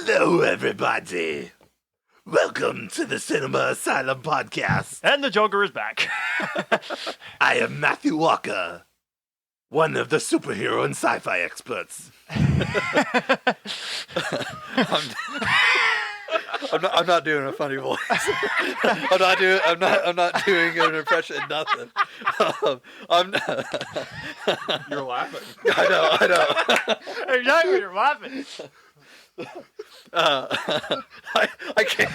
Hello, everybody. Welcome to the Cinema Asylum podcast. And the Joker is back. I am Matthew Walker, one of the superhero and sci-fi experts. I'm not doing a funny voice. I'm not doing an impression. Nothing. You're laughing. I know. Exactly, you're laughing. I can't.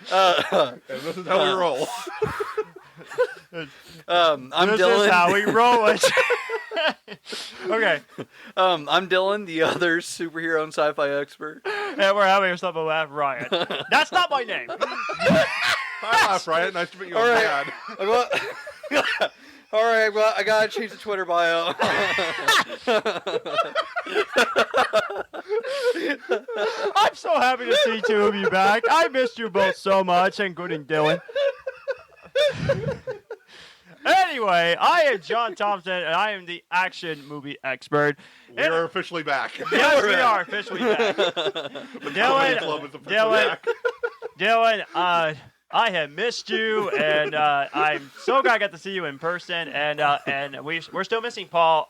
And this is how we roll. I'm This Dyllan. is how we roll it. Okay, I'm Dyllan, the other superhero and sci-fi expert. and we're having ourselves a laugh, Rian. That's not my name. Hi, Rian. Nice to meet you. All right. Dad. All right, well, I gotta change the Twitter bio. I'm so happy to see two of you back. I missed you both so much, including Dylan. Anyway, I am John Thompson, and I am the action movie expert. We are officially back. Yes, we are officially back. The Comedy Club is officially back. Dylan, I have missed you, and I'm so glad I got to see you in person. And we're still missing Paul.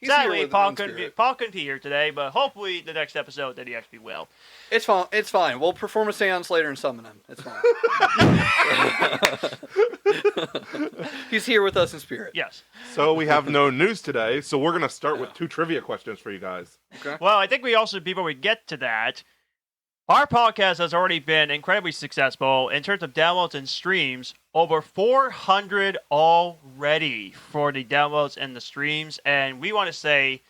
He's here Sadly, with Paul in couldn't spirit. be here today, but hopefully the next episode that he actually will. It's fine. It's fine. We'll perform a seance later and summon him. It's fine. He's here with us in spirit. Yes. So we have no news today, so we're going to start with 2 trivia questions for you guys. Okay. Well, I think we also, before we get to that, our podcast has already been incredibly successful in terms of downloads and streams. Over 400 already for the downloads and the streams, and we want to say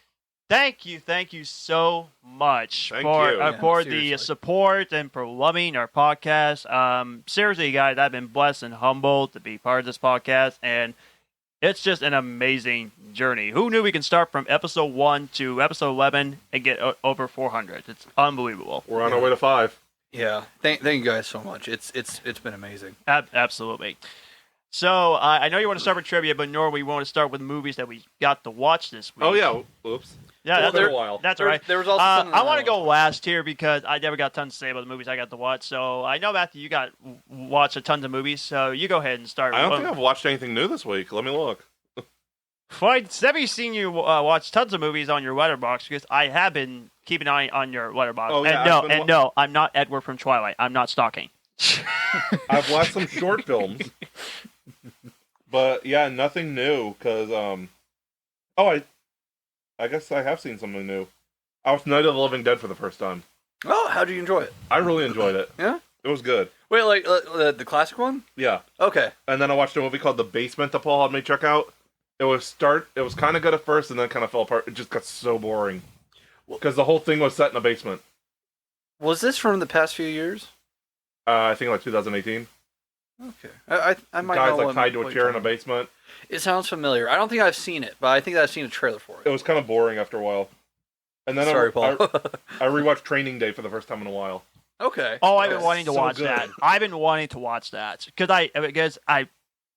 thank you so much Thank for you. for Seriously. the support and for loving our podcast. Seriously, guys, I've been blessed and humbled to be part of this podcast, and it's just an amazing journey. Who knew we can start from episode 1 to episode 11 and get over 400? It's unbelievable. We're on our way to 5. Yeah. Thank you guys so much. It's been amazing. Absolutely. So I know you want to start with trivia, but normally we want to start with movies that we got to watch this week. Oh, yeah. Oops. Yeah, Well, that's, there- a while. that's all right. There was also something I want to go last here because I never got tons to say about the movies I got to watch. So I know, Matthew, you got watched a ton of movies, so you go ahead and start. I don't think I've watched anything new this week. Let me look. Well, I've never seen you watch tons of movies on your letterbox because I have been keeping an eye on your letterbox. Oh, yeah, And no, I'm not Edward from Twilight. I'm not stalking. I've watched some short films. But, yeah, nothing new, because, I guess I have seen something new. I watched Night of the Living Dead for the first time. Oh, how did you enjoy it? I really enjoyed it. Yeah? It was good. Wait, like the classic one? Yeah. Okay. And then I watched a movie called The Basement that Paul had me check out. It was kind of good at first, and then kind of fell apart. It just got so boring. Because the whole thing was set in a basement. Was this from the past few years? I think like 2018. Okay. I might Guys know like what- tied to what a you're chair in a talking basement. about. It sounds familiar. I don't think I've seen it, but I think I've seen a trailer for It it. was kind of boring after a while. And then Sorry, I Paul. rewatched Training Day for the first time in a while. Okay. Oh, I've been That's wanting to so watch good. that. I've been wanting to watch that because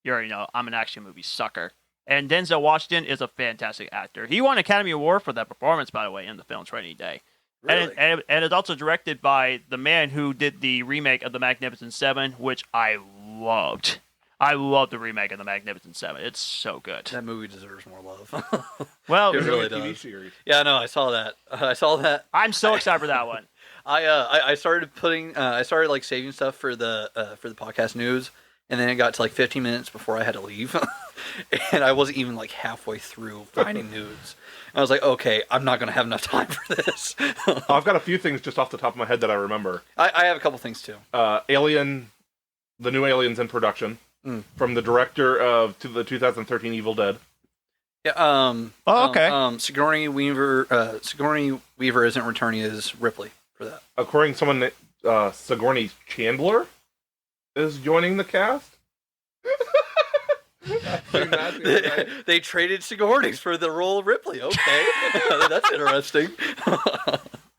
you already know I'm an action movie sucker. And Denzel Washington is a fantastic actor. He won an Academy Award for that performance, by the way, in the film Training Day. Really? And it's also directed by the man who did the remake of The Magnificent Seven, which I loved. I love the remake of The Magnificent Seven. It's so good. That movie deserves more love. Well, It really a TV does. series. Yeah, no, I saw that. I'm so excited for that one. I started like saving stuff for the podcast news, and then it got to like 15 minutes before I had to leave, and I wasn't even like halfway through finding news. And I was like, okay, I'm not gonna have enough time for this. I've got a few things just off the top of my head that I remember. I have a couple things too. Alien, the new Alien's in production. From the director of the 2013 Evil Dead. Yeah. Oh, okay. Sigourney Weaver isn't returning as Ripley for that. According to someone, Sigourney Chandler is joining the cast. They traded Sigourney's for the role of Ripley. Okay, that's interesting.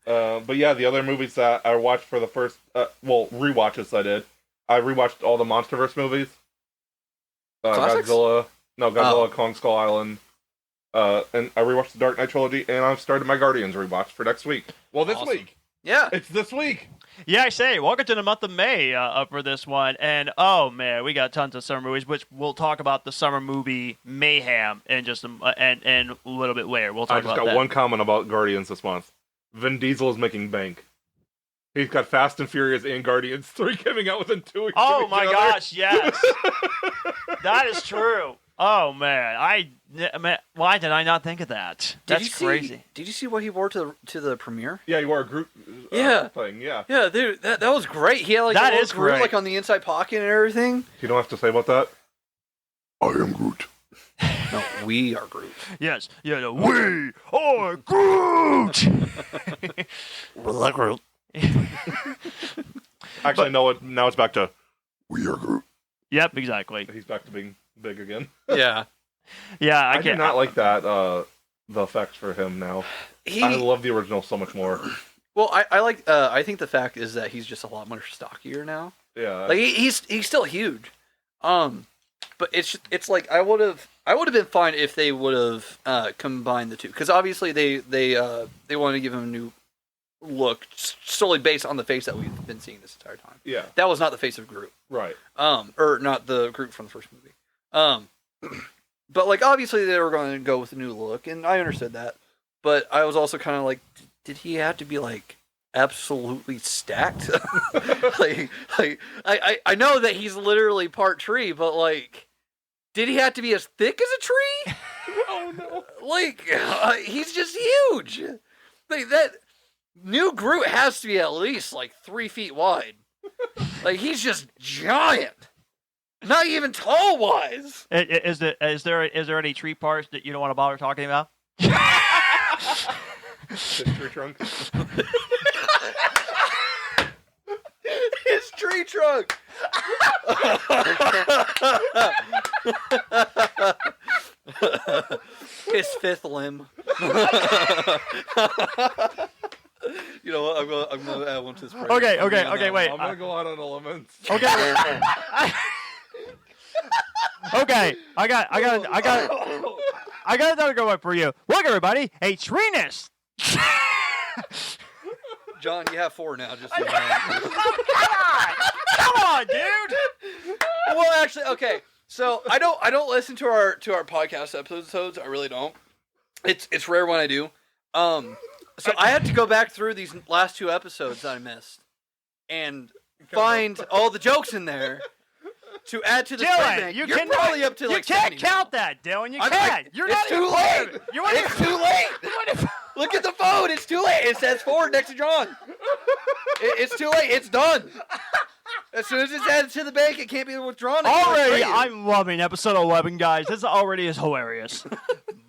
But yeah, the other movies that I watched for the first, rewatches I did. I rewatched all the MonsterVerse movies. Classics? Godzilla, Kong Skull Island, And I rewatched the Dark Knight trilogy, and I've started my Guardians rewatch for next week. Well, this Awesome. week. Yeah. It's this week. Yeah, I say, welcome to the month of May for this one. And, oh, man, we got tons of summer movies, which we'll talk about the summer movie Mayhem in just and a little bit later. We'll talk I just about got that. one comment about Guardians this month. Vin Diesel is making bank. He's got Fast and Furious and Guardians 3 coming out within 2 weeks. Oh, of my each other. gosh, yes. That is true. Oh, man. Why did I not think of that? That's crazy. Did you see what he wore to the premiere? Yeah, you wore a group Yeah. thing, yeah. Yeah, dude, that was great. He had like That a little is Groot, great. like on the inside pocket and everything. You don't have to say about that? I am Groot. No, we are Groot. Yes. Yeah, no, we are Groot! We're like Groot. Actually, no, now it's back to, we are Groot. Yep, exactly. He's back to being big again. Yeah. Yeah, I I do can't. not like that, the effects for him now. I love the original so much more. Well, I think the fact is that he's just a lot more stockier now. Yeah. Like he's still huge. But it's like I would have been fine if they would have combined the two, because obviously they wanted to give him a new look solely based on the face that we've been seeing this entire time. yeah, That was not the face of Groot. right. Or not the Groot from the first movie. But like obviously they were going to go with a new look, and I understood that. But I was also kind of like, did he have to be like absolutely stacked? like I know that he's literally part tree, but like, did he have to be as thick as a tree? Oh no. Like he's just huge. Like that new Groot has to be at least like 3 feet wide. Like he's just giant. Not even tall wise. Is there any tree parts that you don't want to bother talking about? His tree trunk. His tree trunk. His fifth limb. You know what? I'm gonna add one to this. Okay, wait. I'm gonna go out on elements. Okay. Okay, I got another good one for you. Look, everybody, a treeness. John, you have 4 now. Just so you know. Come on, dude. Well, actually, okay. So I don't listen to our podcast episodes. I really don't. It's rare when I do. So I had to go back through these last 2 episodes that I missed and find all the jokes in there to add to the Dylan, You're probably up to like you can't 70 count that, Dylan. You I'm can't. like, You're it's not too even late. part of it. You weren't It's even- too late. you weren't even- Look at the phone. It's too late. It says forward next to John. It's too late. It's done. As soon as it's added to the bank, it can't be withdrawn. Already, I'm loving episode 11, guys. This already is hilarious.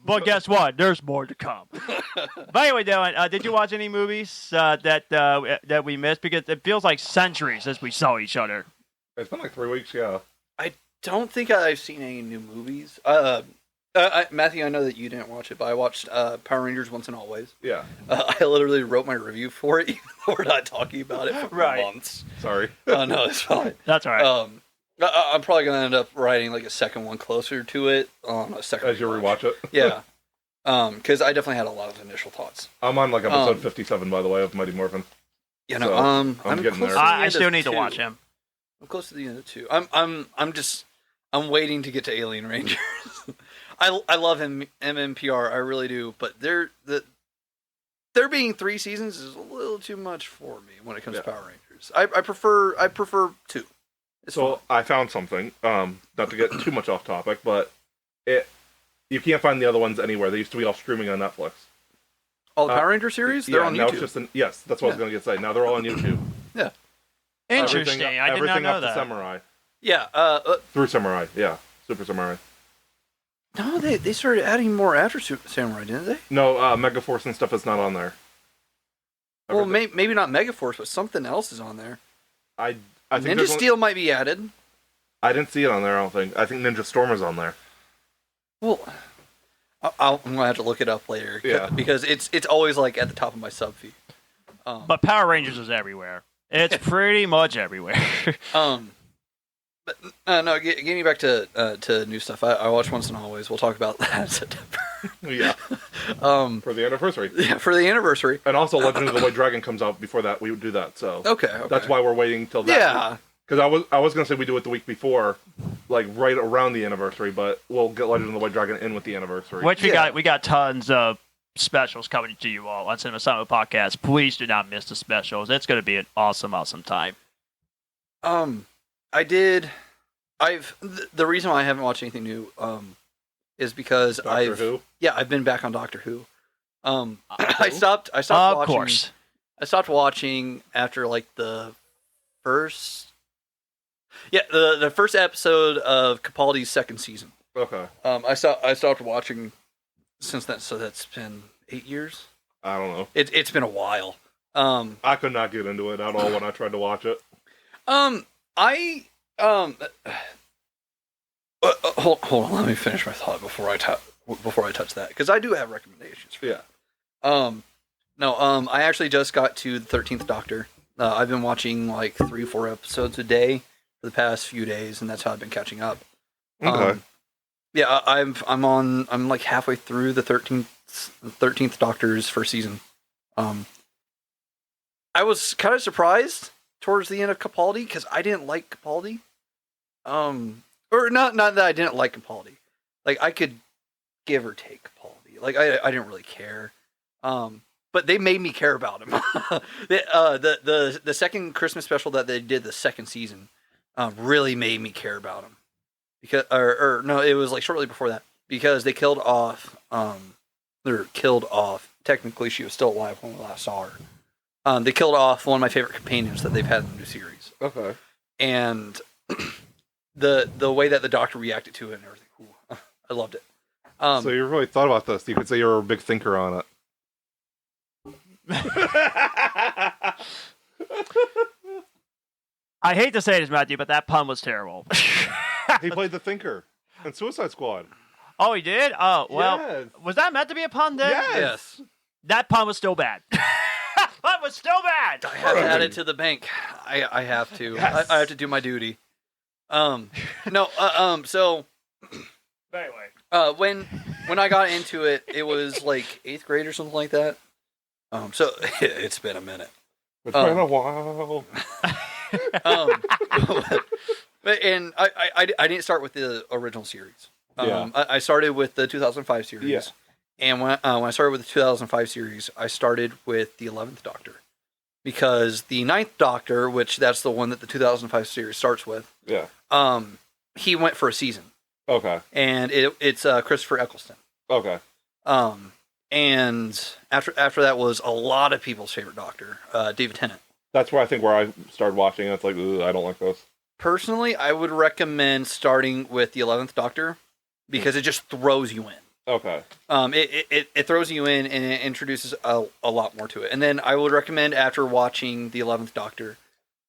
But guess what? There's more to come. But anyway, Dylan, did you watch any movies that we missed? Because it feels like centuries since we saw each other. It's been like 3 weeks, yeah. I don't think I've seen any new movies. Matthew, I know that you didn't watch it, but I watched Power Rangers Once and Always. Yeah. I literally wrote my review for it, even though we're not talking about it for Right. months. Sorry. Oh, no, it's fine. That's all right. I'm probably going to end up writing like a second one closer to it on a second As you rewatch it. Yeah. Because I definitely had a lot of initial thoughts. I'm on like episode 57, by the way, of Mighty Morphin. You know, So, I'm getting close there. to the I end still of need to 2. watch him. I'm close to the end of 2. I'm waiting to get to Alien Rangers. I love him, MMPR, I really do, but there being 3 seasons is a little too much for me when it comes to Power Rangers. I prefer 2. It's So fun. I found something, not to get too much off topic, but you can't find the other ones anywhere. They used to be all streaming on Netflix. All the Power Ranger series, they're on now YouTube. it's just yes, that's what I was going to say. Now they're all on YouTube. Yeah. Interesting. I did not everything know up that. to Samurai. Yeah. Through Samurai, yeah. Super Samurai. No, they started adding more after Samurai, didn't they? No, Megaforce and stuff is not on there. Well, maybe not Megaforce, but something else is on there. I think Ninja there's Steel might be added. I didn't see it on there, I don't think. I think Ninja Storm is on there. Well, I'm gonna have to look it up later. Yeah. Because it's always like at the top of my sub feed. But Power Rangers is everywhere. It's pretty much everywhere. No, getting back to new stuff. I watch Once and Always. We'll talk about that in September. Yeah. For the anniversary. Yeah, for the anniversary. And also, Legend of the White Dragon comes out before that. We would do that. So Okay. that's why we're waiting till that. Yeah. Because I was gonna say we do it the week before, like right around the anniversary, but we'll get Legend of the White Dragon in with the anniversary. Which we got tons of specials coming to you all on Cinema Summit Podcast. Please do not miss the specials. It's going to be an awesome time. The reason why I haven't watched anything new is because Doctor Who? I've been back on Doctor Who. I Who? stopped Of watching. course. I stopped watching after like the first the first episode of Capaldi's second season. Okay. I stopped watching since then, so that's been 8 years. I don't know. It's been a while. I could not get into it at all when I tried to watch it. Hold on, let me finish my thought before I touch that, because I do have recommendations for Yeah. I actually just got to the 13th Doctor. I've been watching like 3-4 episodes a day for the past few days, and that's how I've been catching up. Okay. I'm like halfway through the 13th Doctor's first season. I was kind of surprised towards the end of Capaldi, because I didn't like Capaldi. Or not that I didn't like Capaldi. Like, I could give or take Capaldi. Like, I didn't really care. But they made me care about him. The second Christmas special that they did the second season really made me care about him. Because it was like shortly before that, because they killed off. Technically, she was still alive when we last saw her. They killed off one of my favorite companions that they've had in the new series. Okay. And the way that the Doctor reacted to it and everything, I loved it. So you really thought about this. You could say you're a big thinker on it. I hate to say this, Matthew, but that pun was terrible. He played the thinker in Suicide Squad. Oh, he did? Oh, well, Yes. was that meant to be a pun then? Yes. That pun was still bad. That was still bad. I have to add it to the bank. I have to. Yes. I have to do my duty. So Anyway. when I got into it, it was like 8th grade or something like that. So it's been a minute. It's been a while. And I didn't start with the original series. I started with the 2005 series. Yeah. And when I started with the 2005 series, I started with the 11th Doctor. Because the 9th Doctor, which that's the one that the 2005 series starts with, Yeah. he went for a season. Okay. And it's Christopher Eccleston. Okay. And after that was a lot of people's favorite Doctor, David Tennant. That's where I started watching. And it's like, I don't like those. Personally, I would recommend starting with the 11th Doctor because it just throws you in. Okay. It throws you in and it introduces a lot more to it. And then I would recommend after watching the 11th Doctor,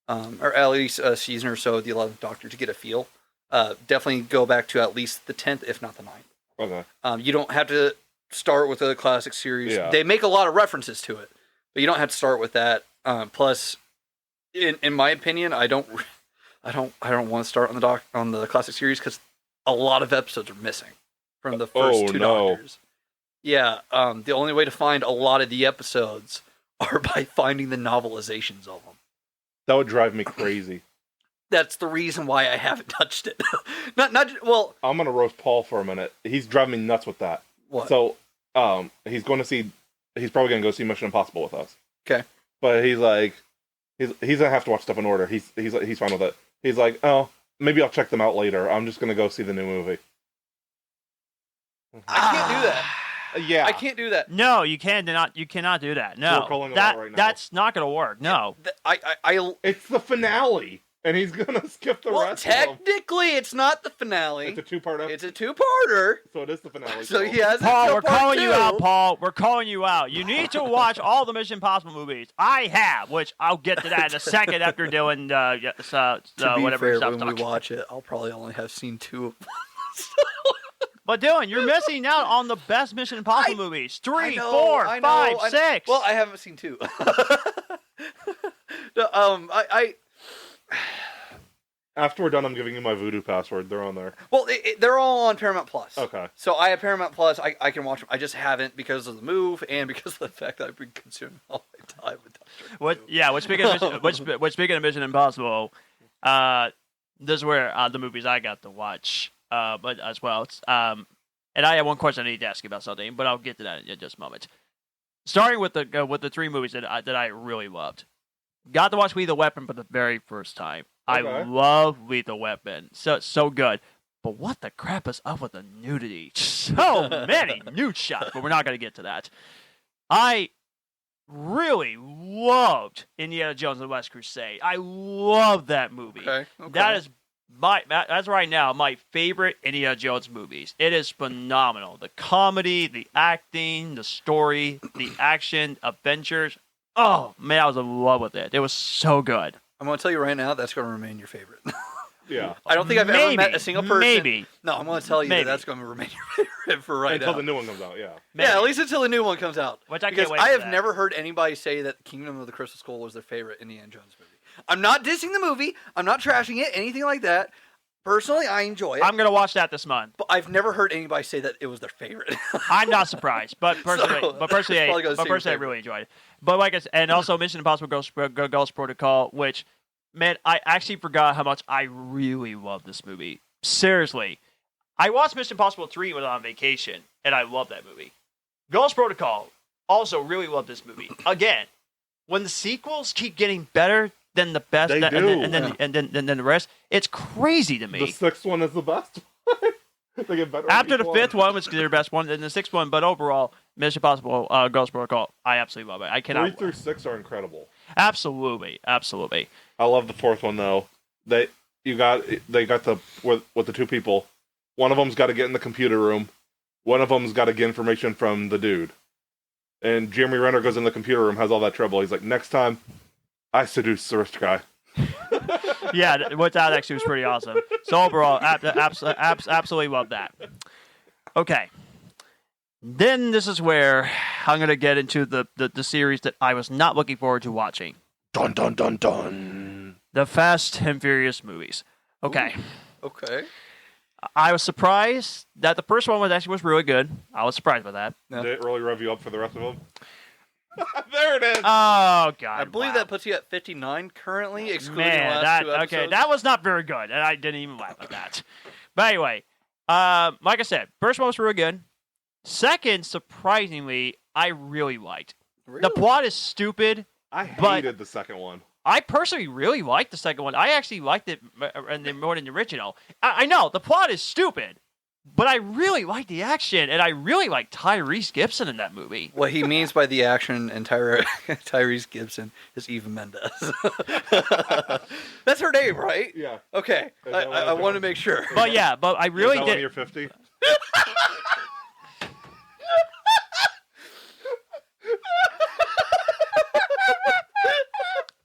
or at least a season or so of the 11th Doctor to get a feel, definitely go back to at least the 10th, if not the 9th. Okay. You don't have to start with the classic series. Yeah. They make a lot of references to it, but you don't have to start with that. Plus, in my opinion, I don't want to start on the classic series because a lot of episodes are missing from the first two Doctors. Yeah, the only way to find a lot of the episodes are by finding the novelizations of them. That would drive me crazy. That's the reason why I haven't touched it. Well, I'm gonna roast Paul for a minute. He's driving me nuts with that. What? So, he's probably gonna go see Mission Impossible with us. Okay. But he's like, he's gonna have to watch stuff in order. He's fine with it. He's like, oh, maybe I'll check them out later. I'm just gonna go see the new movie. I can't do that. Yeah. I can't do that. No, you cannot do that. No. We're calling it out right now. That's not going to work. No. It's the finale, and he's gonna skip the rest. Technically, it's not the finale. It's a two-part episode. It's a two-parter. So it is the finale. So he has Paul, we're part calling two. you out, Paul. We're calling you out. You need to watch all the Mission Impossible movies. I have, which I'll get to that in a second after doing To be whatever fair, stuff. when we watch it, I'll probably only have seen 2 of them. But Dylan, you're missing out on the best Mission Impossible movies. 3, I know, 4, I 5, know. 6. Well, I haven't seen 2. No, After we're done, I'm giving you my Voodoo password. They're on there. Well, they're all on Paramount Plus. Okay. So I have Paramount Plus. I can watch them. I just haven't because of the move and because of the fact that I've been consuming all my time with Doctor What? Who. Yeah. Speaking of Mission Impossible, this is where the movies I got to watch, but as well. And I have one question I need to ask you about something, but I'll get to that in just a moment. Starting with the three movies that I really loved. Got to watch Lethal Weapon for the very first time. Okay. I love Lethal Weapon. So good. But what the crap is up with the nudity? So many nude shots, but we're not going to get to that. I really loved Indiana Jones and the Last Crusade. I love that movie. Okay. That is that's right now my favorite Indiana Jones movies. It is phenomenal. The comedy, the acting, the story, the action, adventures. Oh man, I was in love with it. It was so good. I'm going to tell you right now, that's going to remain your favorite. Yeah. I don't think I've ever met a single person. Maybe. No, I'm going to tell you that that's going to remain your favorite for right Until now. the new one comes out, yeah. Maybe. Yeah, at least until the new one comes out. Which I can't because wait I for have that. never heard anybody say that Kingdom of the Crystal Skull was their favorite Indiana Jones movie. I'm not dissing the movie. I'm not trashing it, anything like that. Personally, I enjoy it. I'm gonna watch that this month. But I've never heard anybody say that it was their favorite. I'm not surprised, but personally, So, but personally, it's probably gonna say your I favorite. really enjoyed it. But like I said, and also Mission Impossible Ghost Protocol, which, man, I actually forgot how much I really love this movie. Seriously, I watched Mission Impossible 3 when I was on vacation, and I love that movie. Ghost Protocol, also really love this movie. Again, when the sequels keep getting better than the best, They and do. then the rest, it's crazy to me. The sixth one is the best one. They get better After with the each fifth one was their best one, and the sixth one, but overall, Mission Impossible Ghost Protocol, I absolutely love it. I 3 cannot. through 6 are incredible. Absolutely. I love the fourth one though. They got the with the two people. One of them's got to get in the computer room. One of them's got to get information from the dude. And Jeremy Renner goes in the computer room, has all that trouble. He's like, next time, I seduce the rich guy. Yeah, what that actually was pretty awesome. So overall, absolutely love that. Okay. Then this is where I'm going to get into the series that I was not looking forward to watching. Dun dun dun dun. The Fast and Furious movies. Okay. Okay. I was surprised that the first one was really good. I was surprised by that. Yeah. Did it really rev you up for the rest of them? There it is. Oh, God. I believe wow. that puts you at 59 currently, excluding Man, the last two episodes. okay, that was not very good, and I didn't even laugh at that. But anyway, like I said, first one was really good. Second, surprisingly, I really liked. Really? The plot is stupid. I but- hated the second one. I personally really liked the second one. I actually liked it more than the original. I know, the plot is stupid, but I really liked the action, and I really liked Tyrese Gibson in that movie. What he means by the action and Tyrese Gibson is Eva Mendes. That's her name, right? Yeah. Okay. Is that what I I'm want to doing? make sure. But yeah, but I really Is that when did. you're 50?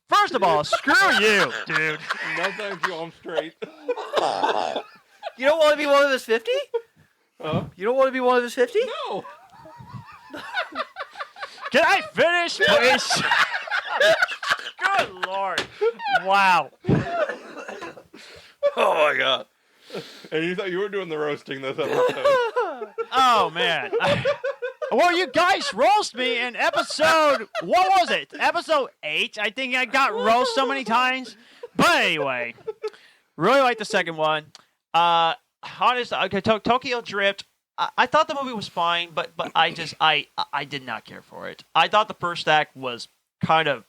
First of all, screw you, dude. No, thank you. I'm straight. You don't want to be one of his 50? Huh? You don't want to be one of his 50? No. Can I finish, please? Good Lord. Wow. Oh my god. And you thought you were doing the roasting this episode. Oh, man. Well, you guys roast me in episode, what was it? Episode 8? I think I got roast so many times. But anyway, really like the second one. Honestly, okay, Tokyo Drift, I thought the movie was fine, but I did not care for it. I thought the first act was kind of,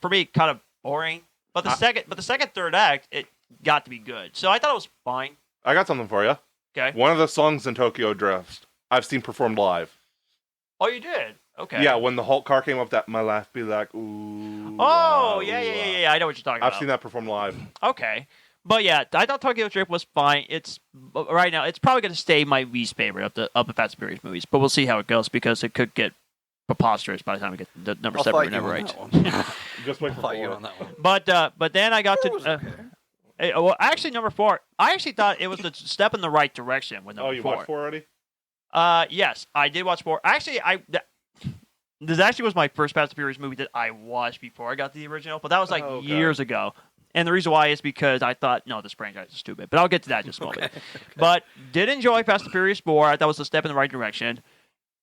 for me, kind of boring. But the second, third act, it got to be good. So I thought it was fine. I got something for you. Okay. One of the songs in Tokyo Drift, I've seen performed live. Oh, you did? Okay. Yeah, when the Hulk car came up, that my laugh be like, ooh. Oh, ah, yeah. ooh, ah. I know what you're talking about. I've seen that performed live. Okay. But yeah, I thought Tokyo Drift was fine. But right now, it's probably going to stay my least favorite of the Fast and Furious movies. But we'll see how it goes because it could get preposterous by the time we get to number 7 or number 8. Just wait I'll for fight you 4. on that one. But then I got That was to okay. well, actually number 4. I actually thought it was a step in the right direction with number Oh, you 4. watched 4 already? Yes, I did watch 4. Actually, this actually was my first Fast and Furious movie that I watched before I got the original, but that was like Oh, okay. years ago. And the reason why is because I thought, no, this franchise is stupid. But I'll get to that in just a moment. But did enjoy Fast and Furious 4. I thought it was a step in the right direction.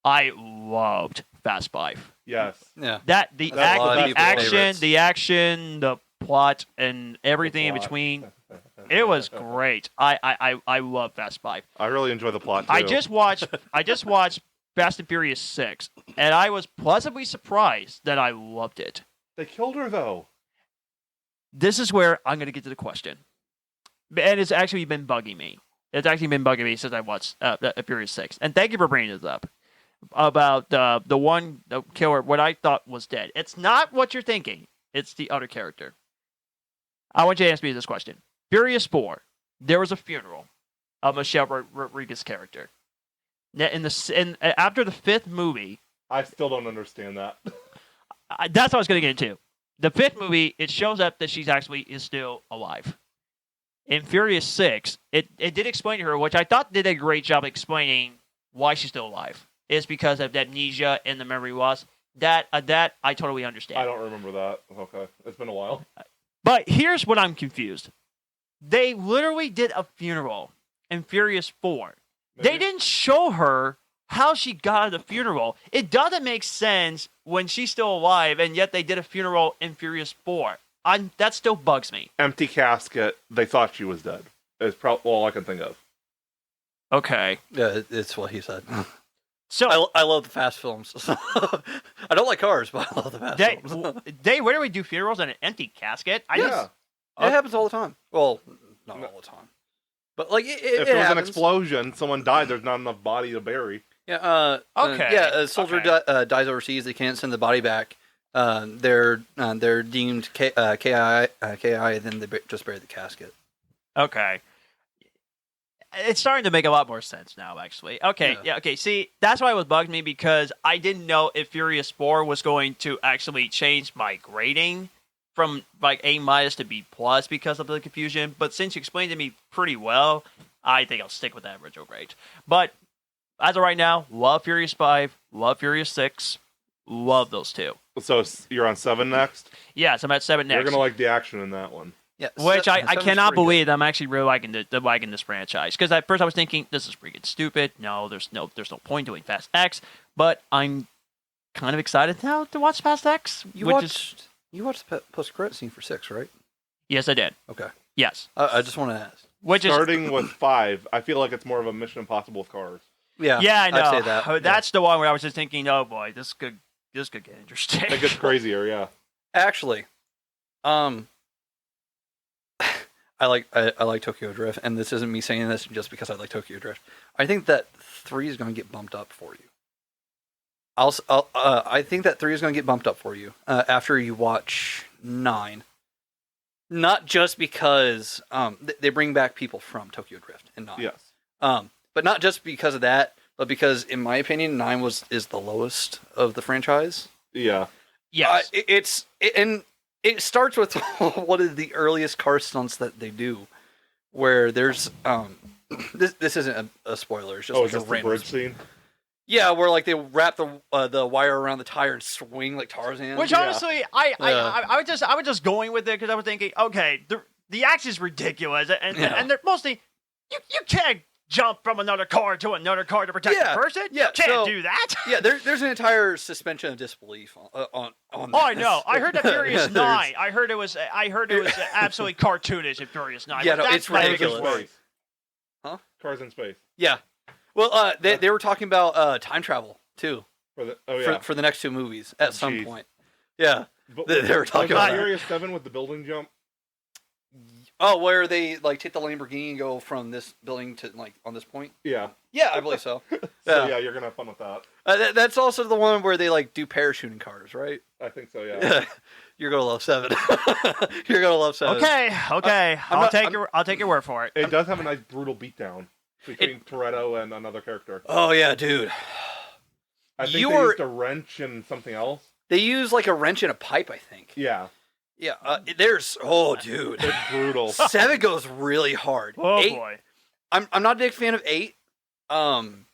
I loved Fast 5. Yes. Yeah. The That's a lot of people's action, the plot, and everything in between. It was great. I love Fast 5. I really enjoy the plot too. I just watched Fast and Furious 6, and I was pleasantly surprised that I loved it. They killed her though. This is where I'm going to get to the question. And it's actually been bugging me. It's actually been bugging me since I watched Furious 6. And thank you for bringing this up. About the killer, what I thought was dead. It's not what you're thinking. It's the other character. I want you to answer me this question. Furious 4, there was a funeral of Michelle Rodriguez's character. After the 5th movie... I still don't understand that. That's what I was going to get into. The 5th movie, it shows up that she's actually is still alive. In Furious 6, it did explain to her, which I thought did a great job explaining why she's still alive. It's because of the amnesia and the memory loss. That I totally understand. I don't remember that. Okay. It's been a while. But here's what I'm confused. They literally did a funeral in Furious 4. Maybe. They didn't show her how she got to the funeral. It doesn't make sense when she's still alive, and yet they did a funeral in Furious 4. That still bugs me. Empty casket. They thought she was dead. It's probably all I can think of. Okay. Yeah, it's what he said. So I love the fast films. I don't like cars, but I love the fast films. They literally do funerals in an empty casket? Yeah. It happens all the time. Well, not all the time. But, like, If it there was an happens. Explosion, someone died, there's not enough body to bury. Yeah, Okay. A soldier dies overseas. They can't send the body back. They're deemed KI, then they just bury the casket. Okay. It's starting to make a lot more sense now, actually. Okay, yeah, okay. See, that's why it was bugging me, because I didn't know if Furious 4 was going to actually change my grading from, like, A- to B+ because of the confusion. But since you explained to me pretty well, I think I'll stick with that original grade. But as of right now, love Furious 5, love Furious 6, love those two. So you're on 7 next? Yes, I'm at 7 next. You're going to like the action in that one. Yeah, Which I seven's cannot pretty good. believe that I'm actually really liking this franchise. Because at first I was thinking, this is freaking stupid. No, there's no point doing Fast X. But I'm kind of excited now to watch Fast X. You watched the post-credit scene for 6, right? Yes, I did. Okay. Yes. I just want to ask. Which is Starting with 5, I feel like it's more of a Mission Impossible with cars. yeah, I know. I'd say that. That's the one where I was just thinking, oh boy, this could get interesting. It gets crazier, yeah. Actually, I like Tokyo Drift, and this isn't me saying this just because I like Tokyo Drift. I think that 3 is going to get bumped up for you. I think that 3 is going to get bumped up for you after you watch 9. Not just because they bring back people from Tokyo Drift in 9. Yes. But not just because of that, but because, in my opinion, 9 is the lowest of the franchise. Yeah. Yes. It starts with one of the earliest car stunts that they do, where there's this isn't a spoiler. It's just Oh, like is a this the random bridge scene? Yeah, where like they wrap the wire around the tire and swing like Tarzan. Which honestly, I was just going with it because I was thinking, okay, the action is ridiculous, and they're mostly you can't jump from another car to another car to protect the person. Yeah, you can't do that. Yeah, there's an entire suspension of disbelief on Oh, I know. I heard that Furious Yeah, 9. I heard it was absolutely cartoonish in Furious 9. Yeah, but no, that's it's not ridiculous. even worse. Space. Huh? Cars in space. Yeah. Well, they were talking about time travel too for the next 2 movies at some point. Yeah, But, they were talking was about Furious 7 with the building jump. Oh, where they like take the Lamborghini and go from this building to like on this point? Yeah. Yeah, I believe so. So yeah, you're gonna have fun with that. That's also the one where they like do parachuting cars, right? I think so. Yeah. You're gonna love 7. You're gonna love 7. Okay. I'll take your word for it. It does have a nice brutal beatdown between Toretto and another character. Oh yeah, dude. I think they used a wrench and something else. They use like a wrench and a pipe, I think. Yeah. Yeah. Dude. It's brutal. 7 goes really hard. Oh 8, boy. I'm not a big fan of 8. I'm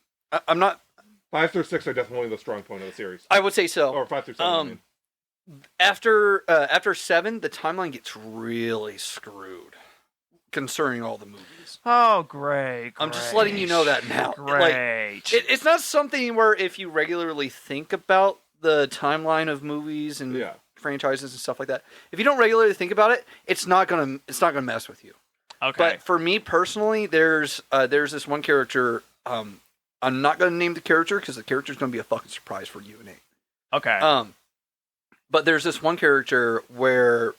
not. 5 through 6 are definitely the strong point of the series. I would say so. Or 5 through 7. I mean. after 7, the timeline gets really screwed concerning all the movies. Oh, great! I'm just letting you know that now. Great. It's not something where if you regularly think about the timeline of movies and franchises and stuff like that, if you don't regularly think about it, it's not gonna mess with you. Okay. But for me personally, there's this one character. I'm not gonna name the character because the character's gonna be a fucking surprise for you and Nate. Okay. But there's this one character where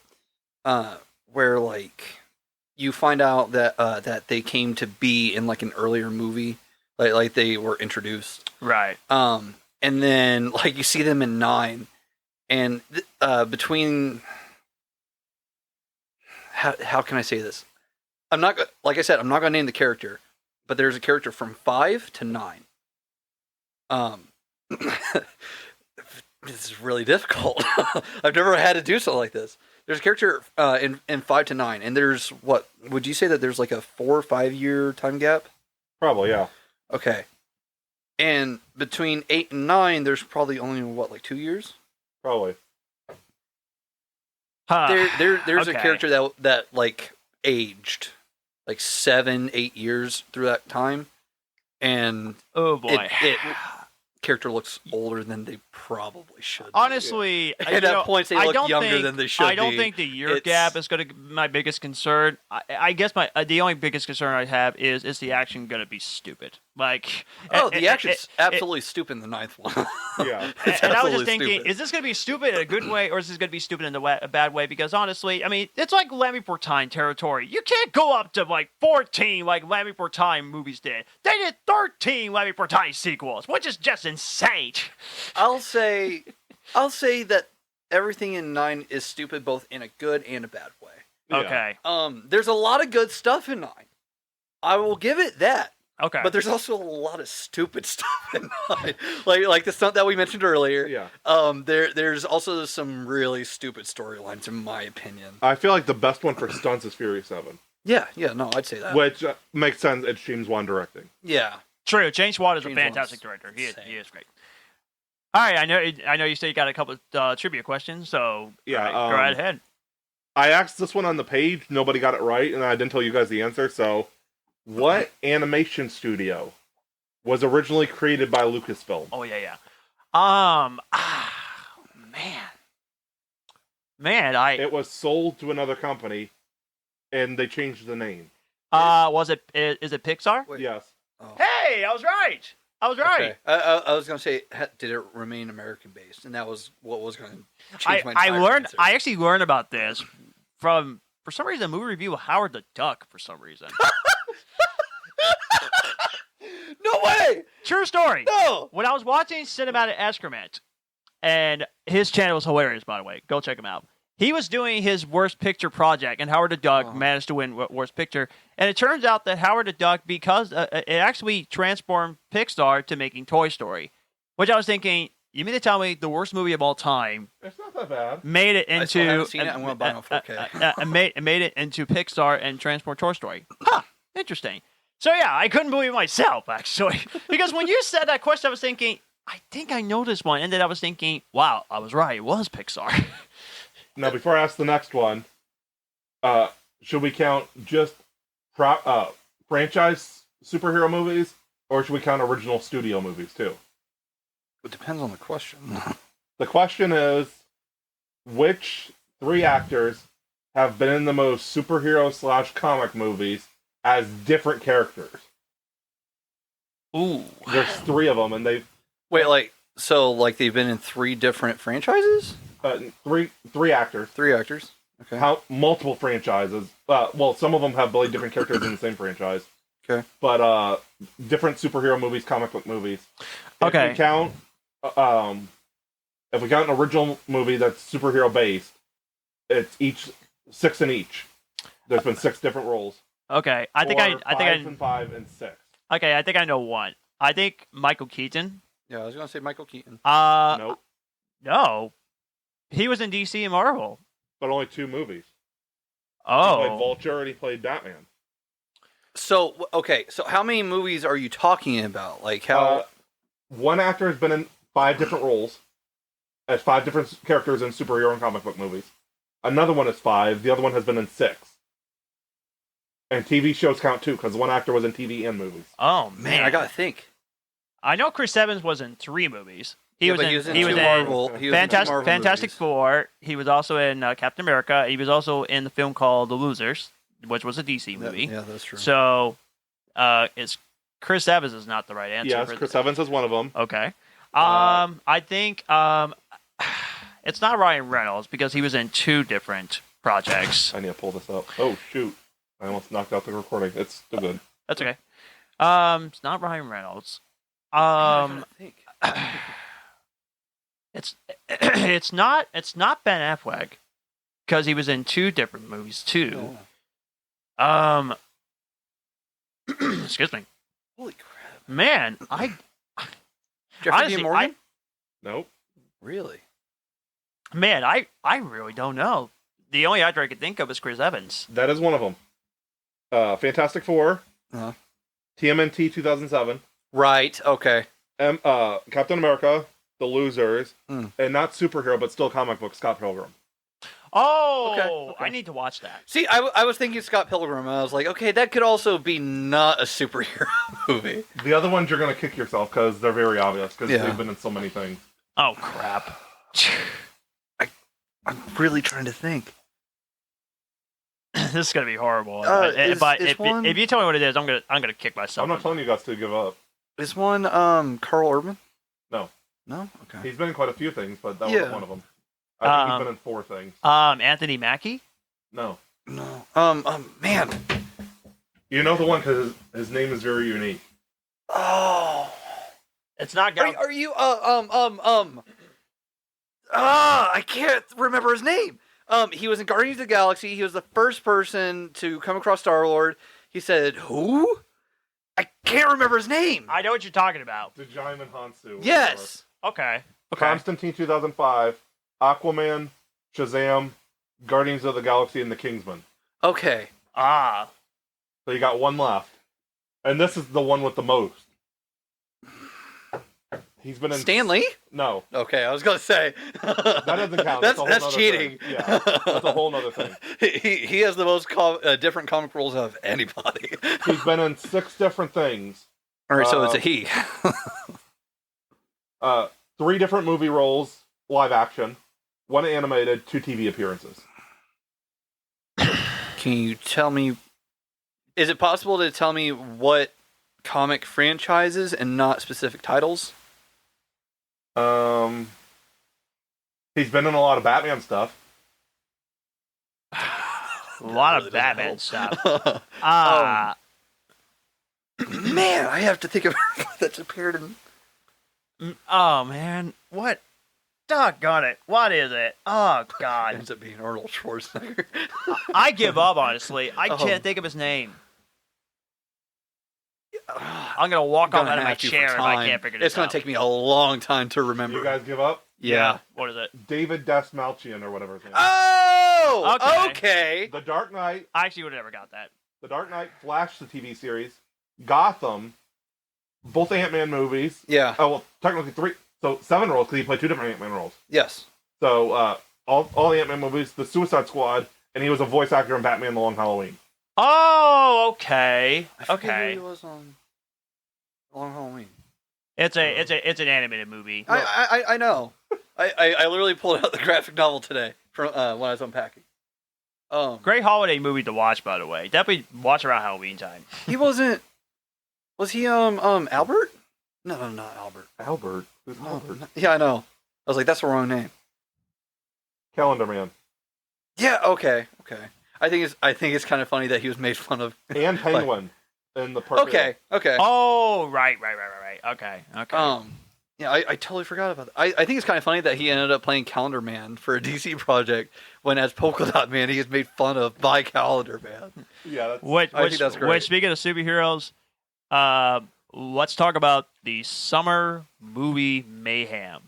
like you find out that they came to be in like an earlier movie, like they were introduced. Right. And then like you see them in 9, and between how can I say this? Like I said, I'm not gonna name the character, but there's a character from 5 to 9. This is really difficult. I've never had to do something like this. There's a character in 5 to 9, and there's what would you say that there's like a 4 or 5 year time gap? Probably, yeah. Okay. And between 8 and 9, there's probably only what, like 2 years? Probably. There's a Okay. character that like aged like 7, 8 years through that time, and Oh boy. it character looks older than they probably should. Honestly, At that point, they look younger than they should I don't be. think the year It's- gap is going to be my biggest concern. I guess the only biggest concern I have is the action going to be stupid? Like, the action's absolutely stupid in the 9th one. Yeah. It's and I was absolutely just thinking, stupid. is this going to be stupid in a good way, or is this going to be stupid in a bad way? Because honestly, I mean, it's like Lammy Portine territory. You can't go up to like 14 like Lammy Portine movies did. They did 13 Lammy Portine sequels, which is just insane. I'll say that everything in 9 is stupid, both in a good and a bad way. Yeah. Okay. There's a lot of good stuff in 9. I will give it that. Okay. But there's also a lot of stupid stuff in 9. like the stunt that we mentioned earlier. Yeah. There's also some really stupid storylines, in my opinion. I feel like the best one for stunts is Fury 7, Yeah, no, I'd say that. which makes sense. It's James Wan directing. Yeah. True. James Wan is a James fantastic Wan's director. insane. He is great. All right. I know you said you got a couple of trivia questions, so Yeah, go right ahead. I asked this one on the page. Nobody got it right, and I didn't tell you guys the answer. So, what animation studio was originally created by Lucasfilm? Oh yeah. Man, It was sold to another company, and they changed the name. is it Pixar? Wait. Yes. Oh. Hey, I was right. Okay. I was gonna say, did it remain American based? And that was what was going to change my entire answer. I actually learned about this from, for some reason, a movie review of Howard the Duck. For some reason, No way! true story. No! When I was watching Cinematic Excrement, and his channel was hilarious, by the way. Go check him out. He was doing his Worst Picture project, and Howard the Duck managed to win Worst Picture. And it turns out that Howard the Duck, because it actually transformed Pixar to making Toy Story, which I was thinking, you mean to tell me the worst movie of all time It's not that bad. made it into I still haven't seen it. I'm gonna buy it on 4K. made it into Pixar and transformed Toy Story? Huh, interesting. So yeah, I couldn't believe myself actually, because when you said that question, I was thinking, I think I know this one, and then I was thinking, wow, I was right. It was Pixar. Now, before I ask the next one, should we count just franchise superhero movies, or should we count original studio movies too? It depends on the question. The question is, which 3 actors have been in the most superhero / comic movies as different characters? Ooh. There's 3 of them, and they've Wait, like they've been in 3 different franchises? three actors. 3 actors. Okay. How multiple franchises? Well, some of them have really different characters in the same franchise. Okay. But different superhero movies, comic book movies. Okay. If we count an original movie that's superhero based, it's each 6 in each. There's been 6 different roles. Okay, I think I 5 and 6. okay, I think I know one. I think Michael Keaton. Yeah, I was gonna say Michael Keaton. Nope. No, he was in DC and Marvel. But only 2 movies. He Oh, played Vulture and he played Batman. So okay, so how many movies are you talking about? Like how? One actor has been in 5 different roles, as 5 different characters in superhero and comic book movies. Another one is 5. The other one has been in 6. And TV shows count too, because one actor was in TV and movies. Oh Man, I gotta think. I know Chris Evans was in 3 movies. He was in two Marvel. He was in two Marvel Fantastic movies. Four. He was also in Captain America. He was also in the film called The Losers, which was a DC movie. Yeah, that's true. So, it's Chris Evans is not the right answer. Yes, Chris Evans is one of them. Okay. I think it's not Ryan Reynolds because he was in 2 different projects. I need to pull this up. Oh, shoot. I almost knocked out the recording. It's still good. That's okay. It's not Ryan Reynolds. I gotta think. It's not Ben Affleck because he was in 2 different movies too. Yeah. Excuse me. Holy crap! Man, Jeffrey honestly, Dean Morgan? Nope. Really? I really don't know. The only actor I could think of is Chris Evans. That is one of them. Fantastic Four. Uh-huh. TMNT 2007. Right. Okay. Captain America. The Losers. Mm. And not superhero, but still comic book, Scott Pilgrim. Oh, Okay. I need to watch that. See, I was thinking Scott Pilgrim, and I was like, okay, that could also be not a superhero movie. The other ones you're going to kick yourself because they're very obvious because Yeah. they've been in so many things. Oh crap. I'm really trying to think. This is gonna be horrible. Is one- If you tell me what it is, I'm gonna kick myself. I'm not telling you guys to give up. Is one Carl Urban? No. No? Okay. He's been in quite a few things, but that Yeah. wasn't one of them. I think he's been in 4 things. Anthony Mackie. No. No. Man. You know the one because his name is very unique. Oh. It's not. Are you I can't remember his name. He was in Guardians of the Galaxy. He was the first person to come across Star-Lord. He said, "Who?" I can't remember his name. I know what you're talking about. The Jaime Hansu. Yes. Okay. Constantine 2005, Aquaman, Shazam, Guardians of the Galaxy, and the Kingsman. Okay. Ah. So you got one left. And this is the one with the most. He's been in... Stan Lee? No. Okay, I was gonna say That doesn't count. That's a whole nother cheating. thing. Yeah, that's a whole nother thing. He has the most different comic roles of anybody. He's been in 6 different things. All right, so it's a he. 3 different movie roles, live action, 1 animated, 2 TV appearances. Can you tell me? Is it possible to tell me what comic franchises and not specific titles? He's been in a lot of Batman stuff. A lot of really doesn't Batman help. stuff. Ah. Man, I have to think of that's appeared in. Oh man, what? Doggone it! What is it? Oh God! Ends up being Arnold Schwarzenegger. I give up. Honestly, I Oh. can't think of his name. I'm gonna walk off out of my chair if I can't figure this out. It's gonna take me a long time to remember. You guys give up? Yeah. What is it? David Dasmalchian or whatever his name is. Oh. Okay. Okay. The Dark Knight, I actually would have never got that. Flash, the TV series, Gotham, both Ant-Man movies. Yeah. Oh, well, technically 3. So 7 roles because he played 2 different Ant-Man roles. Yes. So all the Ant-Man movies, the Suicide Squad, and he was a voice actor in Batman: The Long Halloween. Oh, okay. I forget Okay. who he was on Long Halloween. It's an animated movie. I know. I literally pulled out the graphic novel today from when I was unpacking. Great holiday movie to watch, by the way. Definitely watch around Halloween time. He wasn't. Was he Albert? No, not Albert. Albert? Who's Oh, Albert? yeah, I know. I was like, that's the wrong name. Calendar Man. Yeah. Okay. I think it's kind of funny that he was made fun of. And Penguin in the part. Okay. Oh, right. Okay. Yeah, I totally forgot about that. I think it's kind of funny that he ended up playing Calendar Man for a DC project when, as Polka Dot Man, he is made fun of by Calendar Man. Yeah, that's... I think that's great. Speaking of superheroes, let's talk about the summer movie mayhem.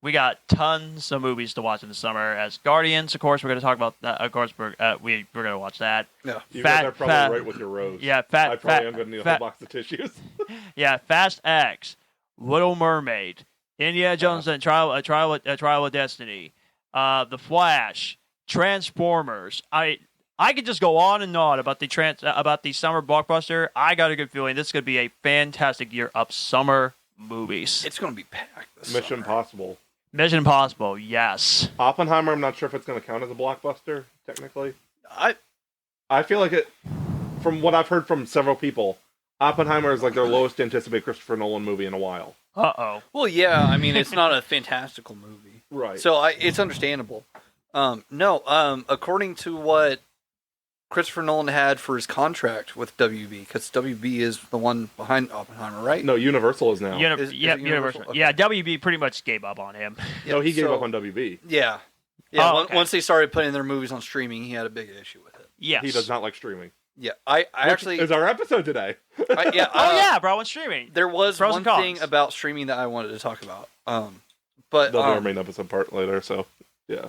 We got tons of movies to watch in the summer. As Guardians, of course, we're going to talk about that. Of course, we're going to watch that. Yeah. You guys are probably right with your rose. Yeah, I probably am going to need a whole box of tissues. Yeah, Fast X, Little Mermaid, Indiana Jones and Trial of Destiny, The Flash, Transformers. I could just go on and on about the summer blockbuster. I got a good feeling this could be a fantastic year of summer movies. It's going to be packed this Mission summer. Impossible. Mission Impossible, yes. Oppenheimer, I'm not sure if it's going to count as a blockbuster, technically. I feel like it, from what I've heard from several people, Oppenheimer is like their lowest anticipated Christopher Nolan movie in a while. Uh-oh. Well, yeah, I mean, it's not a fantastical movie. Right. So it's understandable. According to what Christopher Nolan had for his contract with WB, because WB is the one behind Oppenheimer, right? No, Universal is now. Is it Universal. Universal? Okay. Yeah, WB pretty much gave up on him. No, he gave up on WB. Yeah. Okay. Once they started putting their movies on streaming, he had a big issue with it. Yes. He does not like streaming. Yeah, I actually... Is our episode today. Oh yeah, bro, it's streaming. There was Pros one and thing cons. about streaming that I wanted to talk about. But That'll be our main episode part later, so, yeah.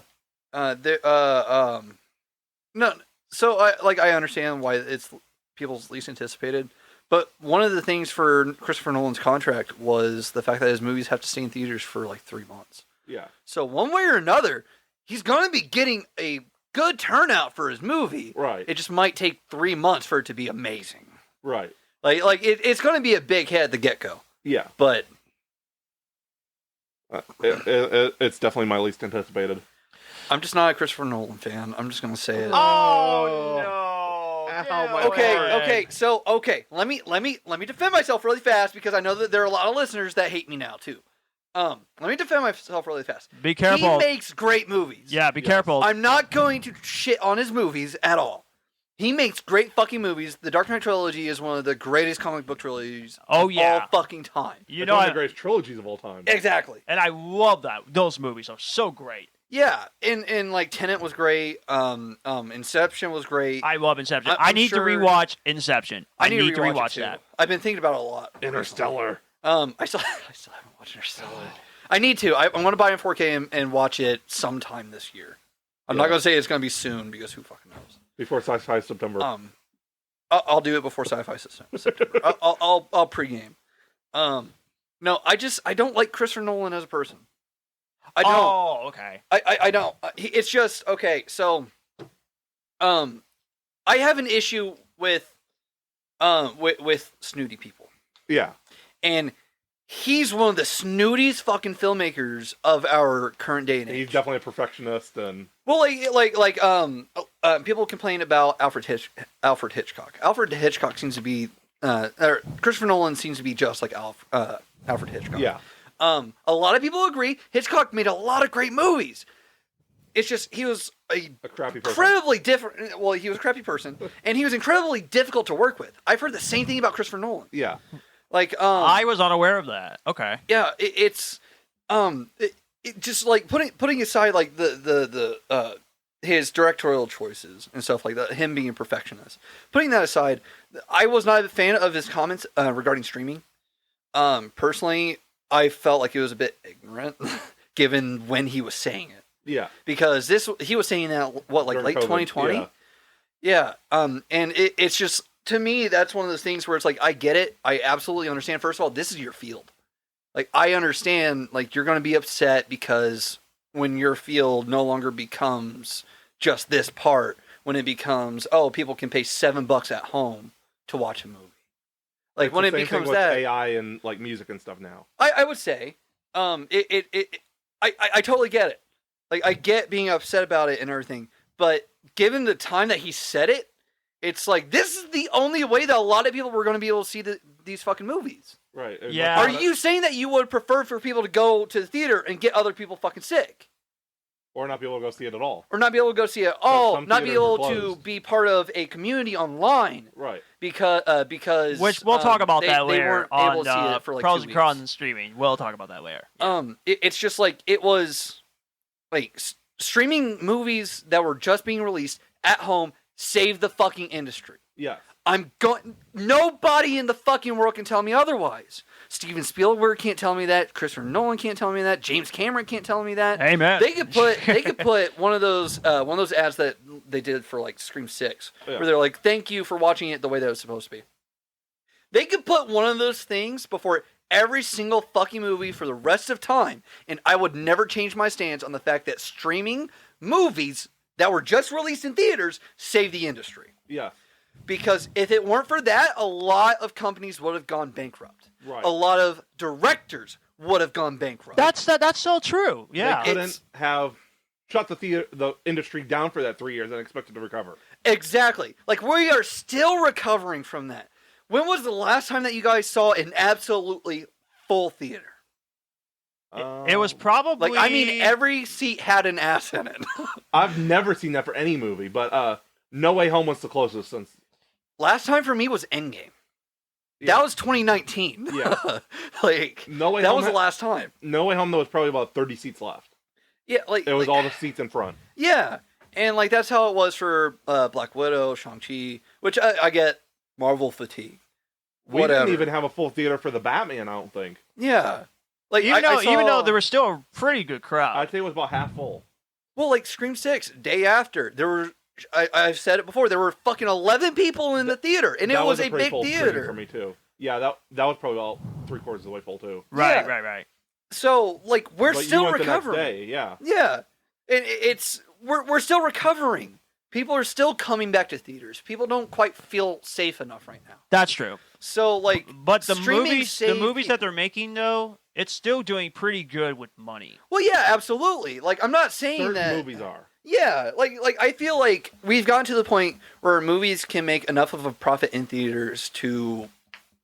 No, so I understand why it's people's least anticipated, but one of the things for Christopher Nolan's contract was the fact that his movies have to stay in theaters for like 3 months. Yeah. So one way or another, he's going to be getting a good turnout for his movie. Right. It just might take 3 months for it to be amazing. Right. It's going to be a big hit at the get-go. Yeah. But it's definitely my least anticipated. I'm just not a Christopher Nolan fan. I'm just going to say it. Oh no. Ow, my Okay. So let me defend myself really fast because I know that there are a lot of listeners that hate me now too. Let me defend myself really fast. Be careful. He makes great movies. Yeah, be careful. I'm not going to shit on his movies at all. He makes great fucking movies. The Dark Knight trilogy is one of the greatest comic book trilogies of all fucking time. You It's know, one of the greatest trilogies of all time. Exactly. and I love that. Those movies are so great. Yeah, and like Tenet was great. Inception was great. I love Inception. I'm I need to sure- rewatch Inception. I need to rewatch it too. that. I've been thinking about it a lot. Interstellar. I still haven't watched Interstellar. I need to. I want to buy it in 4K and watch it sometime this year. I'm not going to say it's going to be soon because who fucking knows. Before Sci-Fi September. I'll do it before Sci-Fi September. I'll pregame. No, I don't like Christopher Nolan as a person. I don't. Oh, okay. I don't. It's just okay. So, I have an issue with snooty people, Yeah. and he's one of the snootiest fucking filmmakers of our current day and age. He's definitely a perfectionist, and Well, people complain about Alfred Hitchcock. Alfred Hitchcock seems to be, or Christopher Nolan seems to be just like Alfred Hitchcock. yeah. A lot of people agree Hitchcock made a lot of great movies. It's just he was A crappy person. incredibly different. Well, he was a crappy person, and he was incredibly difficult to work with. I've heard the same thing about Christopher Nolan. Yeah. I was unaware of that. Okay. Yeah, it's just like putting aside like the his directorial choices and stuff like that, him being a perfectionist. Putting that aside, I was not a fan of his comments regarding streaming. Personally, I felt like it was a bit ignorant given when he was saying it. Yeah. Because he was saying that During late COVID, 2020. Yeah. And it's just, to me, that's one of those things where it's like, I get it. I absolutely understand. First of all, this is your field. Like, I understand, like, you're going to be upset because when your field no longer becomes just this part, when it becomes, oh, people can pay $7 at home to watch a movie. Like, It's when the it same becomes thing with that, AI and like music and stuff now. I would say, I totally get it. Like, I get being upset about it and everything, but given the time that he said it, it's like, this is the only way that a lot of people were going to be able to see these fucking movies. Right. Yeah. Are you saying that you would prefer for people to go to the theater and get other people fucking sick? Or not be able to go see it at all. Or not be able to go see it? Oh, some not be theaters are able to closed. be part of a community online Right. because Which we'll talk about they, that they later weren't on able to see it for like pros 2 and weeks. cons and streaming. We'll talk about that later. It's just like it was like streaming movies that were just being released at home saved the fucking industry. Yeah. Nobody in the fucking world can tell me otherwise. Steven Spielberg can't tell me that. Christopher Nolan can't tell me that. James Cameron can't tell me that. Amen. They could put one of those ads that they did for like Scream 6, Yeah. where they're like, "Thank you for watching it the way that it was supposed to be." They could put one of those things before every single fucking movie for the rest of time, and I would never change my stance on the fact that streaming movies that were just released in theaters saved the industry. Yeah. Because if it weren't for that, a lot of companies would have gone bankrupt. Right. A lot of directors would have gone bankrupt. That's so true. Yeah. They couldn't have shut the industry down for that 3 years and expected to recover. Exactly. Like, we are still recovering from that. When was the last time that you guys saw an absolutely full theater? It was probably... Like, I mean, every seat had an ass in it. I've never seen that for any movie, but No Way Home was the closest since. Last time for me was Endgame. Yeah. That was 2019. Yeah. Like, No Way that Home was the last time. No Way Home, there was probably about 30 seats left. Yeah, like... It was like, all the seats in front. Yeah. And, like, that's how it was for Black Widow, Shang-Chi, which I get Marvel fatigue. We Whatever. didn't even have a full theater for the Batman, I don't think. Yeah. Like, even I saw, though there was still a pretty good crowd. I'd say it was about half full. Well, like, Scream 6, day after, there were... I've said it before, there were fucking 11 people in the theater, and it was a pretty big full screen theater. for me, too. Yeah, that was probably about 3/4 of the way full, too. Right, Yeah. right. So, like, we're But still you went recovering. The next day, yeah. Yeah. We're still recovering. People are still coming back to theaters. People don't quite feel safe enough right now. That's true. So, like, But the streaming movies saved that people. they're making, though, it's still doing pretty good with money. Well, yeah, absolutely. Like, I'm not saying Certain that movies are. Yeah, like I feel like we've gotten to the point where movies can make enough of a profit in theaters to,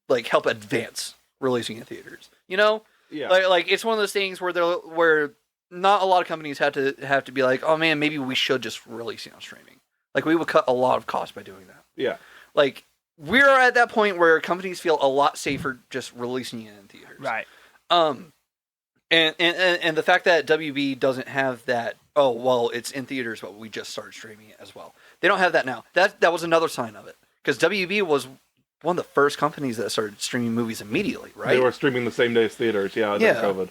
like, help advance releasing in theaters. You know, Yeah. like it's one of those things where not a lot of companies have to be like, oh man, maybe we should just release it on streaming. Like, we would cut a lot of costs by doing that. Yeah. Like, we're at that point where companies feel a lot safer just releasing it in theaters. Right. And the fact that WB doesn't have that, oh, well, it's in theaters, but we just started streaming it as well. They don't have that now. That was another sign of it. Because WB was one of the first companies that started streaming movies immediately, right? They were streaming the same day as theaters, during COVID.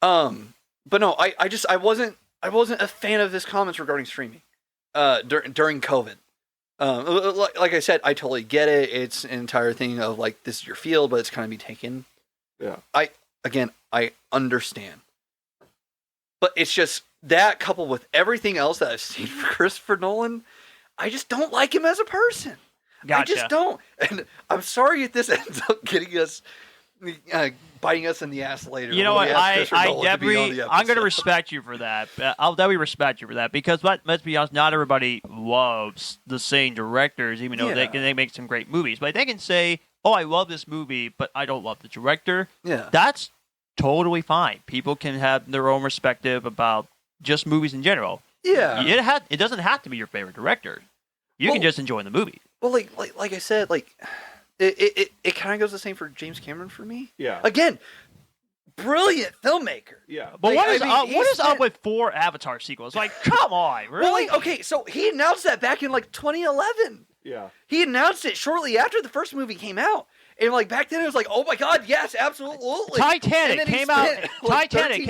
But no, I wasn't a fan of his comments regarding streaming during COVID. Like I said, I totally get it. It's an entire thing of, like, this is your field, but it's kind of be taken. Yeah. I understand. But it's just that, coupled with everything else that I've seen for Christopher Nolan, I just don't like him as a person. Gotcha. I just don't. And I'm sorry if this ends up getting us, biting us in the ass later. You know what? I'm I'm going to respect you for that. I'll definitely respect you for that, because let's be honest, not everybody loves the same directors, even though they make some great movies. But they can say, oh, I love this movie, but I don't love the director. Yeah. That's totally fine. People can have their own perspective about just movies in general. Yeah. It doesn't have to be your favorite director. You can just enjoy the movie. Well, like I said, like, it kind of goes the same for James Cameron for me. Yeah. Again, brilliant filmmaker. Yeah. But Like, what is up with 4 Avatar sequels? Like, come on, really? Well, like, okay, so he announced that back in, like, 2011. Yeah. He announced it shortly after the first movie came out. And, like, back then it was like, oh my god, yes, absolutely. Titanic came out. Titanic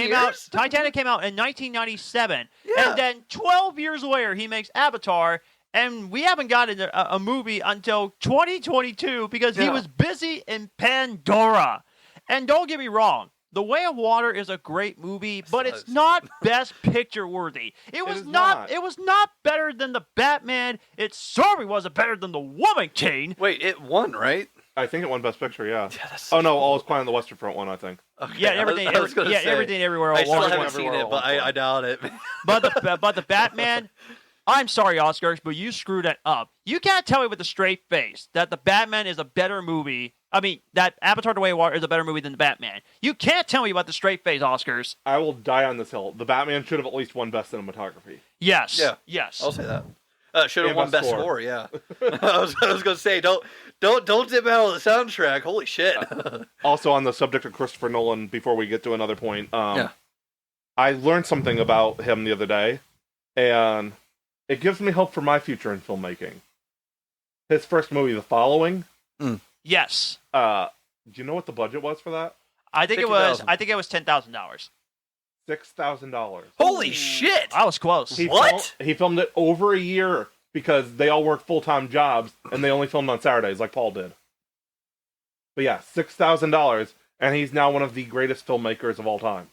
came out in 1997, Yeah. and then 12 years later he makes Avatar, and we haven't gotten a movie until 2022 because he was busy in Pandora. And don't get me wrong, The Way of Water is a great movie, but it's not Best Picture worthy. It was not better than the Batman. It certainly wasn't better than the Woman King. Wait, it won, right? I think it won Best Picture, yeah. That's Oh, no, All Is Quiet on the Western Front won, I think. Okay, Yeah, everything. I was gonna say, Everything, everywhere. I still all at haven't once. seen Everywhere it, but all at once. I doubt it. But the Batman, I'm sorry, Oscars, but you screwed it up. You can't tell me with a straight face that the Batman is a better movie. I mean, that Avatar: The Way of Water is a better movie than the Batman. You can't tell me about the straight face, Oscars. I will die on this hill. The Batman should have at least won Best Cinematography. Yes. Yeah. Yes. I'll say that. Should have And won Best Best Score. Score, yeah. I was gonna say, don't dip out of the soundtrack. Holy shit. Also, on the subject of Christopher Nolan, before we get to another point, Yeah. I learned something about him the other day, and it gives me hope for my future in filmmaking. His first movie, The Following. Yes. Do you know what the budget was for that? I think it was $10,000. $6,000. Holy shit. I was close. What? He filmed it over a year because they all work full-time jobs and they only filmed on Saturdays like Paul did. But yeah, $6,000, and he's now one of the greatest filmmakers of all time.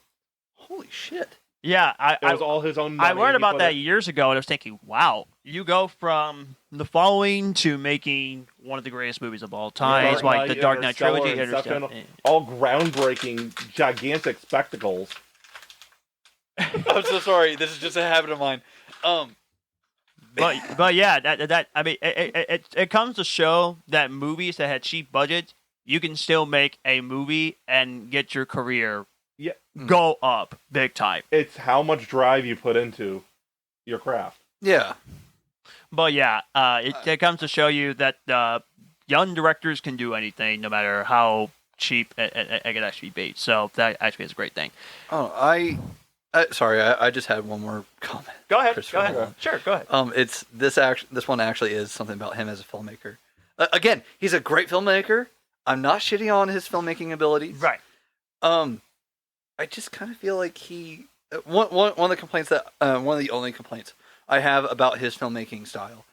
Holy shit. Yeah, It was all his own money. I learned He about put that it- years ago, and I was thinking, wow, you go from The Following to making one of the greatest movies of all time. Dark It's like the Knight, Dark Knight Interstellar, trilogy. Inception, Interstellar. all groundbreaking, gigantic spectacles. I'm so sorry. This is just a habit of mine. But yeah, that I mean, it comes to show that movies that had cheap budgets, you can still make a movie and get your career Yeah. go up big time. It's how much drive you put into your craft. Yeah. But yeah, it comes to show you that young directors can do anything, no matter how cheap it can actually be. So that actually is a great thing. Oh, sorry. I just had one more comment. Go ahead. Christopher Go ahead. Nolan. Sure. Go ahead. It's this one actually is something about him as a filmmaker. Again, he's a great filmmaker. I'm not shitting on his filmmaking abilities. Right. I just kind of feel like he one of the complaints that one of the only complaints I have about his filmmaking style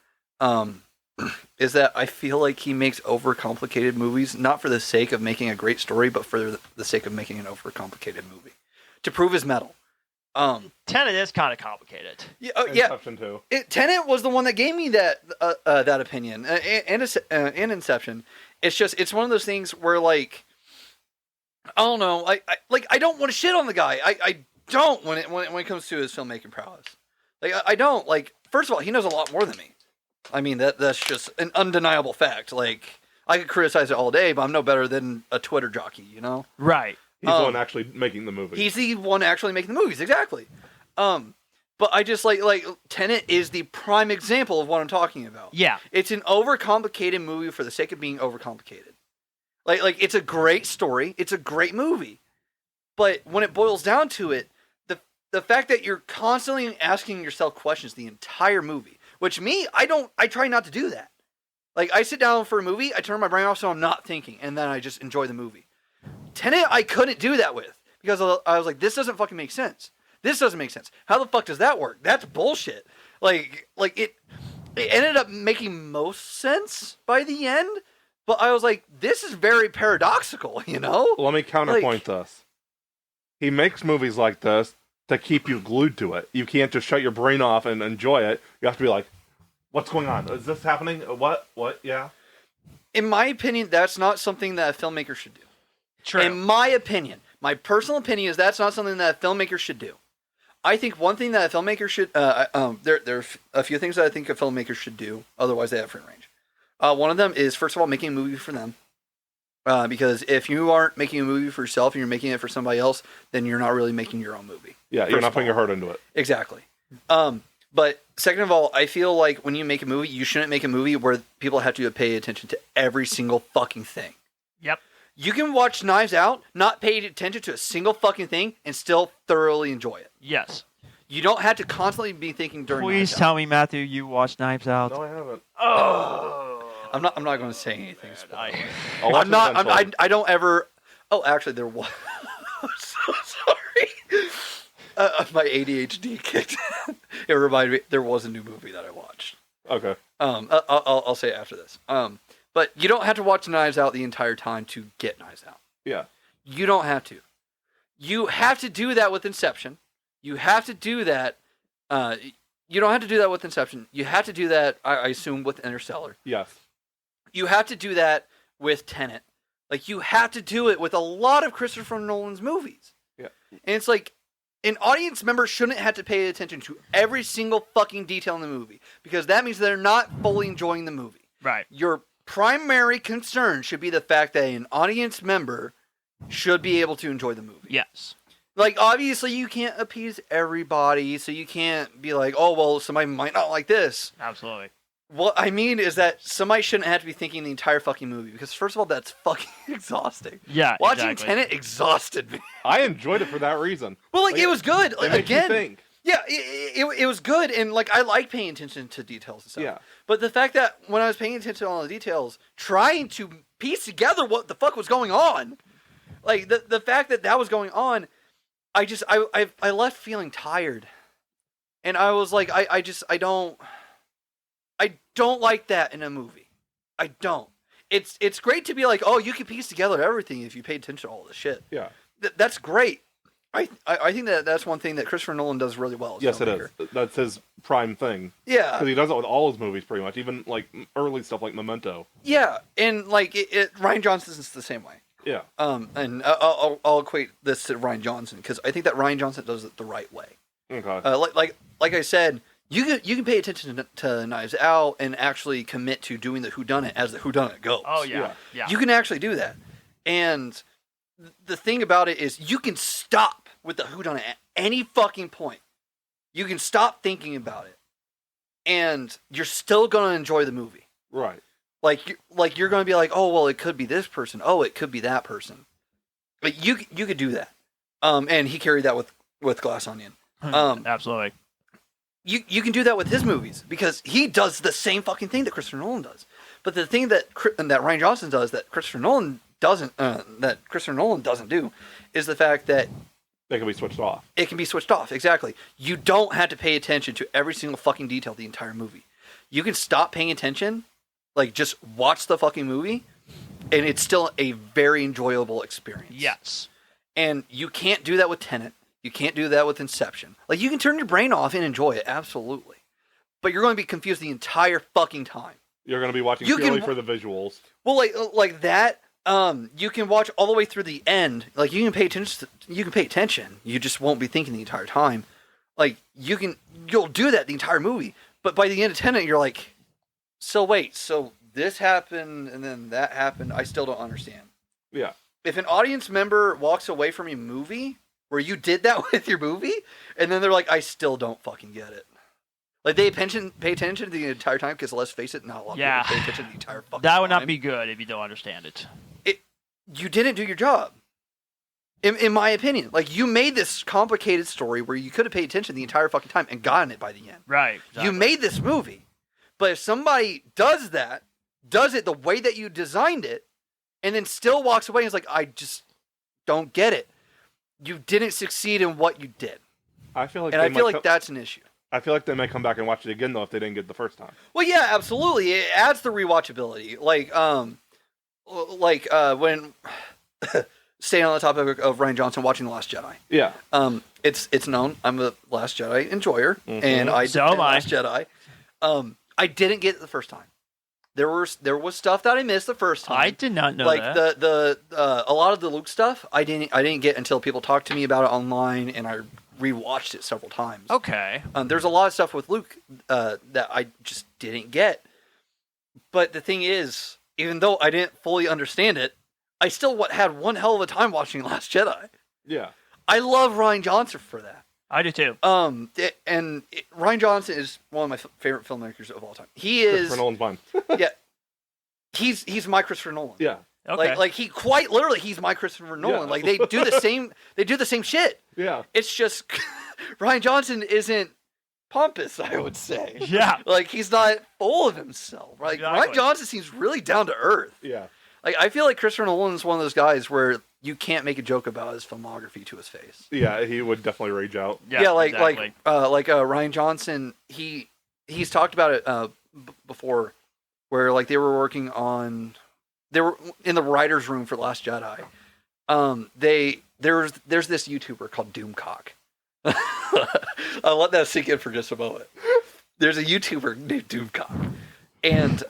is that I feel like he makes overcomplicated movies, not for the sake of making a great story, but for the sake of making an overcomplicated movie to prove his mettle. Tenet is kind of complicated. Yeah, Inception too. Tenet was the one that gave me that opinion, and Inception. It's one of those things where, like, I don't know, I don't want to shit on the guy. I don't when it comes to his filmmaking prowess. Like, I don't, like, first of all, he knows a lot more than me. I mean, that's just an undeniable fact. Like, I could criticize it all day, but I'm no better than a Twitter jockey, you know? Right. He's the one actually making the movie. He's the one actually making the movies, exactly. But I just like Tenet is the prime example of what I'm talking about. Yeah. It's an overcomplicated movie for the sake of being overcomplicated. Like it's a great story, it's a great movie. But when it boils down to it, the fact that you're constantly asking yourself questions the entire movie, which I try not to do that. Like, I sit down for a movie, I turn my brain off so I'm not thinking, and then I just enjoy the movie. Tenet, I couldn't do that with, because I was like, this doesn't fucking make sense. This doesn't make sense. How the fuck does that work? That's bullshit. Like it ended up making most sense by the end, but I was like, this is very paradoxical, you know? Let me counterpoint this. He makes movies like this to keep you glued to it. You can't just shut your brain off and enjoy it. You have to be like, what's going on? Is this happening? What? Yeah. In my opinion, that's not something that a filmmaker should do. True. In my opinion, my personal opinion is that's not something that a filmmaker should do. I think one thing that a filmmaker should, there are a few things that I think a filmmaker should do, otherwise they have free range. One of them is, first of all, making a movie for them. Because if you aren't making a movie for yourself and you're making it for somebody else, then you're not really making your own movie. Yeah, you're not putting your heart into it. Exactly. But second of all, I feel like when you make a movie, you shouldn't make a movie where people have to pay attention to every single fucking thing. Yep. You can watch Knives Out, not pay attention to a single fucking thing, and still thoroughly enjoy it. Yes. You don't have to constantly be thinking during Please Knives tell Out. me, Matthew, you watched Knives Out. No, I haven't. Oh. I'm not going to say anything. I'll watch I'm not. it eventually. I don't ever. Oh, actually, there was. I'm so sorry. My ADHD kicked in. It reminded me there was a new movie that I watched. Okay. I'll say it after this. But you don't have to watch Knives Out the entire time to get Knives Out. Yeah. You don't have to. You have to do that with Inception. You have to do that. You don't have to do that with Inception. You have to do that, I assume, with Interstellar. Yes. You have to do that with Tenet. Like, you have to do it with a lot of Christopher Nolan's movies. Yeah. And it's like, an audience member shouldn't have to pay attention to every single fucking detail in the movie, because that means they're not fully enjoying the movie. Right. Your primary concern should be the fact that an audience member should be able to enjoy the movie. Yes. Like, obviously, you can't appease everybody, so you can't be like, oh, well, somebody might not like this. Absolutely. What I mean is that somebody shouldn't have to be thinking the entire fucking movie, because first of all, that's fucking exhausting. Yeah. Watching exactly. Tenet exhausted me. I enjoyed it for that reason. Well, like, it was good. It makes you Again, think. yeah, it was good, and like, I like paying attention to details and stuff. Yeah. But the fact that when I was paying attention to all the details, trying to piece together what the fuck was going on, like the fact that was going on, I left feeling tired, and I was like, I don't like that in a movie. I don't. it's great to be like, oh, you can piece together everything if you pay attention to all this shit. Yeah. That's great. I think that's one thing that Christopher Nolan does really well. As Yes, it filmmaker. is. That's his prime thing. Yeah, Because he does it with all his movies, pretty much. Even like early stuff like Memento. yeah, and like Rian Johnson's the same way. Yeah. And I'll equate this to Rian Johnson because I think that Rian Johnson does it the right way. Okay. Like I said, you can pay attention to Knives Out and actually commit to doing the whodunit as the whodunit goes. Oh yeah. You can actually do that, and the thing about it is you can stop with the whodunit at any fucking point. You can stop thinking about it, and you're still gonna enjoy the movie. Right. Like you're gonna be like, oh well, it could be this person. Oh, it could be that person. Like you could do that. And he carried that with Glass Onion. Absolutely. You can do that with his movies because he does the same fucking thing that Christopher Nolan does. But the thing that Rian Johnson does that Christopher Nolan doesn't do is the fact that They can be switched off. it can be switched off. Exactly. You don't have to pay attention to every single fucking detail of the entire movie. You can stop paying attention, like just watch the fucking movie, and it's still a very enjoyable experience. Yes. And you can't do that with Tenet. You can't do that with Inception. Like, you can turn your brain off and enjoy it, absolutely. But you're going to be confused the entire fucking time. You're going to be watching purely for the visuals. Well, like that, you can watch all the way through the end. Like, you can pay attention. You just won't be thinking the entire time. Like, you'll do that the entire movie. But by the end of Tenet, you're like, so wait, so this happened and then that happened? I still don't understand. Yeah. If an audience member walks away from your movie where you did that with your movie, and then they're like, I still don't fucking get it. Like, they pay attention the entire time, because let's face it, not a lot of people pay attention the entire fucking time. That would not be good if you don't understand it. You didn't do your job. In my opinion. Like, you made this complicated story where you could have paid attention the entire fucking time and gotten it by the end. Right. Exactly. You made this movie. But if somebody does it the way that you designed it, and then still walks away and is like, I just don't get it, you didn't succeed in what you did. I feel like that's an issue. I feel like they may come back and watch it again though if they didn't get it the first time. Well, yeah, absolutely. It adds the rewatchability. When staying on the topic of Rian Johnson watching The Last Jedi. Yeah. It's known I'm a Last Jedi enjoyer, and I So am I. Last Jedi. I didn't get it the first time. There was stuff that I missed the first time. I did not know like that. a lot of the Luke stuff I didn't get until people talked to me about it online, and I rewatched it several times. Okay. There's a lot of stuff with Luke that I just didn't get. But the thing is, even though I didn't fully understand it, I still had one hell of a time watching Last Jedi. Yeah. I love Rian Johnson for that. I do too. Rian Johnson is one of my favorite filmmakers of all time. He is. Christopher Nolan's fine. Yeah. He's my Christopher Nolan. Yeah. Okay. Like he quite literally he's my Christopher Nolan. Yeah. Like they do the same shit. Yeah. It's just Rian Johnson isn't pompous, I would say. Yeah. Like he's not full of himself. Like Exactly. Rian Johnson seems really down to earth. Yeah. Like I feel like Christopher Nolan is one of those guys where you can't make a joke about his filmography to his face. Yeah, he would definitely rage out. Yeah, like exactly. Rian Johnson, he's talked about it before, where like they were in the writers' room for Last Jedi. There's this YouTuber called Doomcock. I'll let that sink in for just a moment. There's a YouTuber named Doomcock, and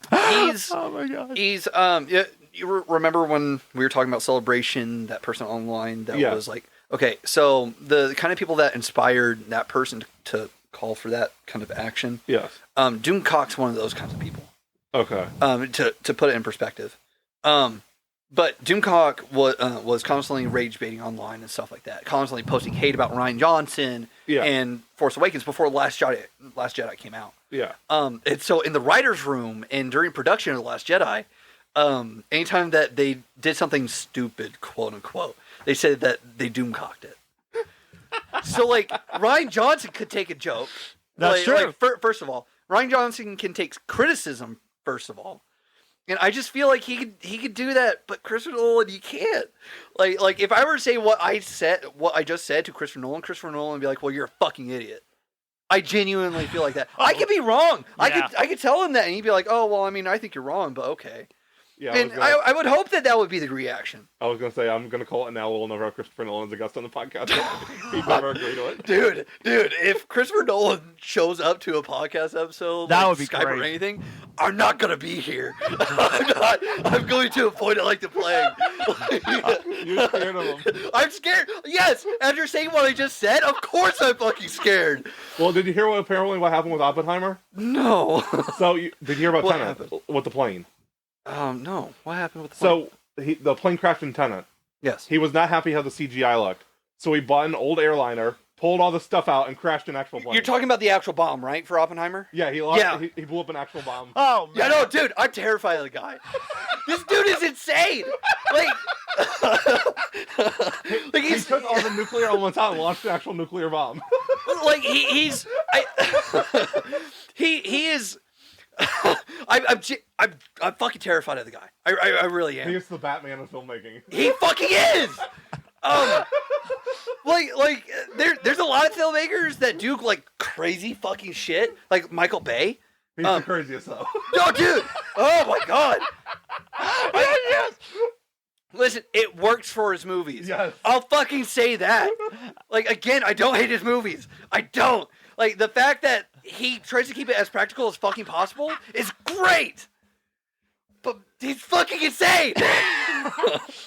he's oh my god. he's you remember when we were talking about Celebration, that person online that was like, okay, so the kind of people that inspired that person to call for that kind of action. Yes. Doomcock's one of those kinds of people. Okay. To put it in perspective. But Doomcock was constantly rage baiting online and stuff like that, constantly posting hate about Rian Johnson and Force Awakens before Last Jedi came out. Yeah. And so in the writers' room and during production of The Last Jedi, anytime that they did something stupid, quote unquote, they said that they Doomcocked it. So like Rian Johnson could take a joke. That's true. First of all, Rian Johnson can take criticism. First of all, and I just feel like he could do that, but Christopher Nolan, you can't. Like if I were to say what I just said to Christopher Nolan would be like, well, you're a fucking idiot. I genuinely feel like that. I could be wrong. Yeah. I could tell him that, and he'd be like, "Oh, well, I mean, I think you're wrong, but okay." Yeah, And I would hope that would be the reaction. I was gonna say I'm gonna call it now. We'll never have Christopher Nolan's a guest on the podcast. He'd never agree to it. Dude, if Christopher Nolan shows up to a podcast episode, That like would be Skype or great. anything, I'm not gonna be here. I'm going to avoid it like the plague. You're scared of him. I'm scared. Yes, after saying what I just said, of course I'm fucking scared. Well, did you hear what happened with Oppenheimer? No. So did you hear about What Tenet happened? with the plane? No. What happened with the plane? So the plane crashed in Tenet. Yes. He was not happy how the CGI looked, so he bought an old airliner, pulled all the stuff out, and crashed an actual plane. You're talking about the actual bomb, right, for Oppenheimer? Yeah, he lost. Yeah. He blew up an actual bomb. Oh, Yeah, man. no, dude, I'm terrified of the guy. This dude is insane. Like, like He took all the nuclear elements out and launched an actual nuclear bomb. like he is. I'm fucking terrified of the guy. I really am. He is the Batman of filmmaking. He fucking is. There's a lot of filmmakers that do like crazy fucking shit, like Michael Bay. He's the craziest though. No, dude. Oh my god. Yes. Listen, it works for his movies. Yes. I'll fucking say that. Like, again, I don't hate his movies. I don't. Like, the fact that he tries to keep it as practical as fucking possible is great. But he's fucking insane.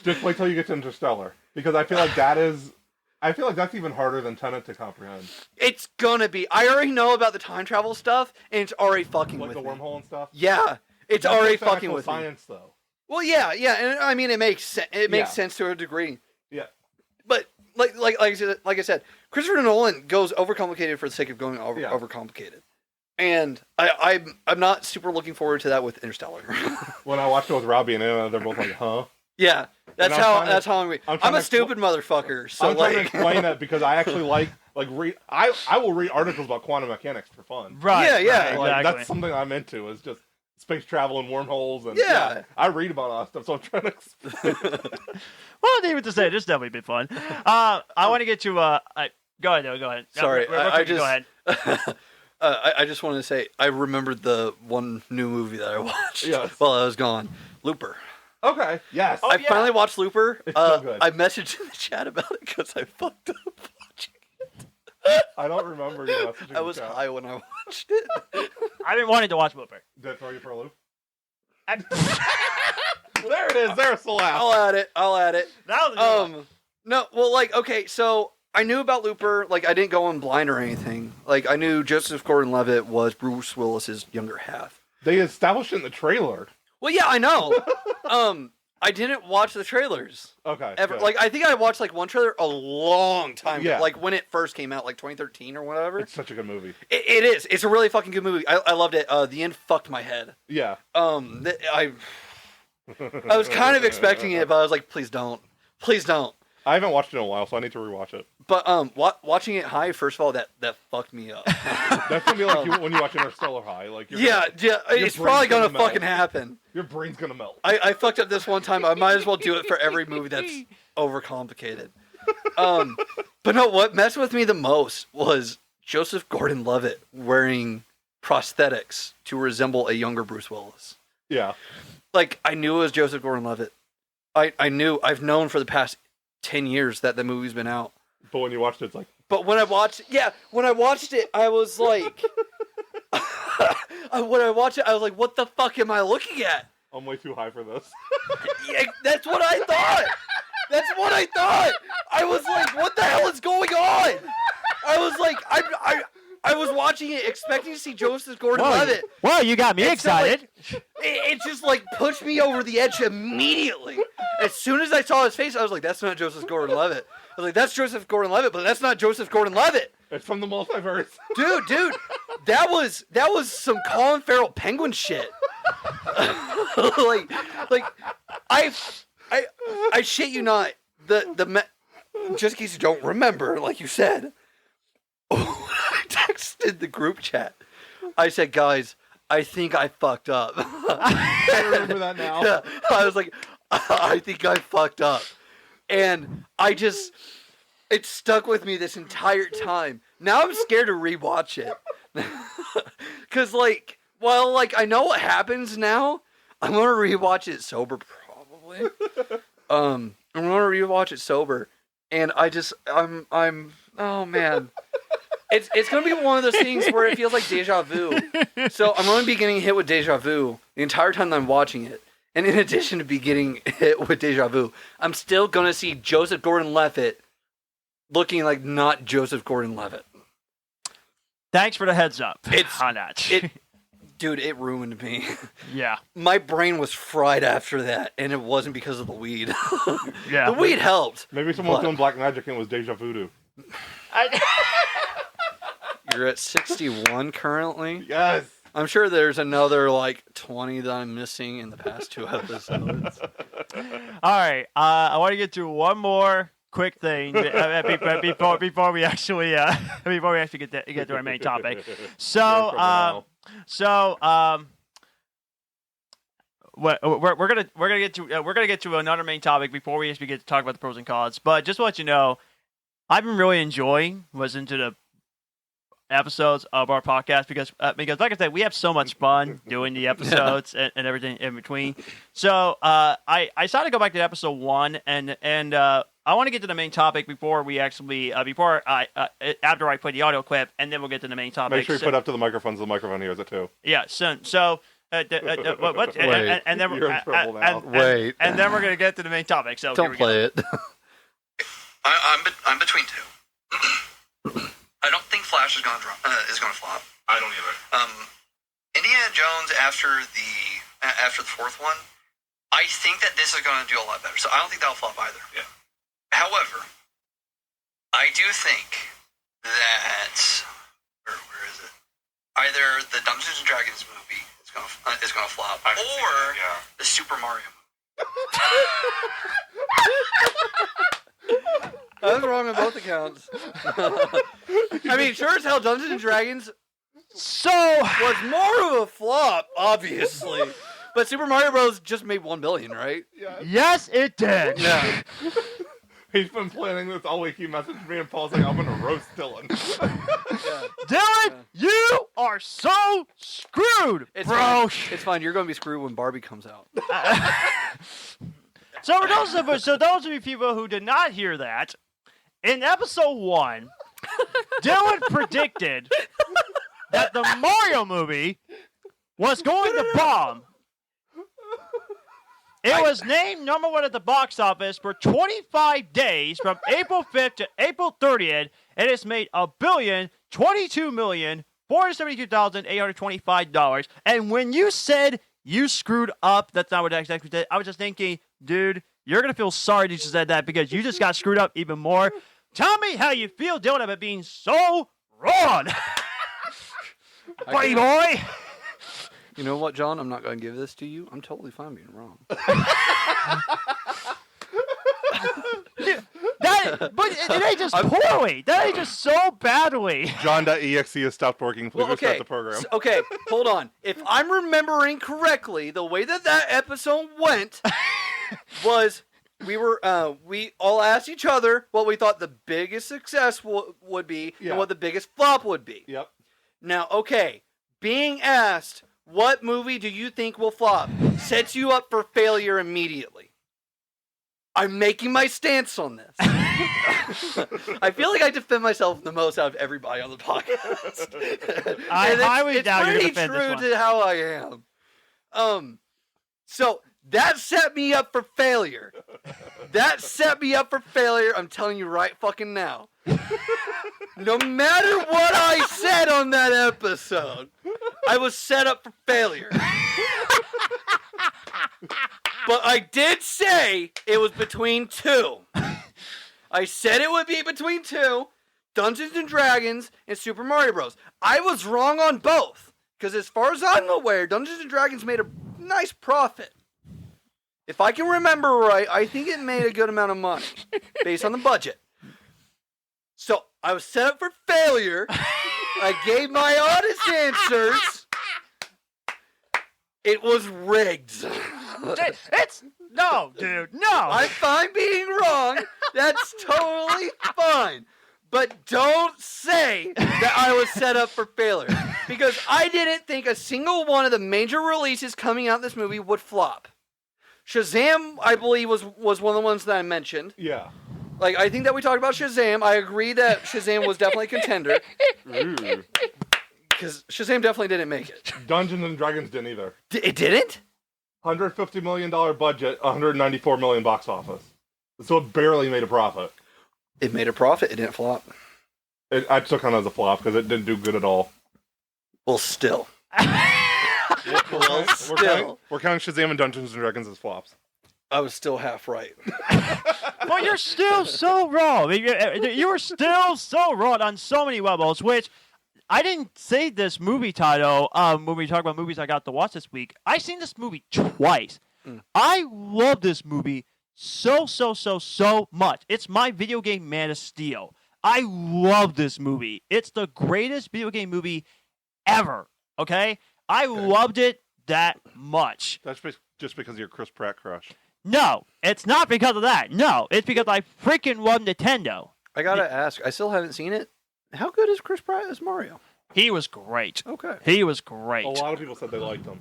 Just wait till you get to Interstellar, because I feel like that's even harder than Tenet to comprehend. It's gonna be. I already know about the time travel stuff, and it's already fucking Like with the me. wormhole and stuff. Yeah, it's That's already like the fucking actual with me. science, though. Well, yeah, and I mean, it makes sense. It makes Yeah. sense to a degree. Yeah. But like I said, Christopher Nolan goes overcomplicated for the sake of going overcomplicated, and I'm not super looking forward to that with Interstellar. When I watched it with Robbie and Anna, they're both like, "Huh." Yeah, And I'm I'm a to stupid motherfucker. So I'm trying to like, explain that because I actually like read. I will read articles about quantum mechanics for fun. Right. Yeah, right, Like, exactly. that's something I'm into. Is just space travel and wormholes and Yeah. I read about all that stuff. So I'm trying to explain. Well, even to say, this has definitely been fun. I want to get to. Go ahead, Noah, go ahead. Sorry, Real I quick, just- go ahead. I just wanted to say I remembered the one new movie that I watched Yes. while I was gone, Looper. Okay. Yes. Oh, I yeah. finally watched Looper. It's so good. I messaged in the chat about it because I fucked up watching it. I don't remember you messaging I the was chat. high when I watched it. I've been wanting to watch Looper. Did I throw you for a loop? I- There it is. There's the laugh. I'll add it. Now, No, well, like, okay, so I knew about Looper. Like, I didn't go in blind or anything. Like, I knew Joseph Gordon-Levitt was Bruce Willis's younger half. They established it in the trailer. Well, yeah, I know. I didn't watch the trailers Okay. ever. good. Like, I think I watched like one trailer a long time ago, Yeah. like when it first came out, like 2013 or whatever. It's such a good movie. It is. It's a really fucking good movie. I loved it. The end fucked my head. Yeah. I was kind of expecting it, but I was like, please don't. Please don't. I haven't watched it in a while, so I need to rewatch it. But watching it high, first of all, that fucked me up. That's gonna be like when you watch Interstellar high. Like Yeah, it's probably brain's gonna gonna melt. fucking happen. your brain's gonna melt. I fucked up this one time. I might as well do it for every movie that's overcomplicated. But no, what messed with me the most was Joseph Gordon-Levitt wearing prosthetics to resemble a younger Bruce Willis. Yeah. Like, I knew it was Joseph Gordon-Levitt. I've known for the past 10 years that the movie's been out. But when you watched it, it's like, But when I watched it, I was like, when I watched it, I was like, what the fuck am I looking at? I'm way too high for this. Yeah, that's what I thought. That's what I thought. I was like, what the hell is going on? I was like, I was watching it expecting to see Joseph Gordon-Levitt. well, you got me It's not excited. It just like pushed me over the edge immediately. As soon as I saw his face, I was like, that's not Joseph Gordon-Levitt. I was like, that's Joseph Gordon-Levitt, but that's not Joseph Gordon-Levitt. It's from the multiverse. Dude, that was some Colin Farrell penguin shit. like I shit you not. Just in case you don't remember, like you said, I texted the group chat. I said, guys, I think I fucked up. I remember that now. Yeah, I was like, I think I fucked up. And I just, It stuck with me this entire time. Now I'm scared to rewatch it. Cause I know what happens now. I'm gonna rewatch it sober probably. I'm gonna rewatch it sober, and I'm oh man. It's gonna be one of those things where it feels like deja vu. So I'm gonna be getting hit with deja vu the entire time that I'm watching it. And in addition to be getting hit with deja vu, I'm still gonna see Joseph Gordon-Levitt looking like not Joseph Gordon-Levitt. Thanks for the heads up on that. Dude, it ruined me. Yeah. My brain was fried after that, and it wasn't because of the weed. Yeah. The weed helped. Maybe someone's doing black magic and it was deja voodoo. You're at 61 currently? Yes. I'm sure there's another, 20 that I'm missing in the past 2 episodes. All right. I want to get to one more quick thing before we actually get to our main topic. So we're gonna get to another main topic before we actually get to talk about the pros and cons. But just to let you know, I've been really enjoying listening to the episodes of our podcast because like I said, we have so much fun doing the episodes and everything in between. So I decided to go back to episode 1 and I want to get to the main topic before we actually after I play the audio clip, and then we'll get to the main topic. Make sure you put up to the microphone so the microphone hears it too. Yeah. So. And then You're in trouble now. and then we're gonna get to the main topic. So Don't play it. I'm between two. I don't think Flash is gonna flop. I don't either. Indiana Jones after the fourth one, I think that this is gonna do a lot better. So I don't think that'll flop either. Yeah. However, I do think that where is it? Either the Dungeons and Dragons movie is gonna flop, or the Super Mario movie. I was wrong on both accounts. I mean, sure as hell, Dungeons and Dragons was more of a flop, obviously. But Super Mario Bros. Just made $1 billion, right? Yes, it did. Yeah. He's been planning this all week. He messaged me and Paul's like, I'm gonna roast Dyllan. Dylan, you are so screwed, It's bro. Fine. It's fine. You're gonna be screwed when Barbie comes out. So for those of you people who did not hear that, in episode 1, Dylan predicted that the Mario movie was going to bomb. It was named number 1 at the box office for 25 days from April 5th to April 30th, and it's made $1,022,472,825. And when you said you screwed up, that's not what I exactly did. I was just thinking, dude, you're going to feel sorry that you said that because you just got screwed up even more. Tell me how you feel, Dylan, about being so wrong. Buddy boy. You know what, John? I'm not going to give this to you. I'm totally fine being wrong. But it ain't just poorly. That ain't just so badly. John.exe has stopped working. Please restart the program. Okay, hold on. If I'm remembering correctly, the way that episode went was we all asked each other what we thought the biggest success would be and what the biggest flop would be. Yep. Now, okay, being asked, what movie do you think will flop, sets you up for failure immediately. I'm making my stance on this. I feel like I defend myself the most out of everybody on the podcast. I highly doubt you defend defend this It's one. pretty true to how I am. So that set me up for failure. I'm telling you right fucking now. No matter what I said on that episode, I was set up for failure. But I did say it was between 2. I said it would be between 2, Dungeons and Dragons and Super Mario Bros. I was wrong on both, because as far as I'm aware, Dungeons and Dragons made a nice profit. If I can remember right, I think it made a good amount of money, based on the budget. So, I was set up for failure. I gave my honest answers. It was rigged. No, dude, no. I'm fine being wrong. That's totally fine. But don't say that I was set up for failure. Because I didn't think a single one of the major releases coming out this movie would flop. Shazam, I believe, was one of the ones that I mentioned. Yeah. Like, I think that we talked about Shazam. I agree that Shazam was definitely a contender. Because Shazam definitely didn't make it. Dungeons and Dragons didn't either. It didn't? $150 million budget, $194 million box office. So it barely made a profit. It made a profit. It didn't flop. I took it as a flop because it didn't do good at all. Well, still. We're counting Shazam and Dungeons and Dragons as flops. I was still half right. Well, you're still so wrong. You were still so wrong on so many levels, which I didn't say this movie title when we talk about movies I got to watch this week. I've seen this movie twice. I love this movie so much. It's my video game Man of Steel. I love this movie. It's the greatest video game movie ever. Okay? I loved it that much. That's just because of your Chris Pratt crush. No, it's not because of that. No, it's because I freaking love Nintendo. I gotta ask, I still haven't seen it. How good is Chris Pratt as Mario? He was great. Okay. He was great. A lot of people said they liked him.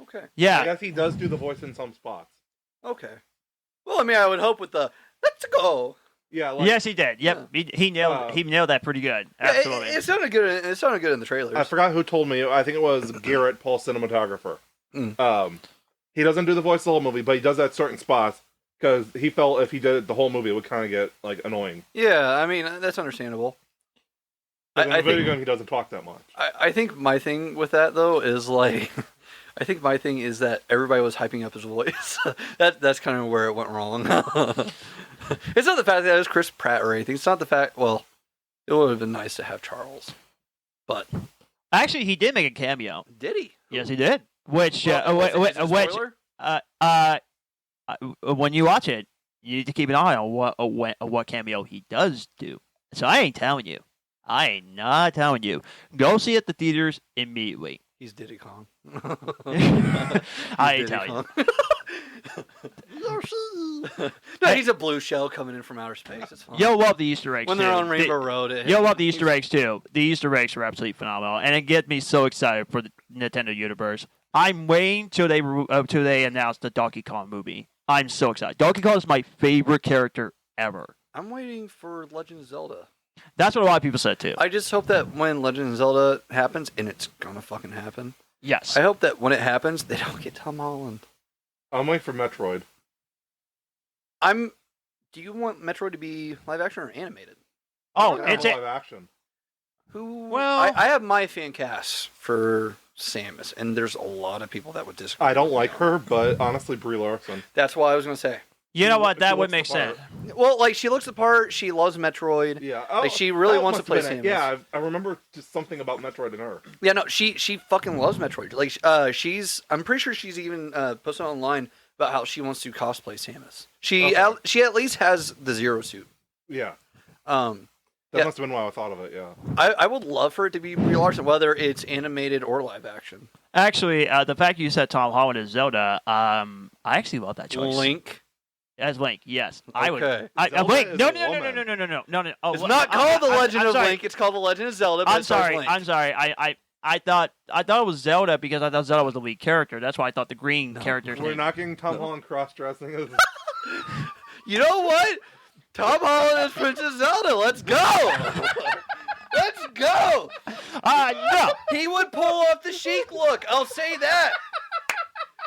Okay. I Yeah. guess he does do the voice in some spots. Okay. Well, I mean, I would hope with the "let's go." Yeah. Like, Yes, he did. Yep, he nailed that pretty good. Absolutely. It sounded good. It sounded good in the trailers. I forgot who told me. I think it was Garrett, Paul cinematographer. Mm. He doesn't do the voice of the whole movie, but he does that certain spots because he felt if he did it the whole movie, it would kind of get like annoying. Yeah, I mean that's understandable. In the video game, he doesn't talk that much. I think my thing with that though is like, I think my thing is that everybody was hyping up his voice. That's kind of where it went wrong. It's not the fact that it was Chris Pratt or anything. It's not the fact. Well, it would have been nice to have Charles, but Actually, he did make a cameo. did he? Yes, he did. Which, Is it a spoiler? when you watch it, you need to keep an eye on what cameo he does do. So I ain't telling you. I ain't not telling you. Go see it at the theaters immediately. He's Diddy Kong. I ain't telling you. No, he's a blue shell coming in from outer space. It's fine. You'll love the Easter eggs When too. they're on Rainbow Road. You'll love the Easter eggs too. The Easter eggs are absolutely phenomenal, and it gets me so excited for the Nintendo universe. I'm waiting till they announce the Donkey Kong movie. I'm so excited. Donkey Kong is my favorite character ever. I'm waiting for Legend of Zelda. That's what a lot of people said too. I just hope that when Legend of Zelda happens, and it's gonna fucking happen, Yes. I hope that when it happens, they don't get Tom Holland. I'm waiting for Metroid. Do you want Metroid to be live action or animated? Oh, Yeah, it's live action. I have my fan cast for Samus, and there's a lot of people that would disagree. I don't like her, but honestly, Brie Larson. That's why I was gonna say. You know what? She That would looks make the sense. part. Well, like she looks the part. She loves Metroid. Yeah. Like, she really that wants to must play have been it. Samus. Yeah, I remember just something about Metroid in her. Yeah, no, she fucking loves Metroid. Like, I'm pretty sure she's even posted online about how she wants to cosplay Samus. She at least has the Zero suit. Yeah. That Must have been why I thought of it, yeah. I would love for it to be Brie Larson, whether it's animated or live action. Actually, the fact you said Tom Holland as Zelda, I actually love that choice. Link. As Link, yes, I would. Okay. Zelda Link, is no. a woman. Oh, It's not called The Legend of sorry. Link. It's called The Legend of Zelda. But I'm it stars sorry. Link. I'm sorry. I thought it was Zelda because I thought Zelda was the lead character. That's why I thought the green character's We're name. not getting Tom Holland cross-dressing as... You know what? Tom Holland is Princess Zelda. Let's go. Let's go. No. He would pull off the chic look. I'll say that.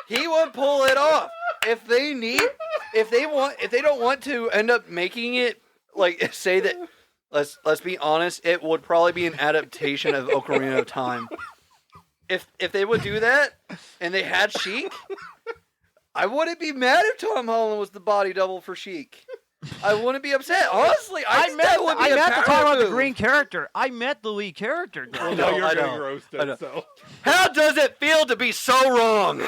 He would pull it off. If they don't want to end up making it, like, say that, let's be honest, it would probably be an adaptation of Ocarina of Time. If they would do that and they had Sheik, I wouldn't be mad if Tom Holland was the body double for Sheik. I wouldn't be upset. Honestly, I meant I would be meant a to power talk about the move. green character. I meant the lead character. Well, know, now you're I getting know. roasted, I know. so... How does it feel to be so wrong?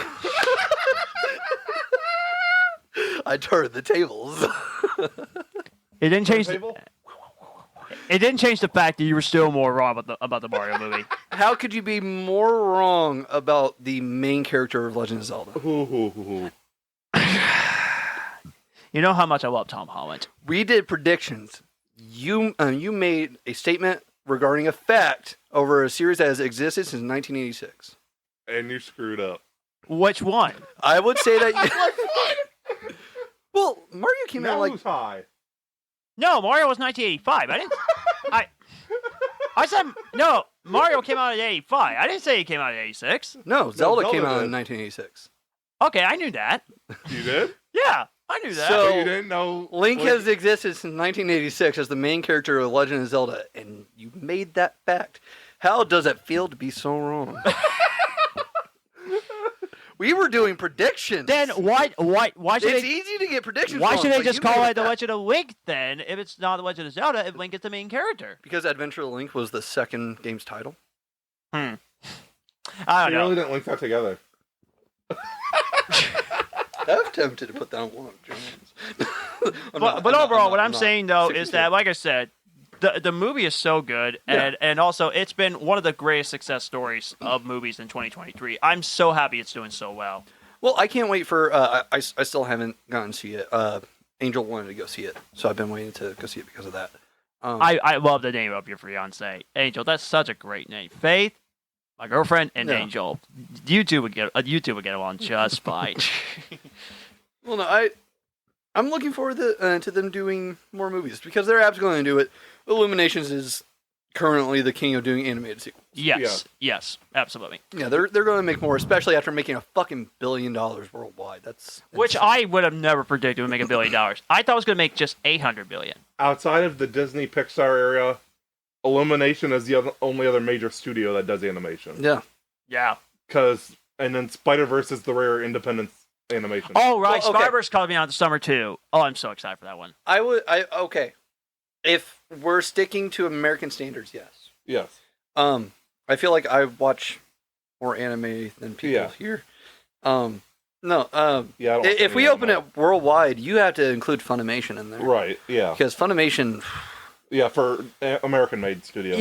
I turned the tables. It didn't change. Table? It didn't change the fact that you were still more wrong about the Mario movie. How could you be more wrong about the main character of Legend of Zelda? You know how much I love Tom Holland. We did predictions. You made a statement regarding a fact over a series that has existed since 1986. And you screwed up. Which one? I would say that. Well, Mario came out Now like who's high? No, Mario was 1985. I didn't. I said no. Mario came out in 85. I didn't say he came out in 86. no. Zelda came Zelda out did. in 1986. Okay, I knew that. You did? Yeah, I knew that. So- you didn't know Link has existed since 1986 as the main character of Legend of Zelda, and you made that fact. How does it feel to be so wrong? We were doing predictions. Then why should It's they? easy to get predictions Why wrong, should they but just you call made it The that. Legend of Link then? If it's not The Legend of Zelda, if Link is the main character. Because Adventure of Link was the second game's title. I don't You know. really didn't link that together. I'm tempted to put that on one of Jones. But overall, what I'm saying though is that, like I said, the movie is so good, and also it's been one of the greatest success stories of movies in 2023. I'm so happy it's doing so well. Well, I can't wait for. I still haven't gotten to see it. Angel wanted to go see it, so I've been waiting to go see it because of that. I love the name of your fiance, Angel. That's such a great name. Faith, my girlfriend, and Yeah. Angel. You two would get along just fine. Well, no, I'm looking forward to them doing more movies because they're absolutely going to do it. Illuminations is currently the king of doing animated sequels. Yes, absolutely. Yeah, they're going to make more, especially after making a fucking $1 billion worldwide. That's Which I would have never predicted would make $1 billion. I thought it was going to make just $800 billion. Outside of the Disney Pixar area, Illumination is the only other major studio that does animation. Yeah. Yeah. And then Spider-Verse is the rare independent animation. Oh, right. Well, okay. Spider-Verse coming out this summer, too. Oh, I'm so excited for that one. Okay. If we're sticking to American standards, yes. Yes. I feel like I watch more anime than people here. Yeah. I don't If we think open it worldwide, you have to include Funimation in there. Right. Yeah. Because Funimation, Yeah. For American-made studios.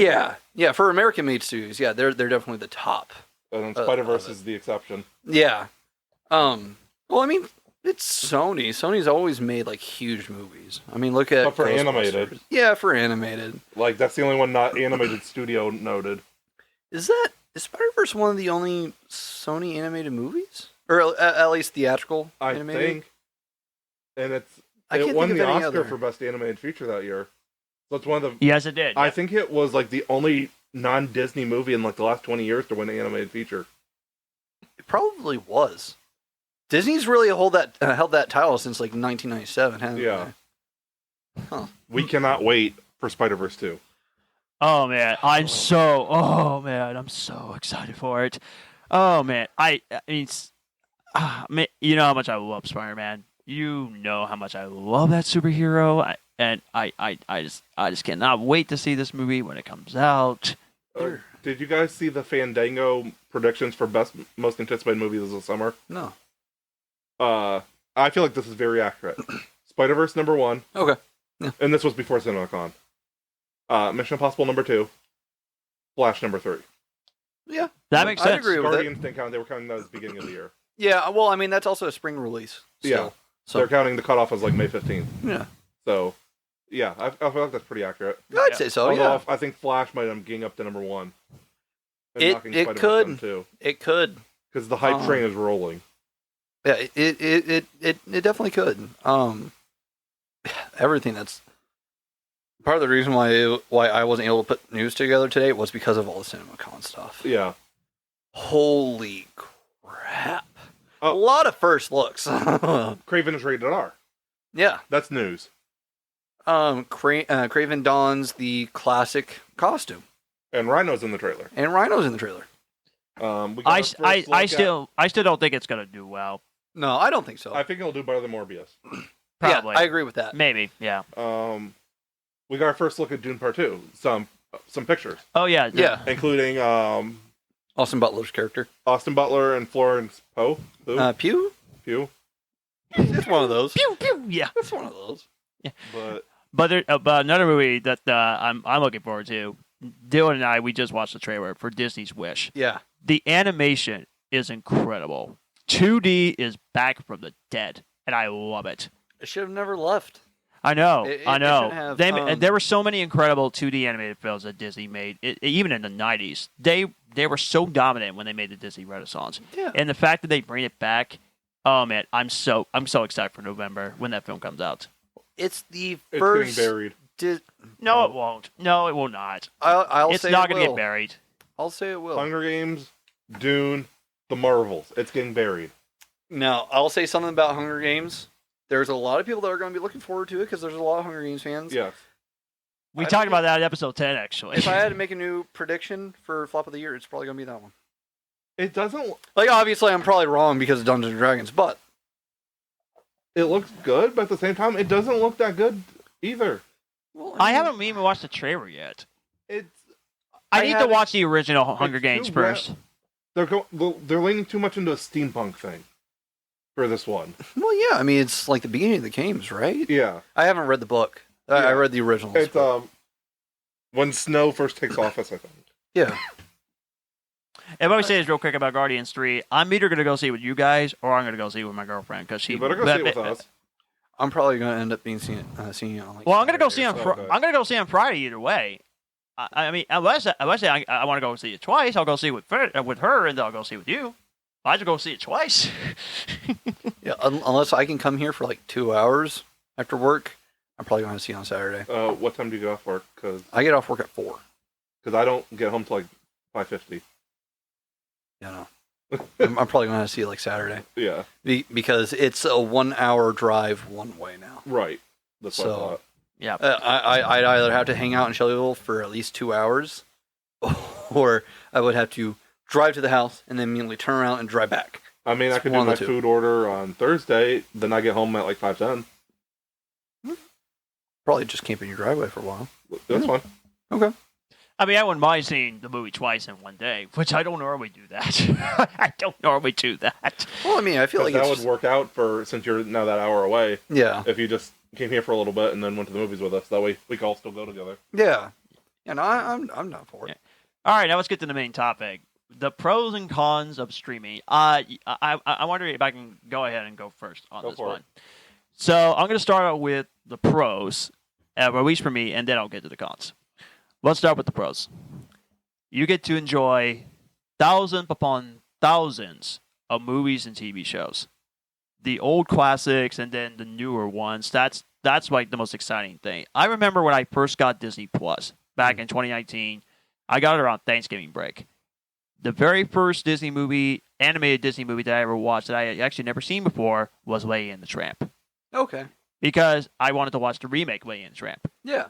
yeah, for American-made studios, yeah, they're definitely the top. And then Spider-Verse is the exception. Yeah. Well, I mean, it's Sony. Sony's always made like huge movies. I mean, look at But for Ghostbusters. animated. Yeah, for animated. Like that's the only one not animated studio noted. Is Spider-Verse one of the only Sony animated movies, or at least theatrical I animated? think. And I it can't won think the of any Oscar other. for best animated feature that year. So it's one of the. Yes, it did. I think it was like the only non-Disney movie in like the last 20 years to win an animated feature. It probably was. Disney's really held that title since like 1997, hasn't Yeah. they? Huh. We cannot wait for Spider-Verse 2. Oh, man. I'm so excited for it. Oh, man. I mean, man, you know how much I love Spider-Man. You know how much I love that superhero. I just cannot wait to see this movie when it comes out. Did you guys see the Fandango predictions for most anticipated movies of the summer? No. I feel like this is very accurate. Spider-Verse number 1, Okay. Yeah. and this was before CinemaCon. Mission Impossible number 2, Flash number 3. Yeah. That makes I'd sense. agree with it. Guardians didn't count; they were counting that as the beginning of the year. Yeah. Well, I mean, that's also a spring release. Still. So they're counting the cutoff as like May 15th. Yeah. So, yeah, I feel like that's pretty accurate. I'd say so. Although Yeah. I think Flash might end up getting up to number 1. And It knocking could. Spider-Verse down too, It could. because the hype train is rolling. Yeah. It definitely could. Everything that's part of the reason why I wasn't able to put news together today was because of all the CinemaCon stuff. Yeah. Holy crap! Oh. A lot of first looks. Craven is rated R. Yeah. That's news. Craven dons the classic costume, And Rhino's in the trailer. and Rhino's in the trailer. We got I our first look still don't think it's gonna do well. No, I don't think so. I think it'll do better than Morbius. Probably. Yeah, I agree with that. Maybe. Yeah. We got our first look at Dune Part 2. Some pictures, Oh yeah. Yeah. including Austin Butler's character. Austin Butler and Florence Pugh. Pew? Pugh. It's one of those. Pew pew. Yeah. It's one of those. But But another movie that I'm looking forward to. Dylan and I, we just watched the trailer for Disney's Wish. Yeah. The animation is incredible. 2D is back from the dead, and I love it. It should have never left. I know. It I know. shouldn't have, There were so many incredible 2D animated films that Disney made, even in the 90s. They were so dominant when they made the Disney Renaissance. Yeah. And the fact that they bring it back, oh man, I'm so excited for November when that film comes out. It's the It's first. getting buried. No, it won't. No, it will not. I'll It's say not it going to will. get buried. I'll say it will. Hunger Games, Dune, The Marvels. It's getting buried. Now, I'll say something about Hunger Games. There's a lot of people that are going to be looking forward to it because there's a lot of Hunger Games fans. Yes. We I talked think- about that in episode 10, actually. If I had to make a new prediction for flop of the year, it's probably going to be that one. It doesn't. Like, obviously, I'm probably wrong because of Dungeons and Dragons, but It looks good, but at the same time, it doesn't look that good either. well, I mean, haven't even watched the trailer yet. It's. I I need to haven't- watch the original Hunger it's Games too first. They're leaning too much into a steampunk thing for this one. Well, yeah. I mean, it's like the beginning of the games, right? Yeah. I haven't read the book. Yeah. I read the originals. It's but- when Snow first takes office, I think. yeah. If I would say this real quick about Guardians 3, I'm either going to go see it with you guys or I'm going to go see it with my girlfriend because she. You better go see it with us. I'm probably going to end up seeing it on like. Well, I'm going to go Saturday see or on. something. Okay. I'm going to go see on Friday either way. I mean, unless I want to go see it twice, I'll go see it with her, and then I'll go see it with you. I just go see it twice. Yeah, unless I can come here for like 2 hours after work, I'm probably going to see it on Saturday. What time do you get off work? Because I get off work at 4. I don't get home till like 5:50. You know, I'm probably going to see it like Saturday Yeah. because it's a 1 hour drive one way now. Right. That's what I So- thought. Yeah. I'd either have to hang out in Shelbyville for at least 2 hours, or I would have to drive to the house and then immediately turn around and drive back. I mean, I It's could do one of my the two. food order on Thursday, then I get home at like 5:10. Probably just camp in your driveway for a while. That's fine. Okay. I mean, I wouldn't mind seeing the movie twice in one day, which I don't normally do that. I don't normally do that. Well, I mean, I feel like that it's would just- work out for since you're now that hour away. yeah, If you just came here for a little bit and then went to the movies with us, that way we could all still go together. yeah. You know, I'm not for it. All right, now let's get to the main topic: the pros and cons of streaming. I wonder if I can go ahead and go first on Go this for one. So I'm going to start out with the pros, at least for me, and then I'll get to the cons. Let's start with the pros. You get to enjoy thousands upon thousands of movies and TV shows. The old classics and then the newer ones. That's like the most exciting thing. I remember when I first got Disney Plus back in 2019. I got it around Thanksgiving break. The very first Disney movie, animated Disney movie that I ever watched that I had actually never seen before was Lady and the Tramp. Okay. Because I wanted to watch the remake Lady and the Tramp. Yeah.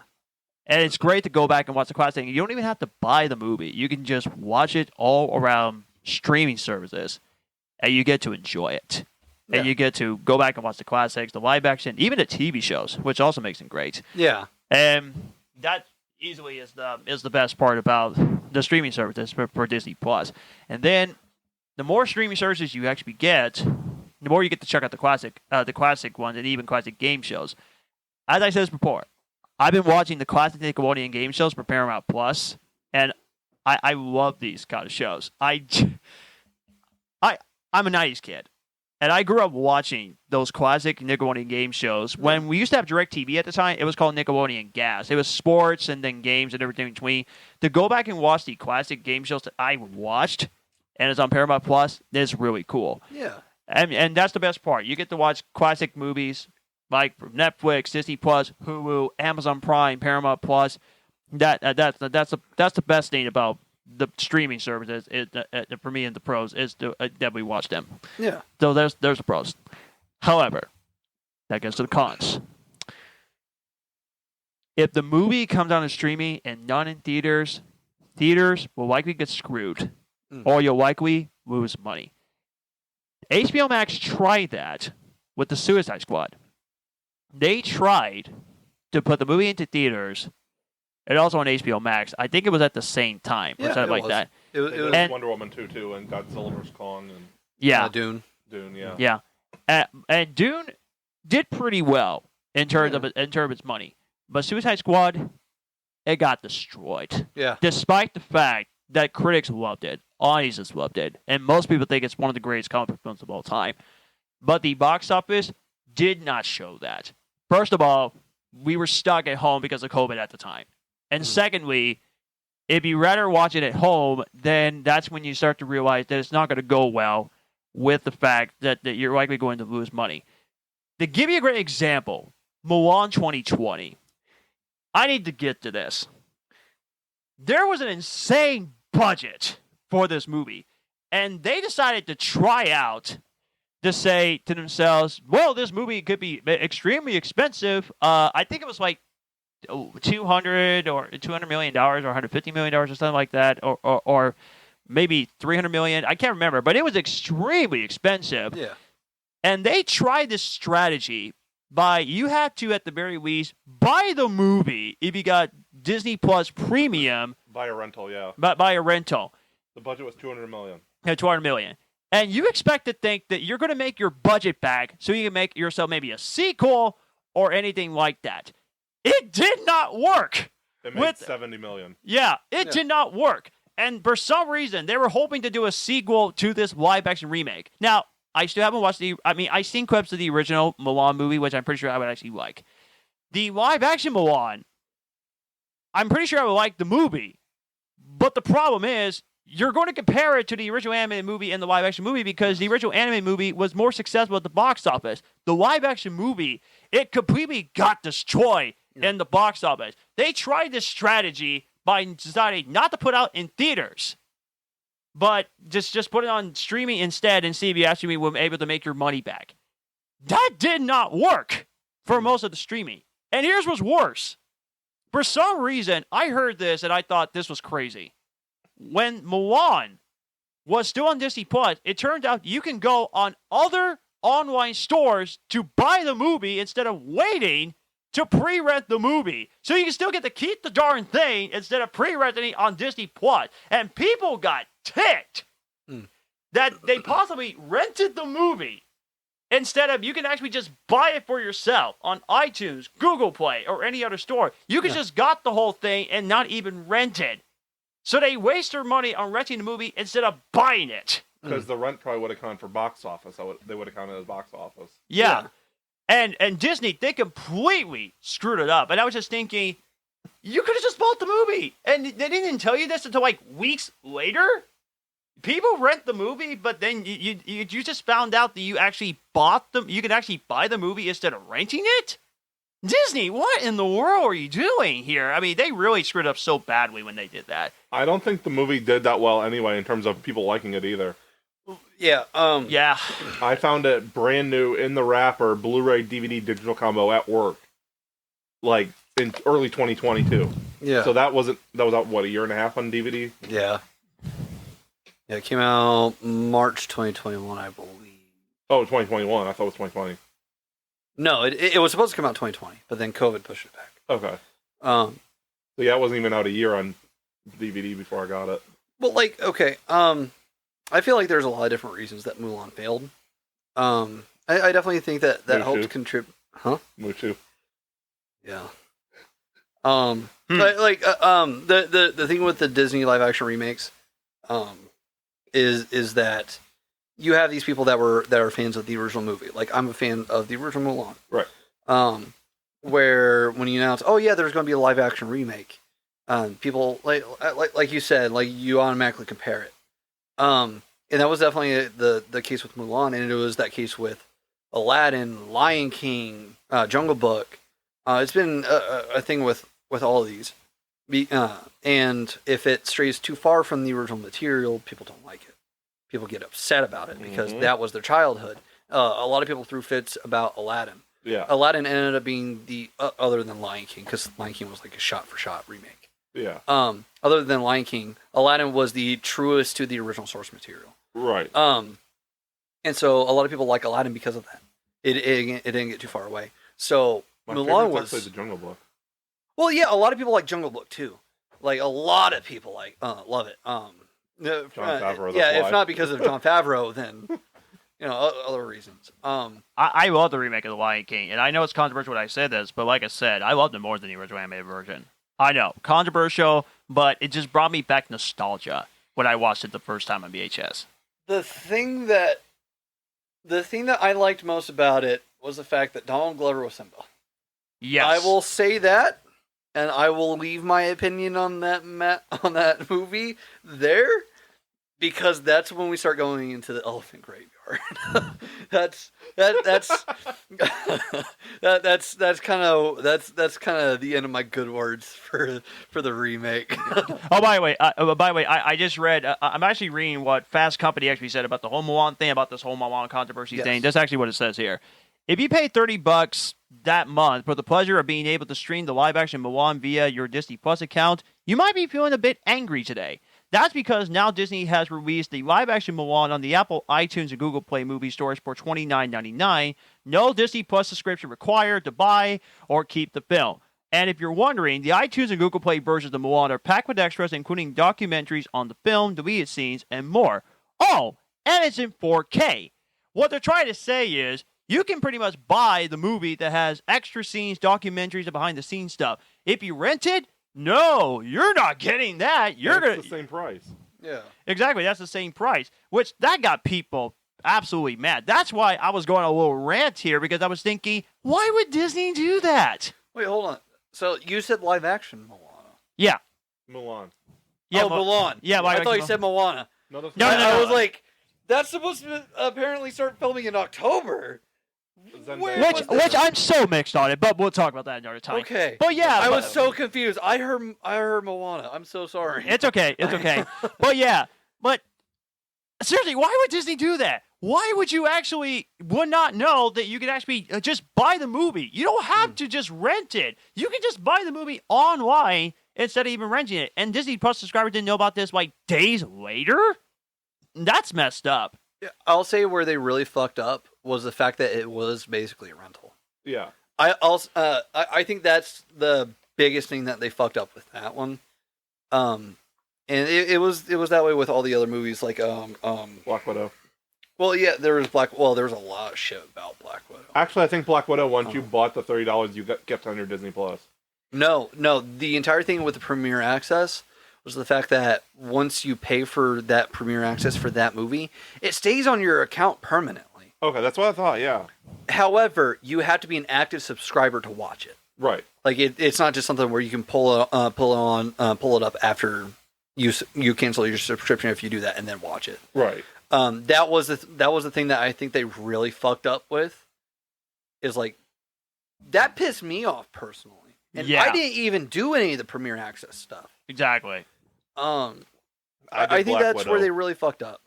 And it's great to go back and watch the classic. You don't even have to buy the movie. You can just watch it all around streaming services, and you get to enjoy it. And Yeah. you get to go back and watch the classics, the live action, even the TV shows, which also makes them great. Yeah. And that easily is the best part about the streaming services for Disney Plus. And then the more streaming services you actually get, the more you get to check out the classic ones, and even classic game shows. As I said before, I've been watching the classic Nickelodeon game shows for Paramount Plus, and I love these kind of shows. I'm a 90s kid, and I grew up watching those classic Nickelodeon game shows. When we used to have DirecTV at the time, it was called Nickelodeon Gas. It was sports and then games and everything in between. To go back and watch the classic game shows that I watched, and it's on Paramount Plus, is really cool. Yeah. And that's the best part. You get to watch classic movies like Netflix, Disney Plus, Hulu, Amazon Prime, Paramount Plus. That's the best thing about the streaming services for me and the pros is that we watch them. Yeah. So there's the pros. However, that gets to the cons. If the movie comes out in streaming and none in theaters will likely get screwed, or you'll likely lose money. HBO Max tried that with the Suicide Squad. They tried to put the movie into theaters and also on HBO Max. I think it was at the same time, or Yeah, something it like was. that. It was And- Wonder Woman 2 too, and Godzilla vs. Kong and Yeah, Dune. Dune. Yeah. yeah. And Dune did pretty well in terms of its money, but Suicide Squad, it got destroyed. Yeah. Despite the fact that critics loved it, audiences loved it, and most people think it's one of the greatest comic book films of all time. But the box office did not show that. First of all, we were stuck at home because of COVID at the time. And secondly, if you rather watch it at home, then that's when you start to realize that it's not going to go well with the fact that you're likely going to lose money. To give you a great example, Mulan 2020. I need to get to this. There was an insane budget for this movie, and they decided to try out to say to themselves, well, this movie could be extremely expensive. I think it was like $200 million or $150 million or something like that, or maybe $300 million. I can't remember, but it was extremely expensive. Yeah. And they tried this strategy by you have to, at the very least, buy the movie if you got Disney Plus Premium. Buy a rental, yeah. Buy a rental. The budget was $200 million. Yeah, $200 million. And you expect to think that you're going to make your budget back so you can make yourself maybe a sequel or anything like that. It did not work. It made $70 million. Yeah, it did not work. And for some reason, they were hoping to do a sequel to this live-action remake. Now, I still haven't watched I've seen clips of the original Mulan movie, which I'm pretty sure I would actually like. The live-action Mulan, I'm pretty sure I would like the movie. But the problem is, you're going to compare it to the original animated movie and the live-action movie because the original animated movie was more successful at the box office. The live-action movie, it completely got destroyed in the box office. They tried this strategy by deciding not to put out in theaters, but just put it on streaming instead and see if you actually were able to make your money back. That did not work for most of the streaming. And here's what's worse. For some reason, I heard this and I thought this was crazy. When Mulan was still on Disney Plus, it turned out you can go on other online stores to buy the movie instead of waiting to pre-rent the movie. So you can still get to keep the darn thing instead of pre-renting it on Disney Plus. And people got ticked that they possibly rented the movie instead of you can actually just buy it for yourself on iTunes, Google Play, or any other store. You can just got the whole thing and not even rent it. So they waste their money on renting the movie instead of buying it. Because the rent probably would have counted for box office. They would have counted as box office. Yeah. And Disney, they completely screwed it up. And I was just thinking, you could have just bought the movie. And they didn't tell you this until like weeks later. People rent the movie, but then you just found out that you actually bought them. You could actually buy the movie instead of renting it. Disney, what in the world are you doing here? I mean, they really screwed up so badly when they did that. I don't think the movie did that well anyway in terms of people liking it either. Yeah. Yeah. I found it brand new in the wrapper, Blu-ray DVD digital combo at work, like in early 2022. Yeah. So that was out what, a year and a half on DVD. Yeah. Yeah, it came out March 2021, I believe. Oh, 2021. I thought it was 2020. No, it was supposed to come out 2020, but then COVID pushed it back. Okay. So yeah, it wasn't even out a year on DVD before I got it. Well, like, okay, I feel like there's a lot of different reasons that Mulan failed. I definitely think that helped contribute. Huh? Mushu. Yeah. But like, the thing with the Disney live action remakes, is that you have these people that are fans of the original movie. Like, I'm a fan of the original Mulan. Right. Where when you announce, oh yeah, there's going to be a live action remake, people like you said, like you automatically compare it. And that was definitely the case with Mulan, and it was that case with Aladdin, Lion King, Jungle Book. It's been a thing with all of these. And if it strays too far from the original material, people don't like it. People get upset about it because that was their childhood. A lot of people threw fits about Aladdin. Yeah. Aladdin ended up being the other than Lion King, because Lion King was like a shot-for-shot remake. Yeah. Other than Lion King, Aladdin was the truest to the original source material. Right. And so a lot of people like Aladdin because of that. It didn't get too far away. So My Mulan favorite's was actually the Jungle Book. well, yeah. A lot of people like Jungle Book too. Like a lot of people love it. John Favreau. Yeah, if not because of John Favreau, then other reasons. I love the remake of The Lion King, and I know it's controversial when I say this, but like I said, I loved it more than the original animated version. I know, controversial, but it just brought me back nostalgia when I watched it the first time on VHS. The thing that I liked most about it was the fact that Donald Glover was Simba. Yes. I will say that, and I will leave my opinion on that movie there, because that's when we start going into the elephant graveyard. that's kind of the end of my good words for the remake. Oh, by the way, I just read. I'm actually reading what Fast Company actually said about the whole Mulan thing, about this whole Mulan controversy thing. That's actually what it says here. If you pay $30 that month for the pleasure of being able to stream the live-action Mulan via your Disney Plus account, you might be feeling a bit angry today. That's because now Disney has released the live-action Mulan on the Apple iTunes and Google Play movie stores for $29.99. No Disney Plus subscription required to buy or keep the film. And if you're wondering, the iTunes and Google Play versions of Mulan are packed with extras, including documentaries on the film, deleted scenes, and more. Oh, and it's in 4K. What they're trying to say is, you can pretty much buy the movie that has extra scenes, documentaries, and behind-the-scenes stuff. If you rent it, no, you're not getting that. It's the same price. Yeah. Exactly, that's the same price, which that got people absolutely mad. That's why I was going on a little rant here, because I was thinking, why would Disney do that? Wait, hold on. So you said live action Moana? Yeah. Mulan. Yeah, Mulan. Yeah, I thought you said Moana. No, that's No, not. I was like, that's supposed to apparently start filming in October. Which I'm so mixed on it, but we'll talk about that another time. Okay. But yeah, I was so confused. I heard Moana. I'm so sorry. It's okay. But yeah, but seriously, why would Disney do that? Why would you would not know that you could actually just buy the movie? You don't have to just rent it. You can just buy the movie online instead of even renting it. And Disney Plus subscribers didn't know about this like days later? That's messed up. Yeah, I'll say where they really fucked up was the fact that it was basically a rental. Yeah. I think that's the biggest thing that they fucked up with that one. And it was that way with all the other movies like Black Widow. Well, yeah, there was a lot of shit about Black Widow. Actually, I think Black Widow, once you bought the $30, you kept on your Disney Plus. No, the entire thing with the Premiere Access was the fact that once you pay for that Premiere Access for that movie, it stays on your account permanently. Okay, that's what I thought, yeah. However, you have to be an active subscriber to watch it. Right. Like it's not just something where you can pull it up after you cancel your subscription if you do that and then watch it. Right. That was the thing that I think they really fucked up with. Is like that pissed me off personally, and Yeah. I didn't even do any of the Premiere Access stuff. Exactly. I think that's where they really fucked up.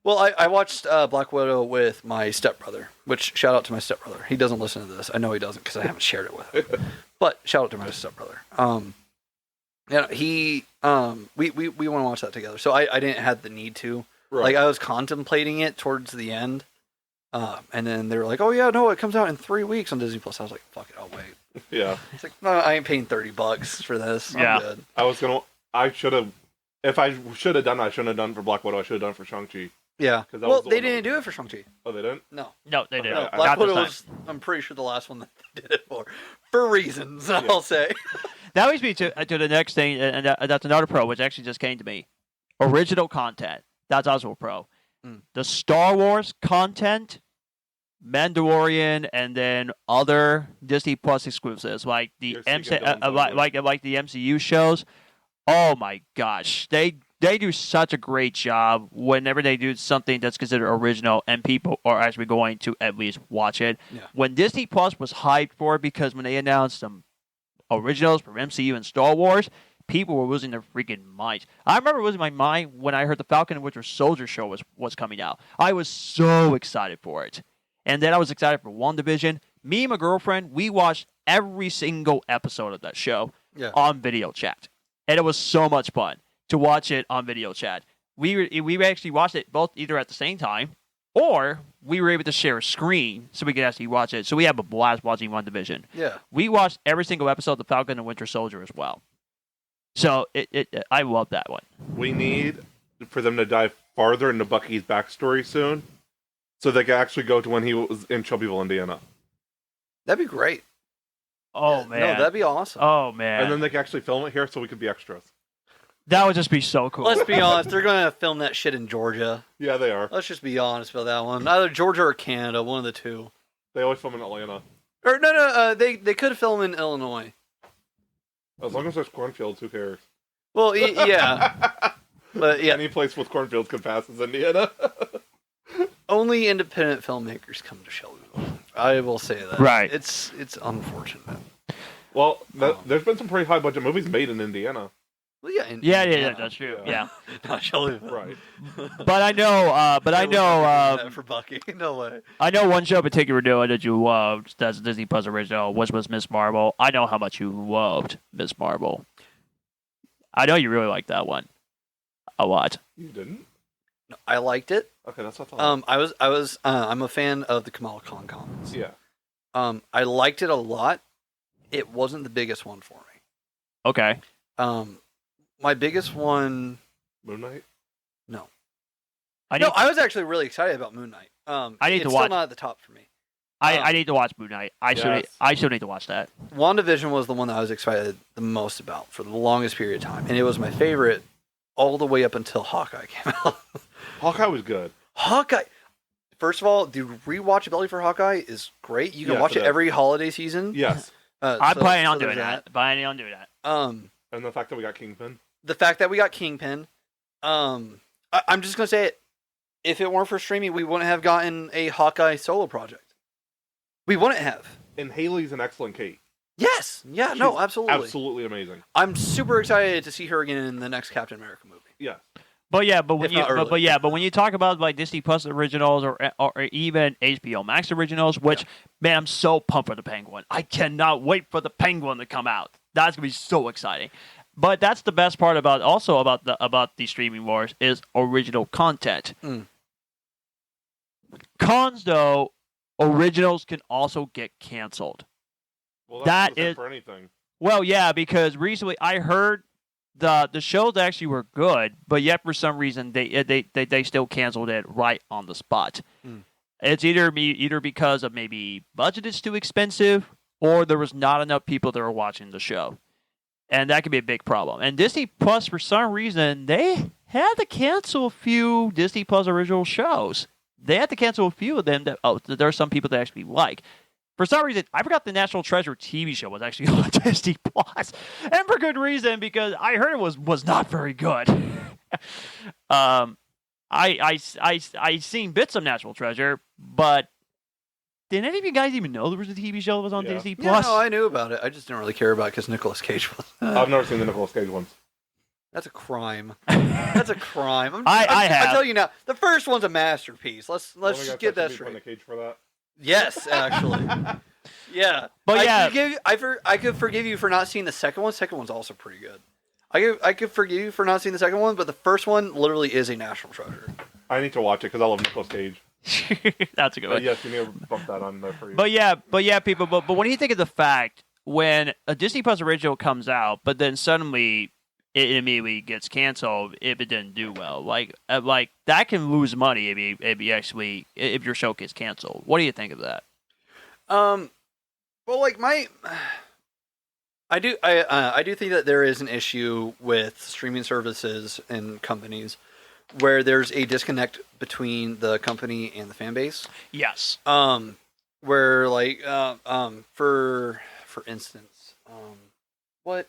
Well, I watched Black Widow with my stepbrother, which shout out to my stepbrother. He doesn't listen to this. I know he doesn't because I haven't shared it with him. But shout out to my stepbrother. We want to watch that together. So I didn't have the need to. Right. Like I was contemplating it towards the end. And then they were like, "Oh yeah, no, it comes out in 3 weeks on Disney Plus." I was like, "Fuck it, I'll wait." Yeah. It's like, no, I ain't paying $30 for this. Yeah. I'm good. I should have, if I should have done it, I shouldn't have done it for Black Widow. I should have done it for Shang-Chi. Yeah. 'Cause that Well, was the they one that didn't was- do it for Shang-Chi. Oh, they didn't? No. No, they didn't. Okay. Black Not this Widow time. was, I'm pretty sure, the last one that they did it for reasons, I'll say. That leads me to the next thing, and that's another pro, which actually just came to me. Original content. That's also a pro. The Star Wars content, Mandalorian, and then other Disney Plus exclusives like the You're speaking of Dylan, like the MCU shows. Oh my gosh, they do such a great job whenever they do something that's considered original, and people are actually going to at least watch it. Yeah. When Disney Plus was hyped for it, because when they announced some originals from MCU and Star Wars, people were losing their freaking minds. I remember losing my mind when I heard the Falcon and Winter Soldier show was coming out. I was so excited for it. And then I was excited for WandaVision. Me and my girlfriend, we watched every single episode of that show on video chat. And it was so much fun to watch it on video chat. We actually watched it both either at the same time, or we were able to share a screen so we could actually watch it. So we have a blast watching WandaVision. Yeah. We watched every single episode of the Falcon and Winter Soldier as well. So I love that one. We need for them to dive farther into Bucky's backstory soon, so they can actually go to when he was in Shelbyville, Indiana. That'd be great. Oh, Yeah, man. No, that'd be awesome. Oh, man. And then they can actually film it here so we could be extras. That would just be so cool. Let's be honest, they're going to film that shit in Georgia. Yeah, they are. Let's just be honest about that one. Either Georgia or Canada, one of the two. They always film in Atlanta. Or no. They could film in Illinois. As long as there's cornfields, who cares? Well, yeah, but yeah, Any place with cornfields can pass as Indiana. only independent filmmakers come to Shelbyville. I will say that. Right. It's unfortunate. Well, there's been some pretty high budget movies made in Indiana. Well, yeah, Yeah, that's true. Yeah. Yeah. Not Shelbyville. Right. But I know, for Bucky. No way. I know one show in particular that you loved. That's a Disney Plus original, which was Miss Marvel. I know how much you loved Miss Marvel. I know you really liked that one a lot. You didn't? No, I liked it. Okay, that's what I thought. I'm a fan of the Kamala Khan comics. Yeah. I liked it a lot. It wasn't the biggest one for me. Okay. My biggest one. Moon Knight? No. I need, I was actually really excited about Moon Knight. I need it's to still watch. not at the top for me. I need to watch Moon Knight. I should need to watch that. WandaVision was the one that I was excited the most about for the longest period of time, and it was my favorite all the way up until Hawkeye came out. Hawkeye was good. Hawkeye. First of all, the rewatchability for Hawkeye is great. You can Yes, watch it it is. every holiday season. Yes. I'm planning on there's doing that. Planning on doing that. And the fact that we got Kingpin. The fact that we got Kingpin. I'm just gonna say it. If it weren't for streaming, we wouldn't have gotten a Hawkeye solo project. We wouldn't have. And Haley's an excellent Kate. Yes. Yeah. She's No. Absolutely. Absolutely amazing. I'm super excited to see her again in the next Captain America movie. Yes. But yeah, but when If you not early. but when you talk about like Disney Plus originals or even HBO Max originals, which man, I'm so pumped for the Penguin. I cannot wait for the Penguin to come out. That's gonna be so exciting. But that's the best part about the streaming wars is original content. Mm. Cons though, originals can also get canceled. Well, That the same is- for anything. Well, yeah, because recently I heard the shows actually were good, but yet for some reason they still canceled it right on the spot. Mm. It's either because of maybe budget is too expensive, or there was not enough people that were watching the show, and that could be a big problem. And Disney Plus, for some reason, they had to cancel a few Disney Plus original shows. They had to cancel a few of them that there are some people that actually like. For some reason, I forgot the National Treasure TV show was actually on Disney Plus, and for good reason, because I heard it was not very good. I seen bits of National Treasure, but did any of you guys even know there was a TV show that was on Yeah. Disney Yeah, Plus? no, I knew about it. I just didn't really care about it because Nicolas Cage was. I've never seen the Nicolas Cage ones. That's a crime. That's a crime. I have. I tell you now, the first one's a masterpiece. Let's Only just got get that Sesame Street straight. Cage for that. Yes, actually. Yeah. But yeah. I could forgive you for not seeing the second one. Second one's also pretty good. I could forgive you for not seeing the second one, but the first one literally is a national treasure. I need to watch it because I love Nicolas Cage. That's a good But one. yes, you need to bump that on there for you. But yeah, people. But when you think of the fact when a Disney Plus original comes out, but then suddenly it immediately gets canceled if it didn't do well, like that can lose money if your show gets canceled. What do you think of that? Well, like I do think that there is an issue with streaming services and companies where there's a disconnect between the company and the fan base. Yes. Where like for instance, what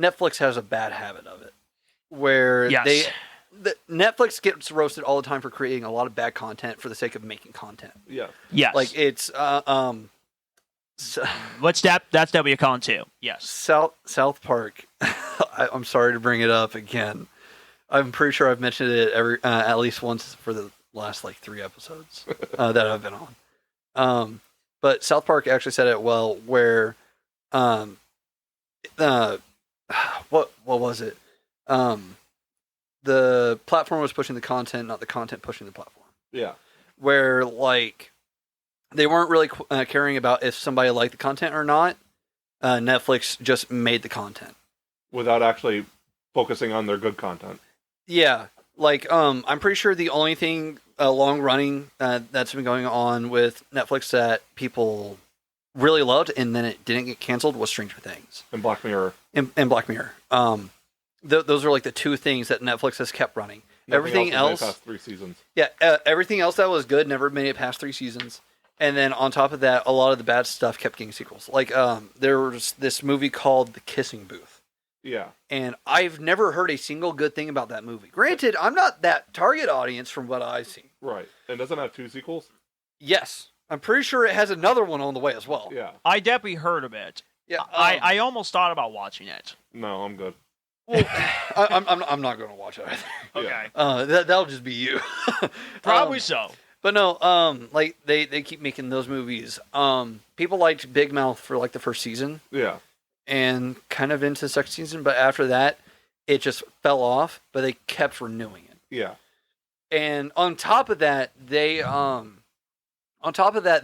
Netflix has a bad habit of it, where Yes. Netflix gets roasted all the time for creating a lot of bad content for the sake of making content. yeah. Yes. Like it's That's definitely a con too. Yes. South Park. I'm sorry to bring it up again. I'm pretty sure I've mentioned it at least once for the last like 3 episodes that I've been on. But South Park actually said it well, where what was it? The platform was pushing the content, not the content pushing the platform. Yeah. Where like they weren't really caring about if somebody liked the content or not. Netflix just made the content Without actually focusing on their good content. Yeah, like I'm pretty sure the only thing long running that's been going on with Netflix that people really loved and then it didn't get canceled was Stranger Things And Black Mirror. and Black Mirror. Those are like the 2 things that Netflix has kept running. Nothing Everything else else, has made it past 3 seasons. yeah, everything else that was good never made it past 3 seasons. And then on top of that, a lot of the bad stuff kept getting sequels. Like there was this movie called The Kissing Booth. Yeah. And I've never heard a single good thing about that movie. Granted, I'm not that target audience from what I've seen. Right. And doesn't it have 2 sequels? Yes. I'm pretty sure it has another one on the way as well. Yeah. I definitely heard of it. Yeah. I almost thought about watching it. No, I'm good. Well, I'm not going to watch it either. Okay. That'll just be you. Probably so. But no, like they keep making those movies. People liked Big Mouth for like the first season Yeah. and kind of into the second season, but after that, it just fell off. But they kept renewing it. Yeah. And on top of that, they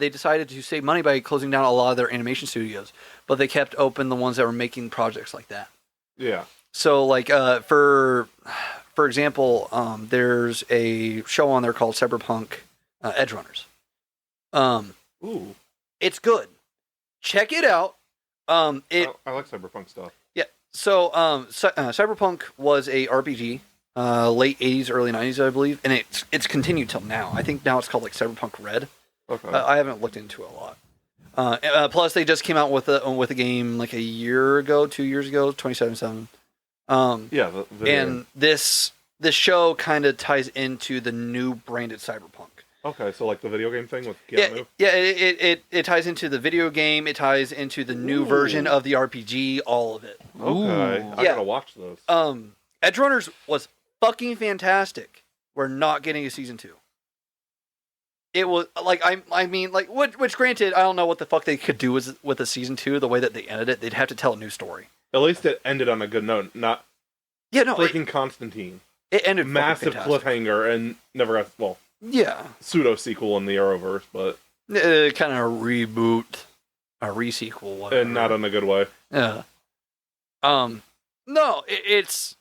decided to save money by closing down a lot of their animation studios, but they kept open the ones that were making projects like that. Yeah. So, like, for example, there's a show on there called Cyberpunk Edge Runners. Ooh. It's good. Check it out. I like cyberpunk stuff. Yeah. So, Cyberpunk was a RPG, late 80s, early 90s, I believe, and it's continued till now. I think now it's called like Cyberpunk Red. Okay. I haven't looked into it a lot. Plus, they just came out with a game like a year ago, 2 years ago, 2077. Yeah. The video. And this show kind of ties into the new branded Cyberpunk. Okay, so like the video game thing with Keanu? Yeah, it ties into the video game, it ties into the new version of the RPG, all of it. Okay. I Yeah. gotta watch those. Edge Runners was fucking fantastic. We're not getting a season 2. It was like I mean like which granted I don't know what the fuck they could do with a season 2 the way that they ended it. They'd have to tell a new story. At least it ended on a good note, not freaking Constantine. It ended Massive cliffhanger and never got yeah, pseudo sequel in the Arrowverse, but kind of a reboot, a resequel, whatever. and not in a good way. Yeah. No, it's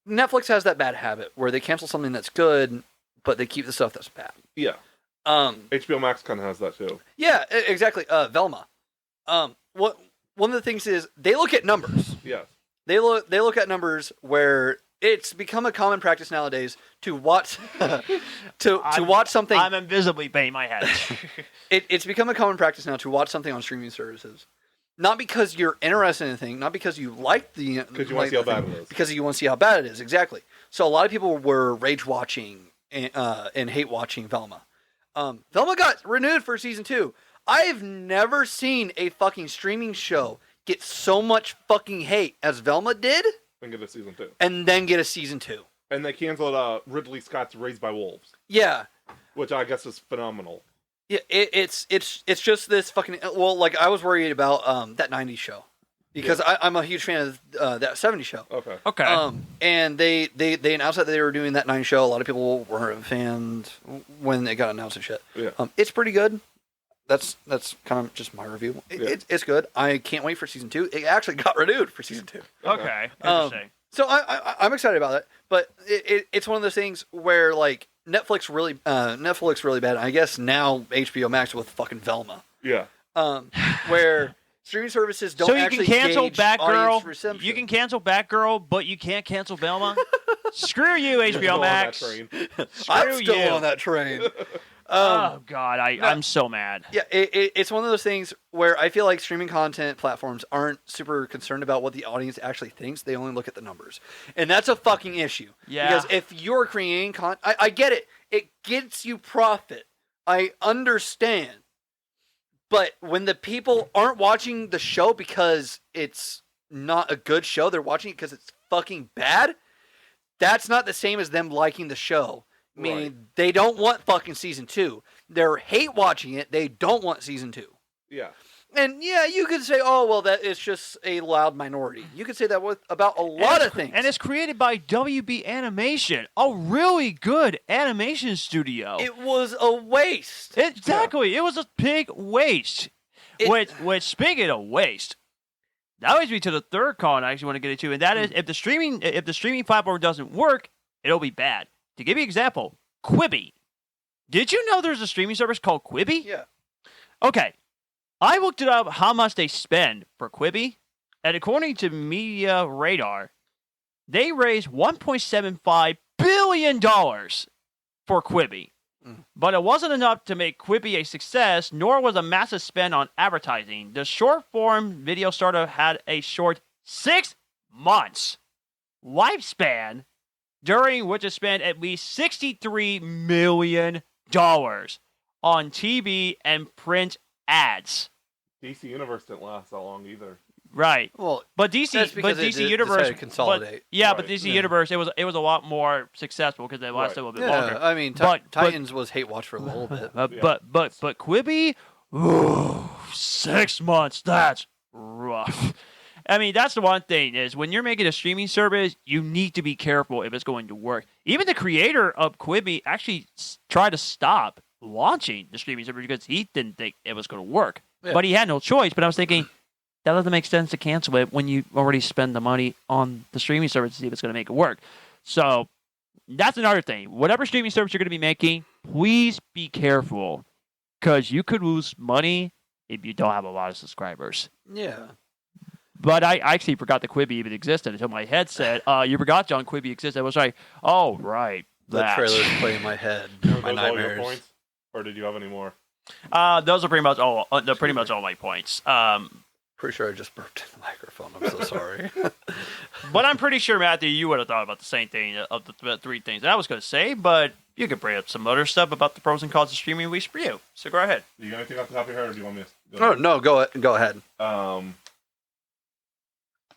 Netflix has that bad habit where they cancel something that's good, but they keep the stuff that's bad. Yeah. HBO Max kind of has that too. Yeah, exactly. Velma. One of the things is they look at numbers. Yes. They look at numbers where it's become a common practice nowadays to watch to watch something. I'm invisibly banging my head. It's become a common practice now to watch something on streaming services. Not because you're interested in anything, not because you like the... Because you want to see how bad it is. Because you want to see how bad it is, exactly. So a lot of people were rage-watching and hate-watching Velma. Velma got renewed for season 2. I've never seen a fucking streaming show get so much fucking hate as Velma did... And get a season 2. And then get a season 2. And they canceled Ridley Scott's Raised by Wolves. Yeah. Which I guess is phenomenal. Yeah, it's just this fucking... Well, like, I was worried about that 90s show. Because I'm a huge fan of that 70s show. Okay. Okay. And they announced that they were doing that 90s show. A lot of people weren't fans when it got announced and shit. Yeah. It's pretty good. That's kind of just my review. It's good. I can't wait for season 2. It actually got renewed for season 2. Okay. Interesting. So I'm excited about it. But it's one of those things where, like, Netflix really bad. I guess now HBO Max with fucking Velma. Yeah. Where streaming services don't So you actually can cancel gauge audience Batgirl. reception. You can cancel Batgirl, but you can't cancel Velma. Screw you, HBO Still on Max. that train. I'm Screw still you. on that train. Oh God, I'm so mad. Yeah, it's one of those things where I feel like streaming content platforms aren't super concerned about what the audience actually thinks. They only look at the numbers. And that's a fucking issue. Yeah. Because if you're creating content, I get it. It gets you profit. I understand. But when the people aren't watching the show because it's not a good show, they're watching it because it's fucking bad, that's not the same as them liking the show. Meaning they don't want fucking season 2. They're hate watching it. They don't want season 2. Yeah. And yeah, you could say, oh, well, that is just a loud minority. You could say that about a lot of things. And it's created by WB Animation, a really good animation studio. It was a waste. Exactly. It was a big waste. Which speaking of waste, that leads me to the third con I actually want to get into, and that is if the streaming platform doesn't work, it'll be bad. To give you an example, Quibi. Did you know there's a streaming service called Quibi? Yeah. Okay. I looked it up how much they spend for Quibi, and according to Media Radar, they raised $1.75 billion for Quibi. But it wasn't enough to make Quibi a success, nor was a massive spend on advertising. The short-form video startup had a short 6 months lifespan, during which it spent at least $63 million on TV and print ads. DC Universe didn't last that long either. Right. Well, But DC, that's because but DC they Universe, decided to consolidate. but Right. DC Yeah. Universe, it was a lot more successful because they lasted a little bit Yeah, longer. I mean, But- Titans was hate watch for a little bit. Yeah. But Quibi, ooh, 6 months. That's rough. I mean, that's the one thing is when you're making a streaming service, you need to be careful if it's going to work. Even the creator of Quibi actually tried to stop launching the streaming service because he didn't think it was going to work. Yeah. But he had no choice. But I was thinking, that doesn't make sense to cancel it when you already spend the money on the streaming service to see if it's going to make it work. So that's another thing. Whatever streaming service you're going to be making, please be careful because you could lose money if you don't have a lot of subscribers. Yeah. But I actually forgot that Quibi even existed until my head said, you forgot John Quibi existed. I was like, oh, right. The that. trailers play in my head. Were My those all your nightmares. points? Or did you have any more? Those are pretty much all my points. Pretty sure I just burped in the microphone. I'm so sorry. But I'm pretty sure, Matthew, you would have thought about the same thing of the three things that I was going to say, but you could bring up some other stuff about the pros and cons of streaming, at least for you. So go ahead. Do you got anything off the top of your head, or do you want me to? Oh no, go ahead.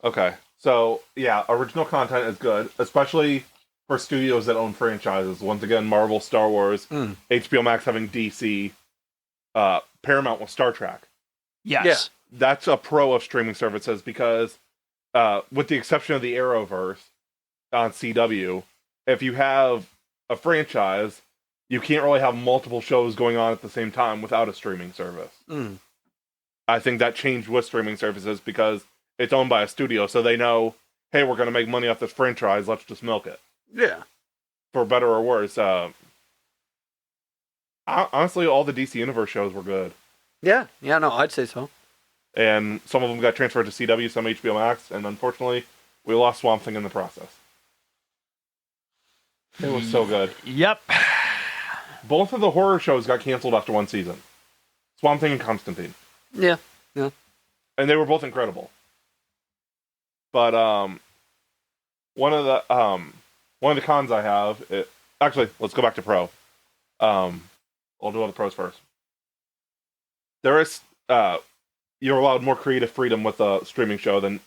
Okay, so yeah, original content is good, especially for studios that own franchises. Once again, Marvel, Star Wars, HBO Max having DC, Paramount with Star Trek. Yes. Yeah. That's a pro of streaming services because, with the exception of the Arrowverse on CW, if you have a franchise, you can't really have multiple shows going on at the same time without a streaming service. I think that changed with streaming services because it's owned by a studio, so they know, hey, we're going to make money off this franchise, let's just milk it. Yeah. For better or worse. Honestly, all the DC Universe shows were good. Yeah. Yeah. No, I'd say so. And some of them got transferred to CW, some HBO Max, and unfortunately, we lost Swamp Thing in the process. It was so good. Yep. Both of the horror shows got canceled after one season. Swamp Thing and Constantine. Yeah. Yeah. And they were both incredible. But one of the cons I have, actually, let's go back to pro. I'll do all the pros first. There is you're allowed more creative freedom with a streaming show than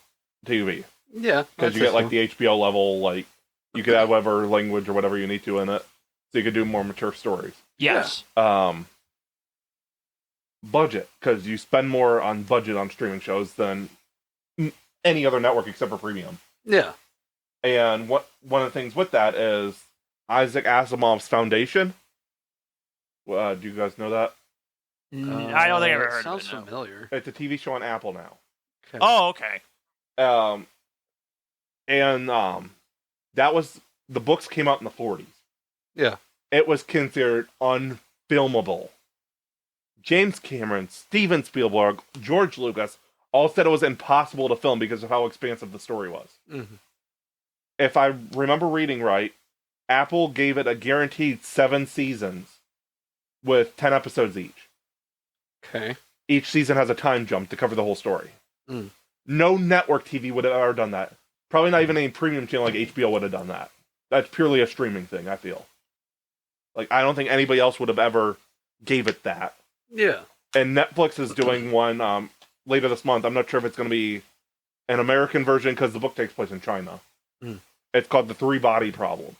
TV. Yeah. Because you get like the HBO level, like you could add whatever language or whatever you need to in it, so you could do more mature stories. Yes. Budget, because you spend more on budget on streaming shows than any other network except for premium. Yeah. And one of the things with that is Isaac Asimov's Foundation. Do you guys know that? I don't think I ever heard sounds of it. No. familiar. It's a TV show on Apple now. Okay. Oh, okay. That was, the books came out in the 40s. Yeah. It was considered unfilmable. James Cameron, Steven Spielberg, George Lucas all said it was impossible to film because of how expansive the story was. Mm-hmm. If I remember reading right, Apple gave it a guaranteed 7 seasons with 10 episodes each. Okay. Each season has a time jump to cover the whole story. Mm. No network TV would have ever done that. Probably not even any premium channel like HBO would have done that. That's purely a streaming thing, I feel. Like, I don't think anybody else would have ever gave it that. Yeah. And Netflix is doing one later this month. I'm not sure if it's going to be an American version because the book takes place in China. Mm. It's called The Three Body Problem.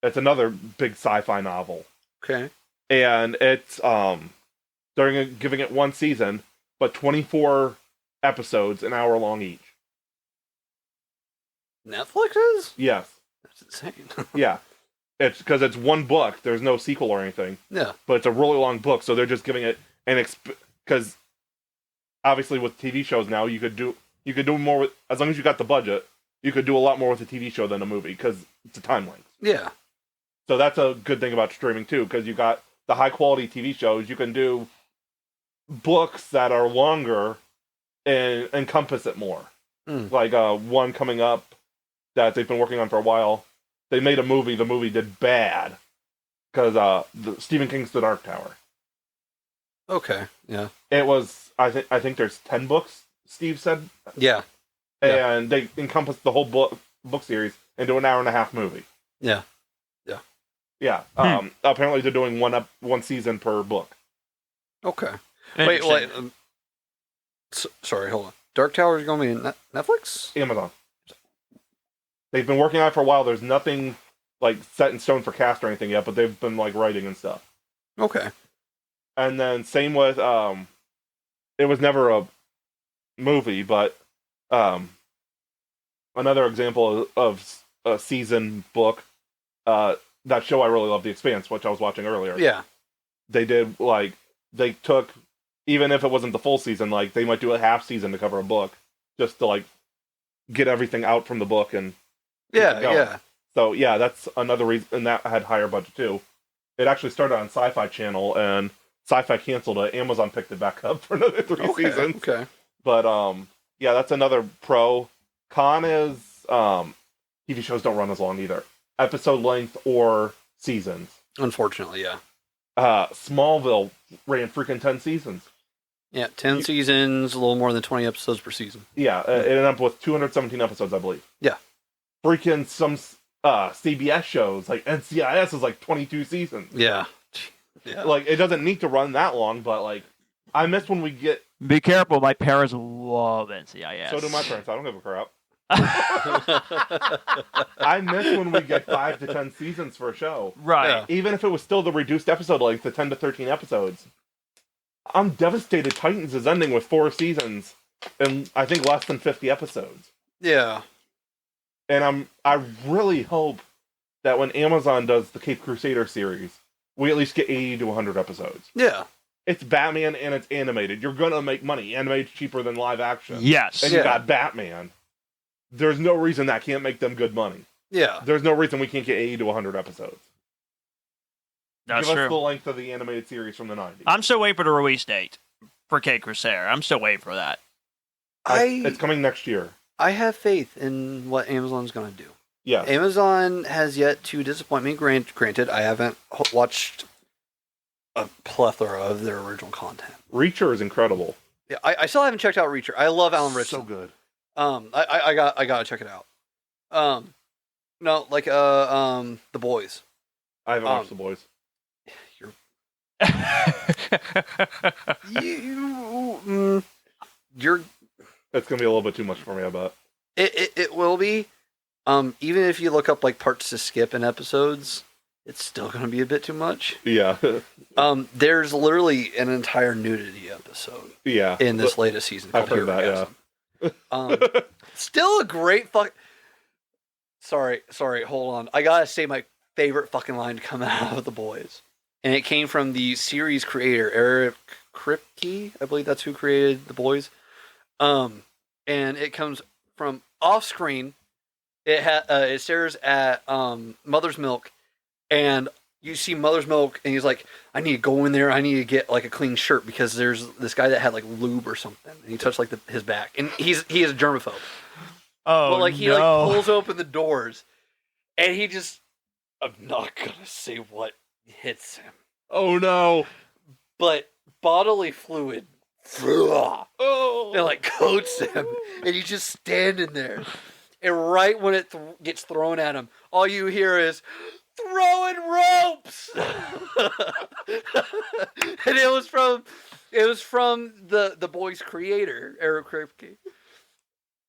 It's another big sci-fi novel. Okay. And it's giving it 1 season, but 24 episodes, an hour long each. Netflix is? Yes. That's insane. Yeah. It's because it's 1 book. There's no sequel or anything. Yeah. But it's a really long book, so they're just giving it an because obviously with TV shows now you could do more with, as long as you got the budget, you could do a lot more with a TV show than a movie because it's a time length. Yeah. So that's a good thing about streaming too, because you got the high quality TV shows. You can do books that are longer and encompass it more. Mm. Like one coming up that they've been working on for a while. They made a movie. The movie did bad, because Stephen King's The Dark Tower. Okay. Yeah. It was I think there's 10 books. Steve said, Yeah. and they encompass the whole book series into an 1.5-hour movie. Yeah. Yeah. Apparently they're doing one season per book. Okay. Wait. Sorry. Hold on. Dark Tower is going to be Netflix? Amazon. They've been working on it for a while. There's nothing like set in stone for cast or anything yet, but they've been like writing and stuff. Okay. And then same with it was never a movie, but another example of a season book. That show I really love, The Expanse, which I was watching earlier. Yeah. They did they took, even if it wasn't the full season, like they might do a half season to cover a book, just to like get everything out from the book and Yeah. So yeah, that's another reason, and that had higher budget too. It actually started on Sci-Fi Channel, and Sci-Fi canceled it. Amazon picked it back up for another 3 seasons. Okay. But yeah, that's another pro. Con is TV shows don't run as long either, episode length or seasons. Unfortunately, yeah. Smallville ran freaking 10 seasons. Yeah, 10 seasons, a little more than 20 episodes per season. Yeah, it ended up with 217 episodes, I believe. Yeah. Freaking some CBS shows, like NCIS is like 22 seasons. Yeah. Like, it doesn't need to run that long, but like, I miss when we get... Be careful, my parents love NCIS. So do my parents, I don't give a crap. I miss when we get 5 to 10 seasons for a show. Right. Yeah. Even if it was still the reduced episode length, the 10 to 13 episodes. I'm devastated Titans is ending with 4 seasons and I think less than 50 episodes. Yeah. And I really hope that when Amazon does the Cape Crusader series, we at least get 80 to 100 episodes. Yeah. It's Batman and it's animated. You're gonna make money. Animated's cheaper than live action. Yes. And you got Batman. There's no reason that can't make them good money. Yeah. There's no reason we can't get 80 to 100 episodes. That's Give us true. the length of the animated series from the 90s. I'm still waiting for the release date for Cape Crusader. I'm still waiting for that. It's coming next year. I have faith in what Amazon's going to do. Yes. Amazon has yet to disappoint me. Granted, I haven't watched a plethora of their original content. Reacher is incredible. Yeah, I still haven't checked out Reacher. I love Alan Ritchson. So good. I gotta check it out. No, like The Boys. I haven't watched The Boys. You're It's gonna be a little bit too much for me, I bet. It will be. Even if you look up like parts to skip in episodes, it's still going to be a bit too much. Yeah. There's literally an entire nudity episode Yeah. in this latest season. I've called heard that, Hero Still a great fuck. Sorry, hold on. I gotta say my favorite fucking line to come out of The Boys. And it came from the series creator, Eric Kripke. I believe that's who created The Boys. And it comes from off screen. It stares at Mother's Milk, and you see Mother's Milk, and he's like, "I need to go in there. I need to get like a clean shirt because there's this guy that had like lube or something." And he touched like his back, and he is a germaphobe. Oh, But like he no. like pulls open the doors, and he just, I'm not gonna say what hits him, Oh no. but bodily fluid. Oh. It like coats him, and he's just standing there. And right when it gets thrown at him, all you hear is throwing ropes. And it was from the Boys creator, Eric Kripke.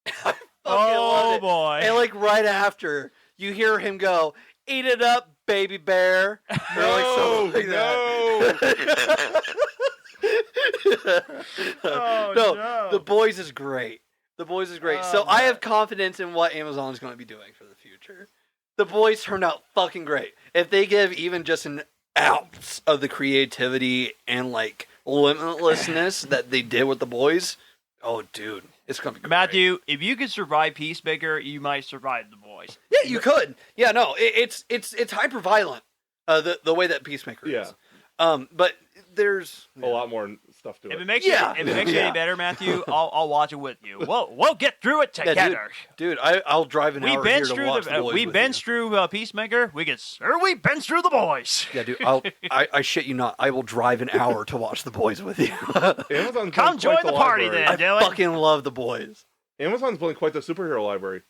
I fucking love it. Boy. And like right after, you hear him go, "Eat it up, baby bear." Or like something like that. No, The Boys is great. The Boys is great. So I have confidence in what Amazon is going to be doing for the future. The Boys turned out fucking great. If they give even just an ounce of the creativity and like limitlessness that they did with The Boys, oh dude, it's going to be great. Matthew, if you could survive Peacemaker, you might survive The Boys. Yeah, you could. Yeah, no, it's hyper violent. The way that Peacemaker is. Yeah. But there's A lot more stuff to If it. it makes Yeah. you, if it makes you any better, Matthew, I'll watch it with you. We'll get through it Yeah, together. dude, I'll drive an hour here to watch the boys we with binged you. through Peacemaker. We can certainly binge through the boys. Yeah, dude, I shit you not. I will drive an hour to watch the boys with you. Amazon's Come building join quite the party library. then, I Dyllan. fucking love the boys. Amazon's building quite the superhero library.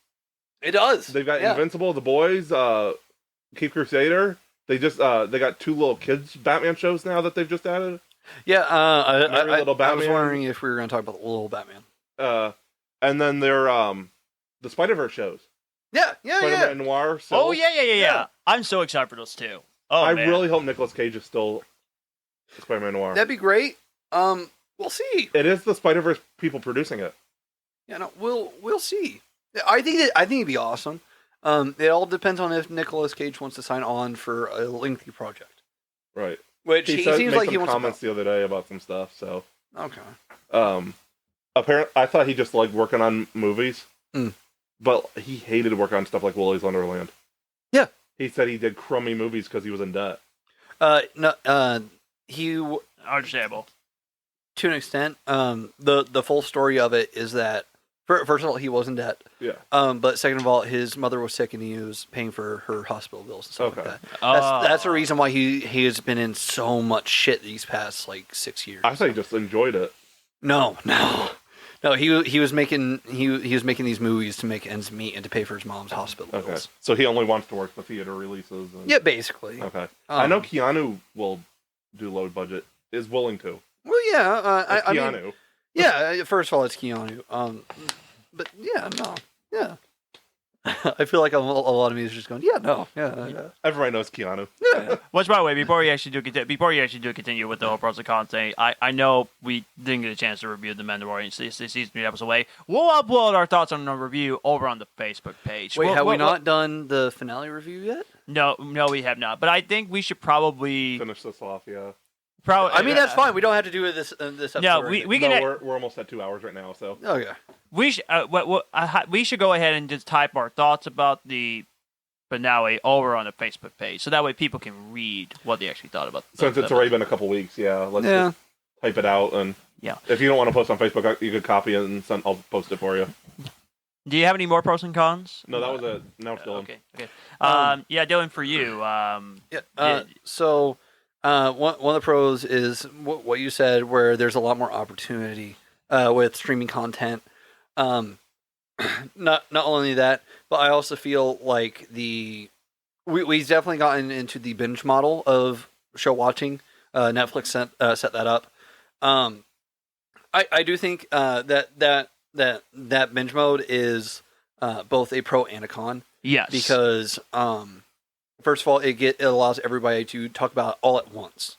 It does. They've got Yeah. Invincible, The Boys, Keep Crusader. They just they got 2 little kids Batman shows now that they've just added. Yeah, Merry Little I was Batman. wondering if we were going to talk about the little Batman. And then they're the Spider-Verse shows. Yeah. Spider-Man Noir. So Oh yeah. I'm so excited for those too. Oh I man. really hope Nicolas Cage is still Spider-Man Noir. That'd be great. We'll see. It is the Spider-Verse people producing it. Yeah, no, we'll see. I think it'd be awesome. It all depends on if Nicolas Cage wants to sign on for a lengthy project, Right. which he said- seems made like he some wants comments the other day about some stuff. So to. Okay. apparently, I thought he just liked working on movies, Mm. but he hated working on stuff like Willy's Wonderland. Yeah. He said he did crummy movies because he was in debt. No. Understandable. To an extent, the full story of it is that first of all he was in debt. Yeah. But second of all, his mother was sick and he was paying for her hospital bills and stuff Okay. like that. That's the reason why he has been in so much shit these past like 6 years. I thought he just enjoyed it. No. He was making these movies to make ends meet and to pay for his mom's hospital Okay. bills. So he only wants to work the theater releases. And... Yeah, basically. Okay. I know Keanu will do low budget. Is willing to. Well, yeah. I Keanu. mean, yeah. First of all, it's Keanu. But yeah, no, yeah. I feel like a lot of me is just going, yeah, no, yeah. Everybody knows Keanu. Which, by the way, before you actually do continue with the whole pros and cons thing, I know we didn't get a chance to review The Mandalorian season 3 episode away. We'll upload our thoughts on the review over on the Facebook page. Wait, have we not done the finale review yet? No, we have not. But I think we should probably Finish this off, yeah. I mean, that's fine. We don't have to do it this episode. No, right we No, can. we're almost at 2 hours right now, so. now. Okay. We should go ahead and just type our thoughts about the finale over on the Facebook page, so that way people can read what they actually thought about. Since it's already been a couple weeks, let's just type it out. And Yeah. if you don't want to post on Facebook, you could copy it and I'll post it for you. Do you have any more pros and cons? No, that was it. Now it's Dylan. Okay. Yeah, Dylan, for you. So, one of the pros is what you said, where there's a lot more opportunity with streaming content. Not only that, but I also feel like we've definitely gotten into the binge model of show watching. Netflix set that up. I do think that binge mode is both a pro and a con. Yes. Because first of all, it allows everybody to talk about it all at once,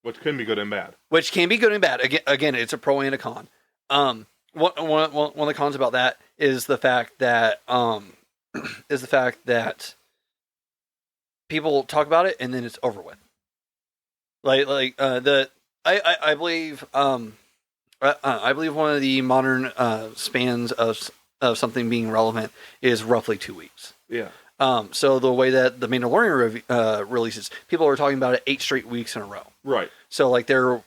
Which can be good and bad. which can be good and bad. Again, it's a pro and a con. One of the cons about that is the fact that people talk about it and then it's over with. I believe one of the modern spans of something being relevant is roughly 2 weeks. Yeah. So the way that the Mandalorian releases, people are talking about it 8 straight weeks in a row. Right. So like they're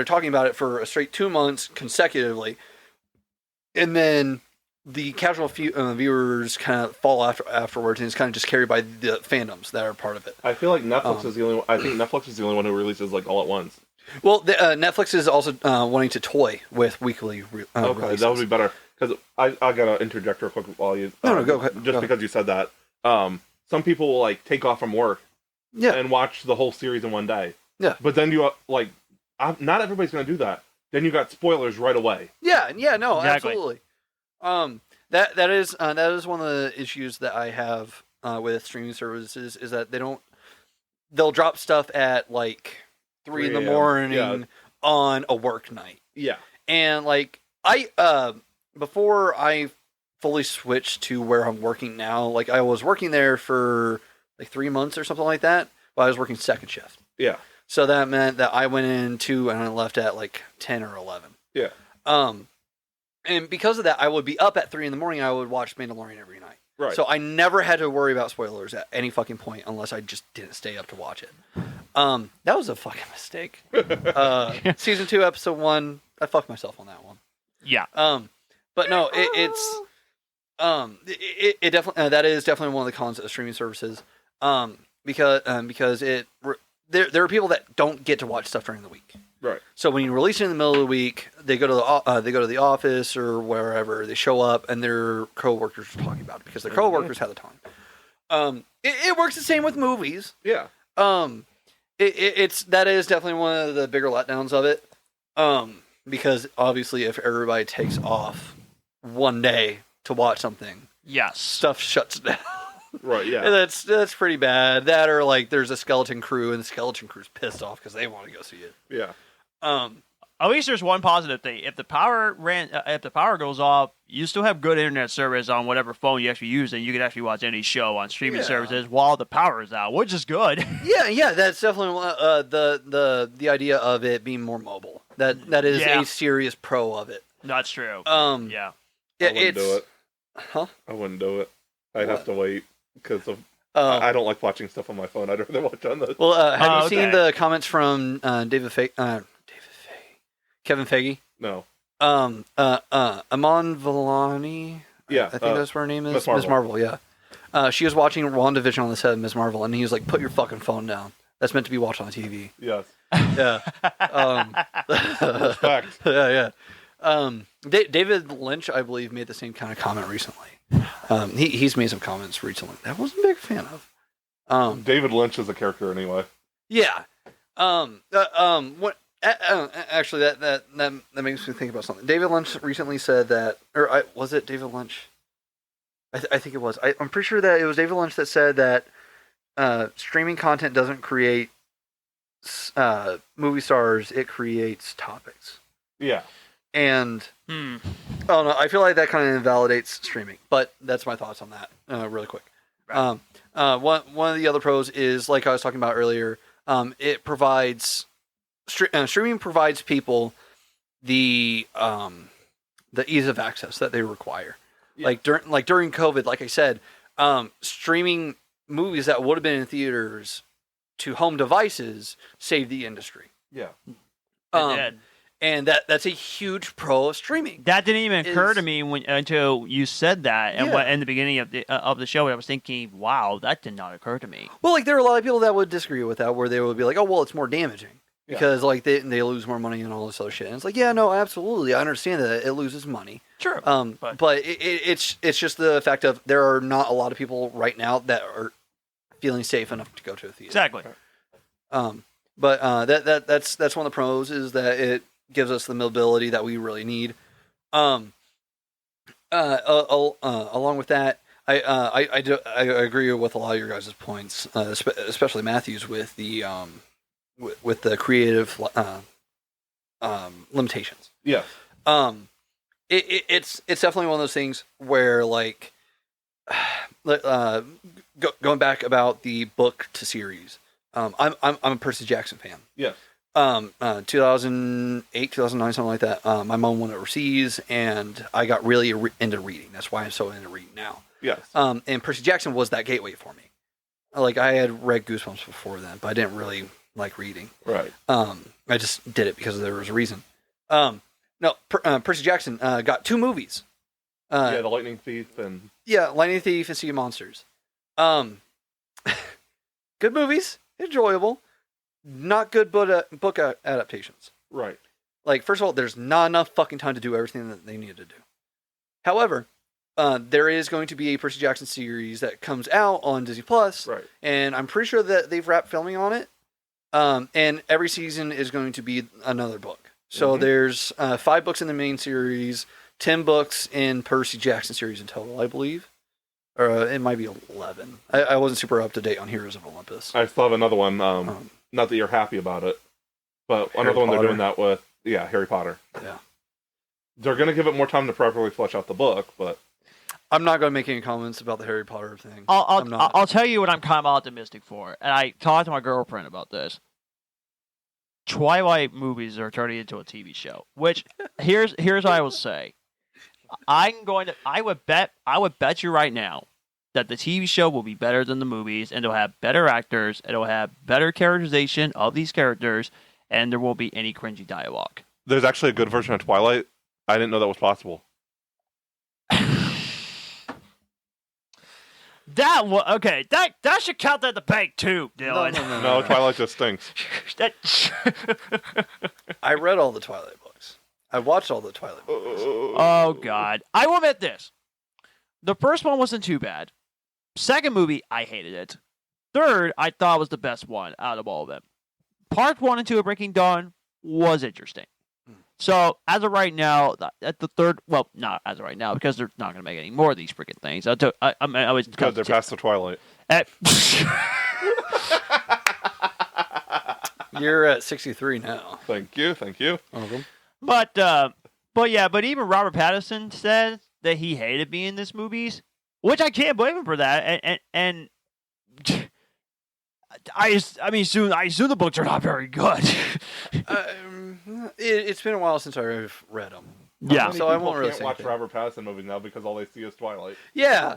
talking about it for a straight 2 months consecutively, and then the casual viewers kind of fall afterwards, and it's kind of just carried by the fandoms that are part of it. I feel like Netflix is the only one. I think Netflix is the only one who releases like all at once. Well, Netflix is also wanting to toy with weekly Okay, releases. that would be better. Because I gotta interject real quick while you. No, go ahead. Just Go because you said that, some people will like take off from work, Yeah. and watch the whole series in one day. Yeah. But then you not everybody's gonna do that. Then you got spoilers right away. Yeah, no, Exactly. absolutely. That is one of the issues that I have with streaming services is that they'll drop stuff at like 3 in the 3 a.m. morning Yeah. on a work night. Yeah. And like before I fully switched to where I'm working now, like I was working there for like 3 months or something like that, but I was working second shift. Yeah. So that meant that I went in 2 and I left at like 10 or 11. Yeah. And because of that, I would be up at 3 in the morning. I would watch Mandalorian every night. Right. So I never had to worry about spoilers at any fucking point unless I just didn't stay up to watch it. That was a fucking mistake. Season 2, episode 1, I fucked myself on that one. Yeah. But no, it definitely that is definitely one of the cons of streaming services. Because there are people that don't get to watch stuff during the week. Right. So when you release it in the middle of the week, they go to the office or wherever. They show up and their coworkers are talking about it because their coworkers have the time. It works the same with movies. Yeah. It's that is definitely one of the bigger letdowns of it. Because obviously, if everybody takes off one day to watch something, Yes. stuff shuts down. Right. Yeah. And that's pretty bad. That or like there's a skeleton crew and the skeleton crew's pissed off because they want to go see it. Yeah. At least there's one positive thing. If the power goes off, you still have good internet service on whatever phone you actually use, and you can actually watch any show on streaming services while the power is out, which is good. Yeah, that's definitely the idea of it being more mobile. That is a serious pro of it. That's true. Yeah. I wouldn't do it. Huh? I wouldn't do it. I'd have to wait because of. Oh. I don't like watching stuff on my phone. I'd rather watch on the. Well, have you seen the comments from Kevin Feige? No. Amon Villani. Yeah, I think that's what her name is. Miss Marvel. Yeah. She was watching WandaVision on the set of Miss Marvel, and he was like, "Put your fucking phone down. That's meant to be watched on TV." Yes. Yeah. Respect. Yeah. David Lynch, I believe, made the same kind of comment recently. He's made some comments recently that I wasn't a big fan of. David Lynch is a character anyway. Yeah. Actually, that makes me think about something. David Lynch recently said that, was it David Lynch? I think it was. I'm pretty sure that it was David Lynch that said that streaming content doesn't create movie stars; it creates topics. Yeah. And I don't know. I feel like that kind of invalidates streaming, but that's my thoughts on that. Really quick. Right. One of the other pros is, like I was talking about earlier, it provides streaming provides people the ease of access that they require. Yeah. Like during COVID, like I said, streaming movies that would have been in theaters to home devices saved the industry. Yeah. It did. And that's a huge pro of streaming. That didn't even occur to me until you said that. And in the beginning of the show, I was thinking, wow, that did not occur to me. Well, like there are a lot of people that would disagree with that, where they would be like, oh, well, it's more damaging because like they lose more money and all this other shit. And it's like, yeah, no, absolutely, I understand that it loses money. True. But it's just the fact of there are not a lot of people right now that are feeling safe enough to go to a theater. Exactly. But that's one of the pros is that it gives us the mobility that we really need. Along with that, I agree with a lot of your guys' points, especially Matthew's with the creative limitations. Yeah. It's definitely one of those things where like going back about the book to series. I'm a Percy Jackson fan. Yeah. 2008, 2009, something like that. My mom went overseas, and I got really into reading. That's why I'm so into reading now. Yes. And Percy Jackson was that gateway for me. Like I had read Goosebumps before then, but I didn't really like reading. Right. I just did it because there was a reason. Percy Jackson got 2 movies. The Lightning Thief and Lightning Thief and Sea of Monsters. Good movies, enjoyable. Not good book adaptations. Right. Like, first of all, there's not enough fucking time to do everything that they needed to do. However, there is going to be a Percy Jackson series that comes out on Disney Plus, right? And I'm pretty sure that they've wrapped filming on it. And every season is going to be another book. So there's 5 books in the main series, 10 books in Percy Jackson series in total, I believe. Or it might be 11. I wasn't super up to date on Heroes of Olympus. I still have another one. Not that you're happy about it, but another one they're doing that with. Yeah, Harry Potter. Yeah. They're going to give it more time to properly flesh out the book, but I'm not going to make any comments about the Harry Potter thing. I'll tell you what I'm kind of optimistic for, and I talked to my girlfriend about this. Twilight movies are turning into a TV show, which here's what I will say. I would bet you right now that the TV show will be better than the movies, and it'll have better actors, it'll have better characterization of these characters, and there won't be any cringy dialogue. There's actually a good version of Twilight. I didn't know that was possible. Okay. That should count at the bank too, Dylan. No, Twilight just stinks. That- I read all the Twilight books. I watched all the Twilight movies. Oh God! I will admit this: the first one wasn't too bad. Second movie, I hated it. Third, I thought was the best one out of all of them. Part 1 and 2 of Breaking Dawn was interesting. So as of right now, at the third, well, not as of right now because they're not going to make any more of these freaking things. I was Because they're past the Twilight. You're at 63 now. Thank you. But even Robert Pattinson said that he hated being in this movies, which I can't blame him for that. And I assume the books are not very good. It's been a while since I've read them. Yeah. So I won't really can't say watch anything. Robert Pattinson movies now because all they see is Twilight. Yeah.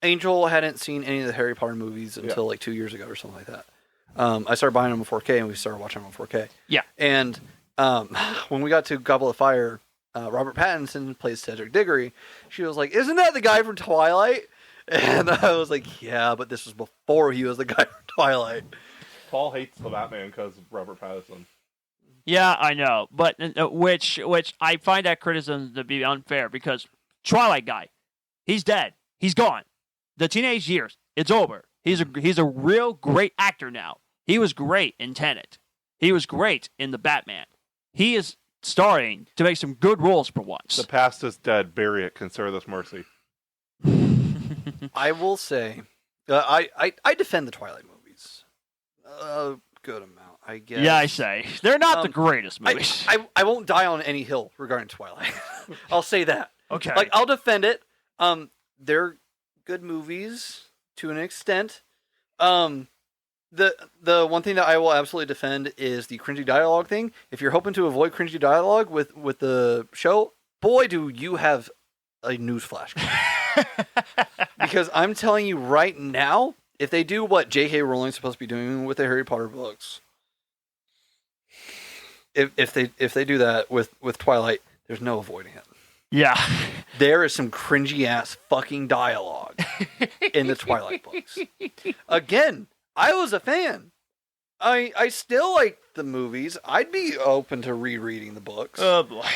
Angel hadn't seen any of the Harry Potter movies until like 2 years ago or something like that. I started buying them in 4K and we started watching them in 4K. Yeah. And when we got to Goblet of Fire, Robert Pattinson plays Cedric Diggory. She was like, "Isn't that the guy from Twilight?" And I was like, "Yeah, but this was before he was the guy from Twilight." Paul hates the Batman because of Robert Pattinson. Yeah, I know, but which I find that criticism to be unfair because Twilight guy, he's dead, he's gone. The teenage years, it's over. He's a real great actor now. He was great in Tenet. He was great in the Batman. He is starting to make some good roles for once. The past is dead. Bury it. Consider this mercy. I will say, I defend the Twilight movies a good amount, I guess. Yeah, I say they're not the greatest movies. I won't die on any hill regarding Twilight. I'll say that. Okay. Like, I'll defend it. They're good movies to an extent. The one thing that I will absolutely defend is the cringy dialogue thing. If you're hoping to avoid cringy dialogue with the show, boy, do you have a newsflash. Because I'm telling you right now, if they do what J.K. Rowling's supposed to be doing with the Harry Potter books, if they do that with Twilight, there's no avoiding it. Yeah. There is some cringy ass fucking dialogue in the Twilight books. Again, I was a fan. I still like the movies. I'd be open to rereading the books. Oh boy.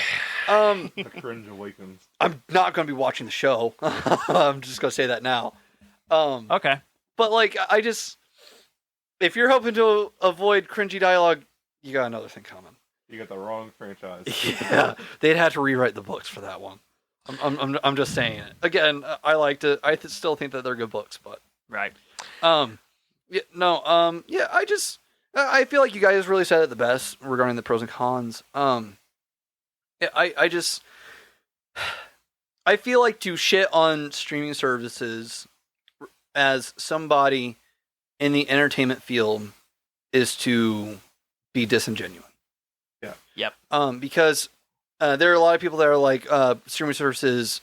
The cringe awakens. I'm not going to be watching the show. I'm just going to say that now. Okay. But like, if you're hoping to avoid cringy dialogue, you got another thing coming. You got the wrong franchise. Yeah, they'd have to rewrite the books for that one. I'm just saying it. Again, I liked it. I still think that they're good books, but Right. I feel like you guys really said it the best regarding the pros and cons. I feel like to shit on streaming services as somebody in the entertainment field is to be disingenuous. Yeah. Yep. Because there are a lot of people that are like streaming services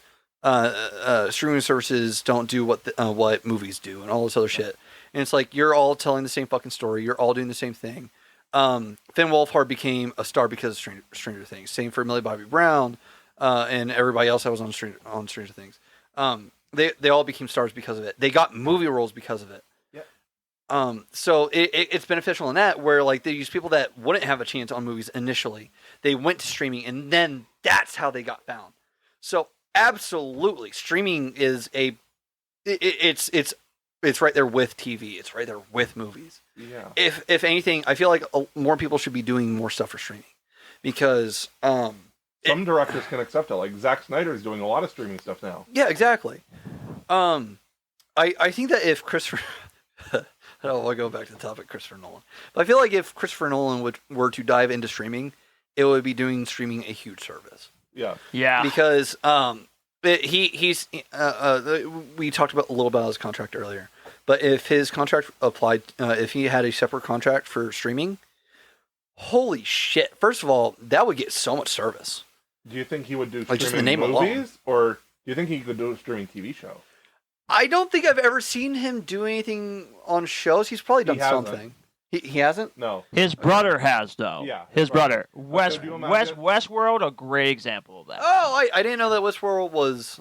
don't do what movies do and all this other shit. And it's like, you're all telling the same fucking story. You're all doing the same thing. Finn Wolfhard became a star because of Stranger Things. Same for Millie Bobby Brown and everybody else that was on Stranger Things. They all became stars because of it. They got movie roles because of it. Yeah. So it's beneficial in that where like they use people that wouldn't have a chance on movies initially. They went to streaming and then that's how they got found. So absolutely, streaming is it's right there with TV. It's right there with movies. Yeah. If anything, I feel like more people should be doing more stuff for streaming because some directors can accept it. Like Zack Snyder is doing a lot of streaming stuff now. Yeah, exactly. I think that if Christopher, I'll go back to the topic, Christopher Nolan. But I feel like if Christopher Nolan were to dive into streaming, it would be doing streaming a huge service. Yeah. Yeah. Because we talked about a little about his contract earlier, but if his contract applied, if he had a separate contract for streaming, holy shit! First of all, that would get so much service. Do you think he would do Like, just the streaming name movies or Do you think he could do a streaming TV show? I don't think I've ever seen him do anything on shows. He's probably done He hasn't. something. He hasn't? No. His brother has, though. Yeah, his brother. Could you imagine? Westworld, a great example of that. Oh, I didn't know that Westworld was...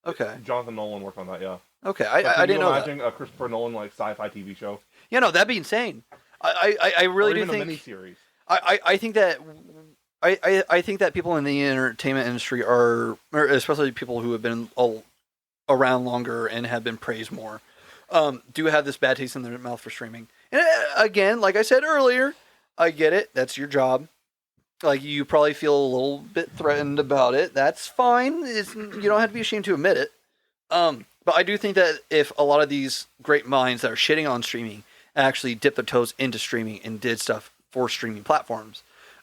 Okay. Jonathan Nolan worked on that, yeah. Okay, But I didn't know that. Can you imagine a Christopher Nolan like sci-fi TV show? Yeah, no, that'd be insane. I really Or do even think... a miniseries. I think that... I think that people in the entertainment industry are, or especially people who have been around longer and have been praised more, do have this bad taste in their mouth for streaming. And again, like I said earlier, I get it. That's your job. Like, you probably feel a little bit threatened about it. That's fine. You don't have to be ashamed to admit it. But I do think that if a lot of these great minds that are shitting on streaming actually dipped their toes into streaming and did stuff for streaming platforms,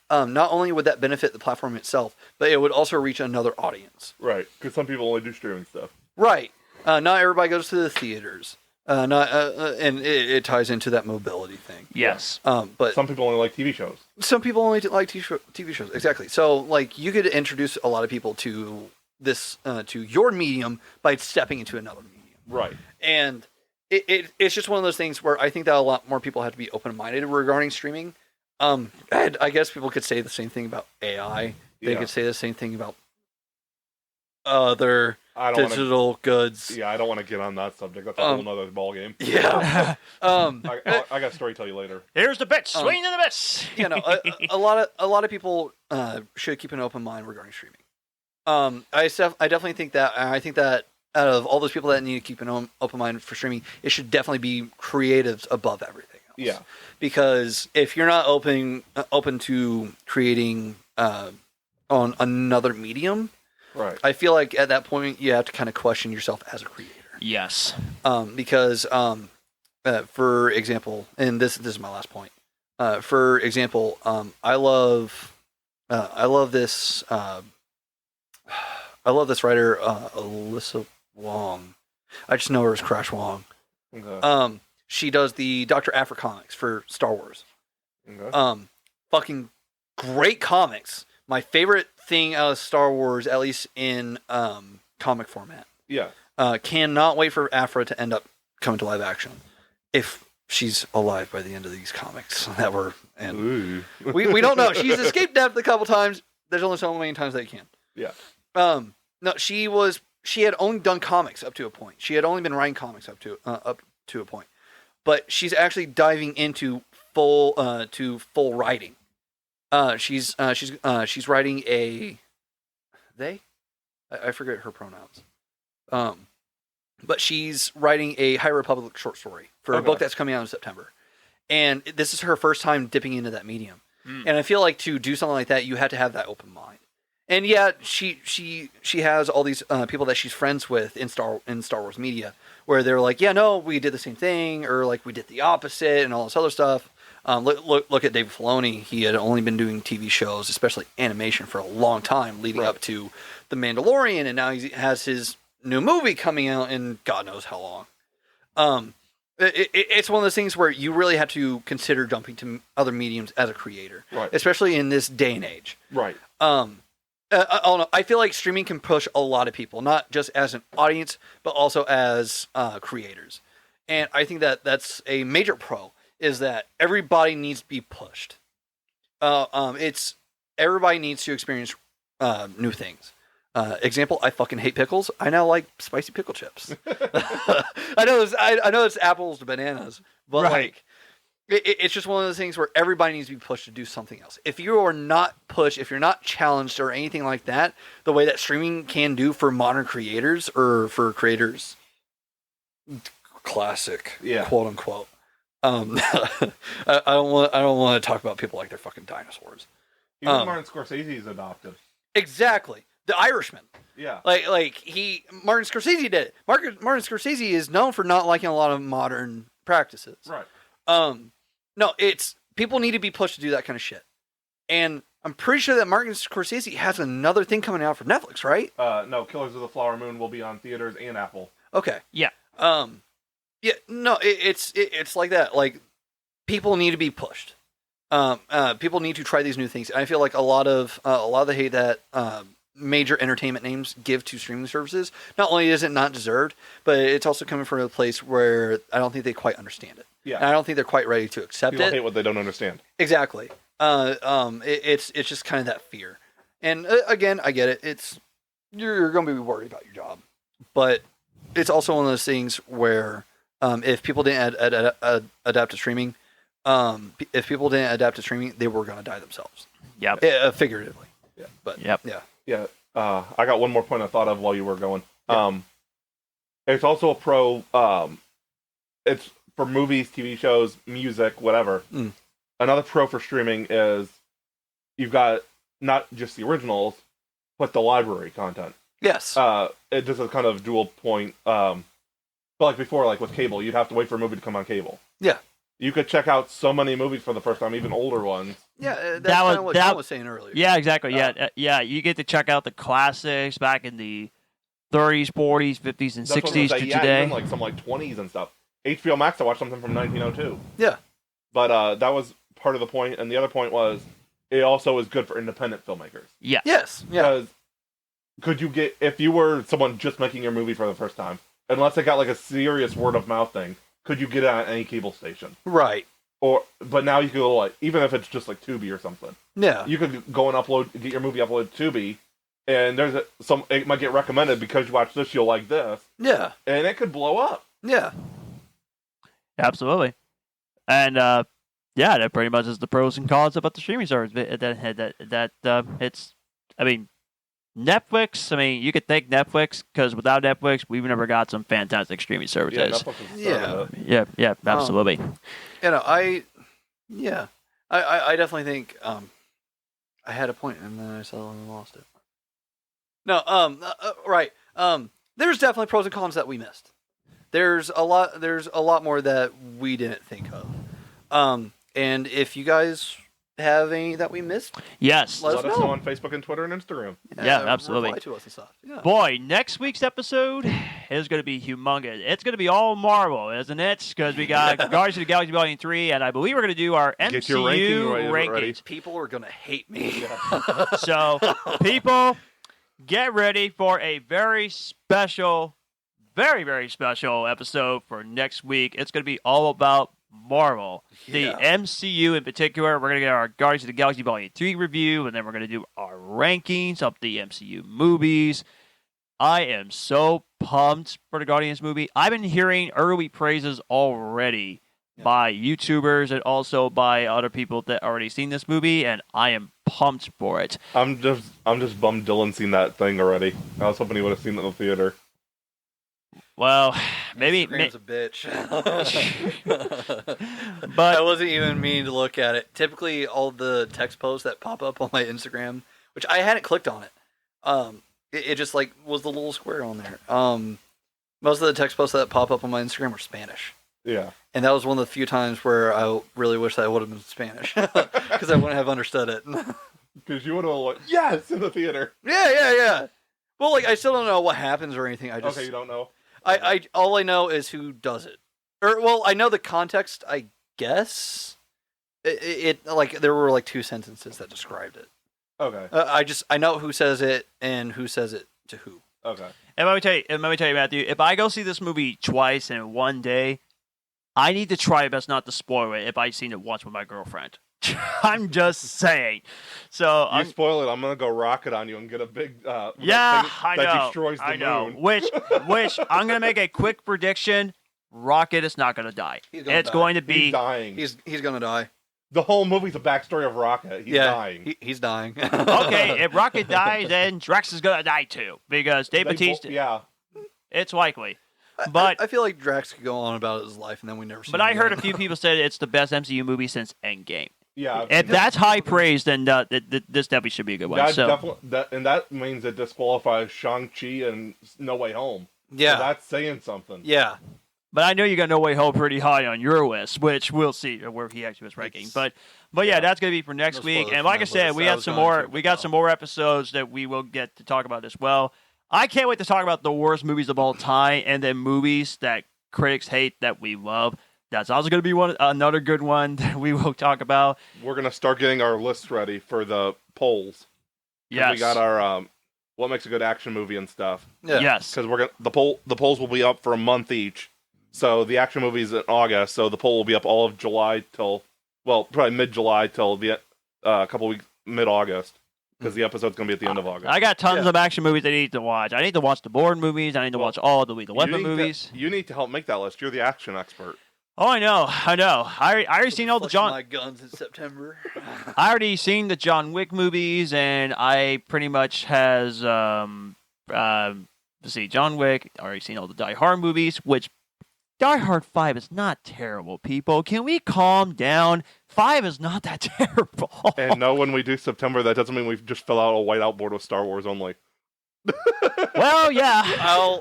not only would that benefit the platform itself, but it would also reach another audience. Right, because some people only do streaming stuff. Right. Not everybody goes to the theaters. And it ties into that mobility thing. Yes. But Some people only like TV shows. some people only like TV shows. Exactly. So, like, you could introduce a lot of people to this, to your medium by stepping into another medium. Right. And it's just one of those things where I think that a lot more people have to be open-minded regarding streaming. I guess people could say the same thing about AI. They could say the same thing about other digital goods. Yeah, I don't want to get on that subject. That's a whole nother ballgame. Yeah. I got a story to tell you later. Here's the bits. Swing to the bits. You know, a lot of people should keep an open mind regarding streaming. I definitely think that. I think that out of all those people that need to keep an open mind for streaming, it should definitely be creatives above everything else. Yeah. Because if you're not open to creating on another medium, Right. I feel like at that point you have to kind of question yourself as a creator. Yes. Because for example, and this is my last point. For example, I love this writer, Alyssa Wong. I just know her as Crash Wong. Okay. She does the Dr. Aphra comics for Star Wars. Okay. Fucking great comics. My favorite thing out of Star Wars, at least in comic format. Yeah. Cannot wait for Aphra to end up coming to live action, if she's alive by the end of these comics that were. And Ooh. we don't know. She's escaped death a couple times. There's only so many times that you can. Yeah. No, she had only done comics up to a point. She had only been writing comics up to a point, but she's actually diving into full writing. She's writing a I forget her pronouns. But she's writing a High Republic short story for a book that's coming out in September. And this is her first time dipping into that medium. And I feel like to do something like that, you had to have that open mind. And yeah, she has all these people that she's friends with in Star Wars media, where they're like, yeah, no, we did the same thing, or like we did the opposite, and all this other stuff. Look at Dave Filoni. He had only been doing TV shows, especially animation, for a long time, leading up to The Mandalorian, and now he has his new movie coming out in God knows how long. It's one of those things where you really have to consider jumping to other mediums as a creator, Right. especially in this day and age. Right. I don't know. I feel like streaming can push a lot of people, not just as an audience, but also as creators. And I think that that's a major pro, is that everybody needs to be pushed. Everybody needs to experience new things. Example, I fucking hate pickles. I now like spicy pickle chips. I know it's apples to bananas, but like, it's just one of those things where everybody needs to be pushed to do something else. If you are not pushed, if you're not challenged or anything like that, the way that streaming can do for modern creators, or for creators, classic, quote unquote. I don't want to talk about people like they're fucking dinosaurs. Even Martin Scorsese's adopted. Exactly. The Irishman. Yeah. Martin Scorsese did it. Martin Scorsese is known for not liking a lot of modern practices. Right. No, it's people need to be pushed to do that kind of shit. And I'm pretty sure that Martin Scorsese has another thing coming out for Netflix, right? No, Killers of the Flower Moon will be on theaters and Apple. Okay. Yeah. Yeah, no, it's like that. Like, people need to be pushed. People need to try these new things. And I feel like a lot of the hate that major entertainment names give to streaming services, not only is it not deserved, but it's also coming from a place where I don't think they quite understand it. Yeah. And I don't think they're quite ready to accept People it. hate what they don't understand. Exactly. It's just kind of that fear. And again, I get it. You're going to be worried about your job, but it's also one of those things where if people didn't adapt to streaming, they were going to die themselves. Yep. Figuratively. Yeah. But Yep. yeah. Yeah. I got one more point I thought of while you were going. It's also a pro. It's for movies, TV shows, music, whatever. Another pro for streaming is you've got not just the originals, but the library content. Yes. It does a kind of dual point. But like before, like with cable, you'd have to wait for a movie to come on cable. Yeah. You could check out so many movies for the first time, even older ones. Yeah, that's kind of what John was saying earlier. Yeah, exactly. Yeah, you get to check out the classics back in the 30s, 40s, 50s, and 60s to today. Even like some like 20s and stuff. HBO Max, I watched something from 1902. Yeah. But that was part of the point, and the other point was it also is good for independent filmmakers. Yeah. Yes. Yeah. Because could you get, if you were someone just making your movie for the first time, unless it got like a serious word of mouth thing, could you get it on any cable station? Right. But now you could go like, even if it's just like Tubi or something. Yeah. You could go and get your movie uploaded to Tubi, and it might get recommended because you watch this, you'll like this. Yeah. And it could blow up. Yeah. Absolutely. And that pretty much is the pros and cons about the streaming service. It's, I mean, Netflix. I mean, you could thank Netflix because without Netflix, we've never got some fantastic streaming services. Yeah, Netflix is the start of it. Yeah, absolutely. I definitely think I had a point and then I suddenly lost it. No, right. There's definitely pros and cons that we missed. There's a lot more that we didn't think of. And if you guys have any that we missed, Yes. let us know on Facebook and Twitter and Instagram. Yeah, absolutely. Reply to us and stuff. Yeah. Boy, next week's episode is going to be humongous. It's going to be all Marvel, isn't it? Because we got Guardians of the Galaxy Volume 3, and I believe we're going to do our Get your MCU ranking ready. rankings. People are gonna hate me. So, people, get ready for a very special, very, very special episode for next week. It's going to be all about Marvel. The MCU in particular. We're going to get our Guardians of the Galaxy Volume 3 review, and then we're going to do our rankings of the MCU movies. I am so pumped for the Guardians movie. I've been hearing early praises already by YouTubers and also by other people that already seen this movie, and I am pumped for it. I'm just bummed Dyllan's seen that thing already. I was hoping he would have seen it in the theater. Well, maybe. Instagram's a bitch. But I wasn't even meaning to look at it. Typically, all the text posts that pop up on my Instagram, which I hadn't clicked on it, it just like was the little square on there. Most of the text posts that pop up on my Instagram were Spanish. Yeah. And that was one of the few times where I really wish that I would have been Spanish because I wouldn't have understood it. Because you would have like, yes, in the theater. Yeah. Well, like I still don't know what happens or anything. Okay, you don't know. I all I know is who does it. I know the context. I guess it like there were like 2 sentences that described it. Okay. I know who says it and who says it to who. Okay. And let me tell you, Matthew, if I go see this movie twice in one day, I need to try my best not to spoil it if I've seen it once with my girlfriend. I'm just saying. So you spoil it, I'm gonna go rocket on you and get a big thing I know. that destroys the moon. Which I'm gonna make a quick prediction. Rocket is not gonna die. It's going to be He's dying. He's gonna die. The whole movie's a backstory of Rocket. He's dying. He's dying. Okay, if Rocket dies, then Drax is gonna die too because Dave Bautista. Yeah. It's likely. But I feel like Drax could go on about his life and then we never see But him I heard a again. few people said it's the best MCU movie since Endgame. Yeah. If that's high praise, then this definitely should be a good one. That means it disqualifies Shang-Chi and No Way Home. Yeah. So that's saying something. Yeah. But I know you got No Way Home pretty high on your list, which we'll see where he actually was ranking. But yeah, that's going to be for next week. spoilers And for like I that said, list. we I got was some going more. to, We but got no. some more episodes that we will get to talk about as well. I can't wait to talk about the worst movies of all time, and then movies that critics hate that we love. That's also going to be another good one that we will talk about. We're gonna start getting our lists ready for the polls. Yes. We got our what makes a good action movie and stuff. Yeah. Yes. Because the polls will be up for a month each. So the action movie's in August. So the poll will be up all of July till, well, probably mid-July till the couple weeks mid-August. Because the episode's going to be at the end of August. I got tons of action movies I need to watch. I need to watch the Bourne movies. I need to watch all the Weapon movies. You need to help make that list. You're the action expert. Oh, I know. I already seen all the Flexing my guns in September. I already seen the John Wick movies, and I pretty much has let's see, John Wick. Already seen all the Die Hard movies, which Die Hard 5 is not terrible. People, can we calm down? 5 is not that terrible. And no, when we do September, that doesn't mean we just fill out a whiteout board with Star Wars only. Well, yeah.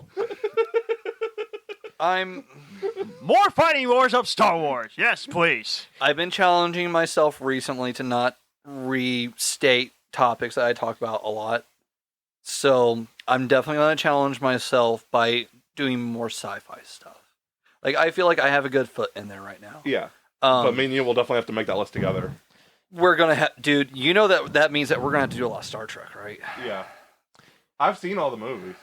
I'm More fighting wars of Star Wars. Yes, please. I've been challenging myself recently to not restate topics that I talk about a lot. So I'm definitely going to challenge myself by doing more sci-fi stuff. Like, I feel like I have a good foot in there right now. Yeah. But me and you will definitely have to make that list together. We're going to dude, you know that means that we're going to have to do a lot of Star Trek, right? Yeah. I've seen all the movies.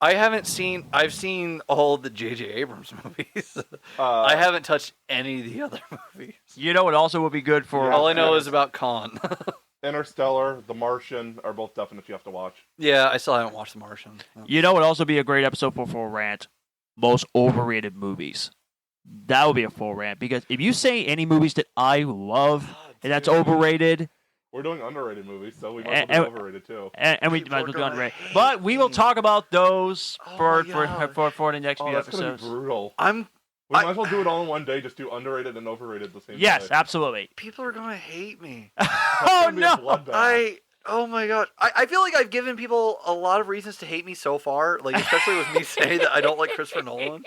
I've seen all the J.J. Abrams movies. I haven't touched any of the other movies. You know what also would be good for... All I know is about Khan. Interstellar, The Martian are both definite you have to watch. Yeah, I still haven't watched The Martian. You know what would also be a great episode for a rant? Most overrated movies. That would be a full rant, because if you say any movies that I love and that's overrated... We're doing underrated movies, so we might as well do overrated too. And we might as well do underrated. But we will talk about those for the next few that's episodes. gonna be brutal. We might as well do it all in one day. Just do underrated and overrated at the same Yes, day. absolutely. People are gonna hate me. Oh no! Oh my god. I feel like I've given people a lot of reasons to hate me so far, like especially with me saying that I don't like Christopher Nolan.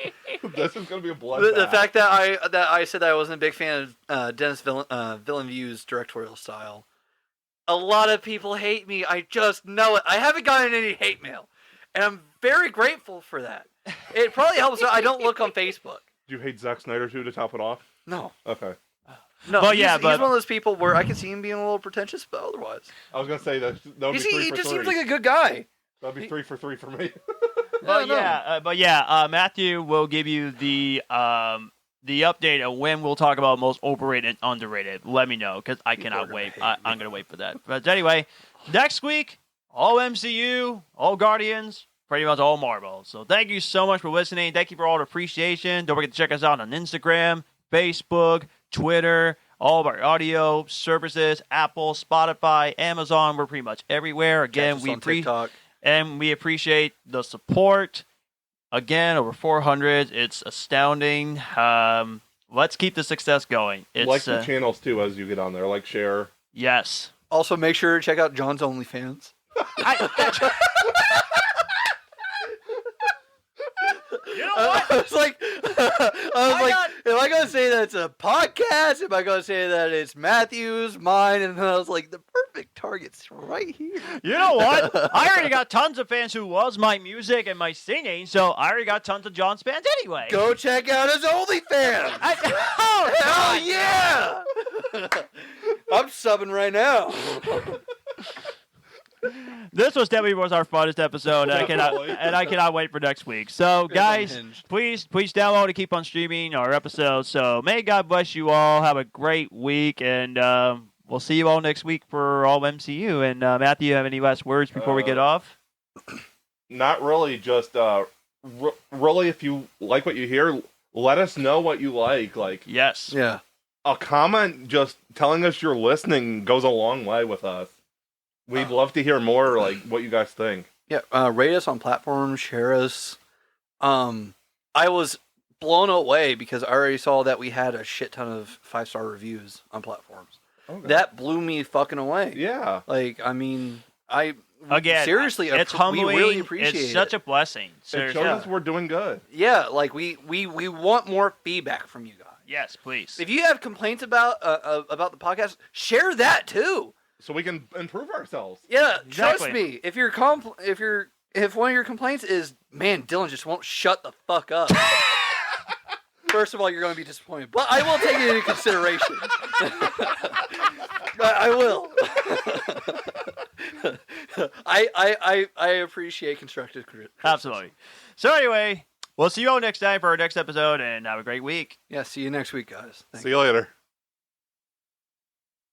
This is gonna be a bloodbath. The fact that I said that I wasn't a big fan of Dennis Villeneuve's directorial style. A lot of people hate me. I just know it. I haven't gotten any hate mail, and I'm very grateful for that. It probably helps that I don't look on Facebook. Do you hate Zack Snyder too to top it off? No. Okay. No, But he's yeah, one but- of those people where I can see him being a little pretentious, but otherwise. I was gonna say that would be three He for just three. seems like a good guy. That'd be 3 for 3 for me. But Matthew will give you the update of when we'll talk about most overrated and underrated. Let me know, because I cannot wait. I'm going to wait for that. But anyway, next week, all MCU, all Guardians, pretty much all Marvel. So thank you so much for listening. Thank you for all the appreciation. Don't forget to check us out on Instagram, Facebook, Twitter, all of our audio services, Apple, Spotify, Amazon. We're pretty much everywhere. Again, we appreciate the support. Again, over 400. It's astounding. Let's keep the success going. It's, like the channels too as you get on there. Like, share. Yes. Also, make sure to check out John's OnlyFans. You know what? I was like, am I going to say that it's a podcast? Am I going to say that it's Matthew's, mine? And then I was like, the perfect target's right here. You know what? I already got tons of fans who loves my music and my singing, so I already got tons of John's fans anyway. Go check out his OnlyFans. Hell yeah! I'm subbing right now. This was definitely our funnest episode, and I cannot wait for next week. So, guys, unhinged. please download and keep on streaming our episodes. So, may God bless you all. Have a great week, and we'll see you all next week for all MCU. And Matthew, you have any last words before we get off? Not really. Just really, if you like what you hear, let us know what you like. Like, Yes. Yeah. a comment just telling us you're listening goes a long way with us. We'd love to hear more, like, what you guys think. Yeah, rate us on platforms, share us. I was blown away because I already saw that we had a shit ton of 5-star reviews on platforms. Okay. That blew me fucking away. Yeah. Like, I mean, seriously, it's humbling. We really appreciate it's such a blessing. It Seriously. shows us we're doing good. Yeah, like we want more feedback from you guys. Yes, please. If you have complaints about the podcast, share that too. So we can improve ourselves. Yeah, Exactly. trust me. If one of your complaints is, man, Dyllan just won't shut the fuck up. First of all, you're going to be disappointed, but I will take it into consideration. I will. I appreciate constructive criticism. Absolutely. So anyway, we'll see you all next time for our next episode, and have a great week. Yeah, see you next week, guys. Thank See you later.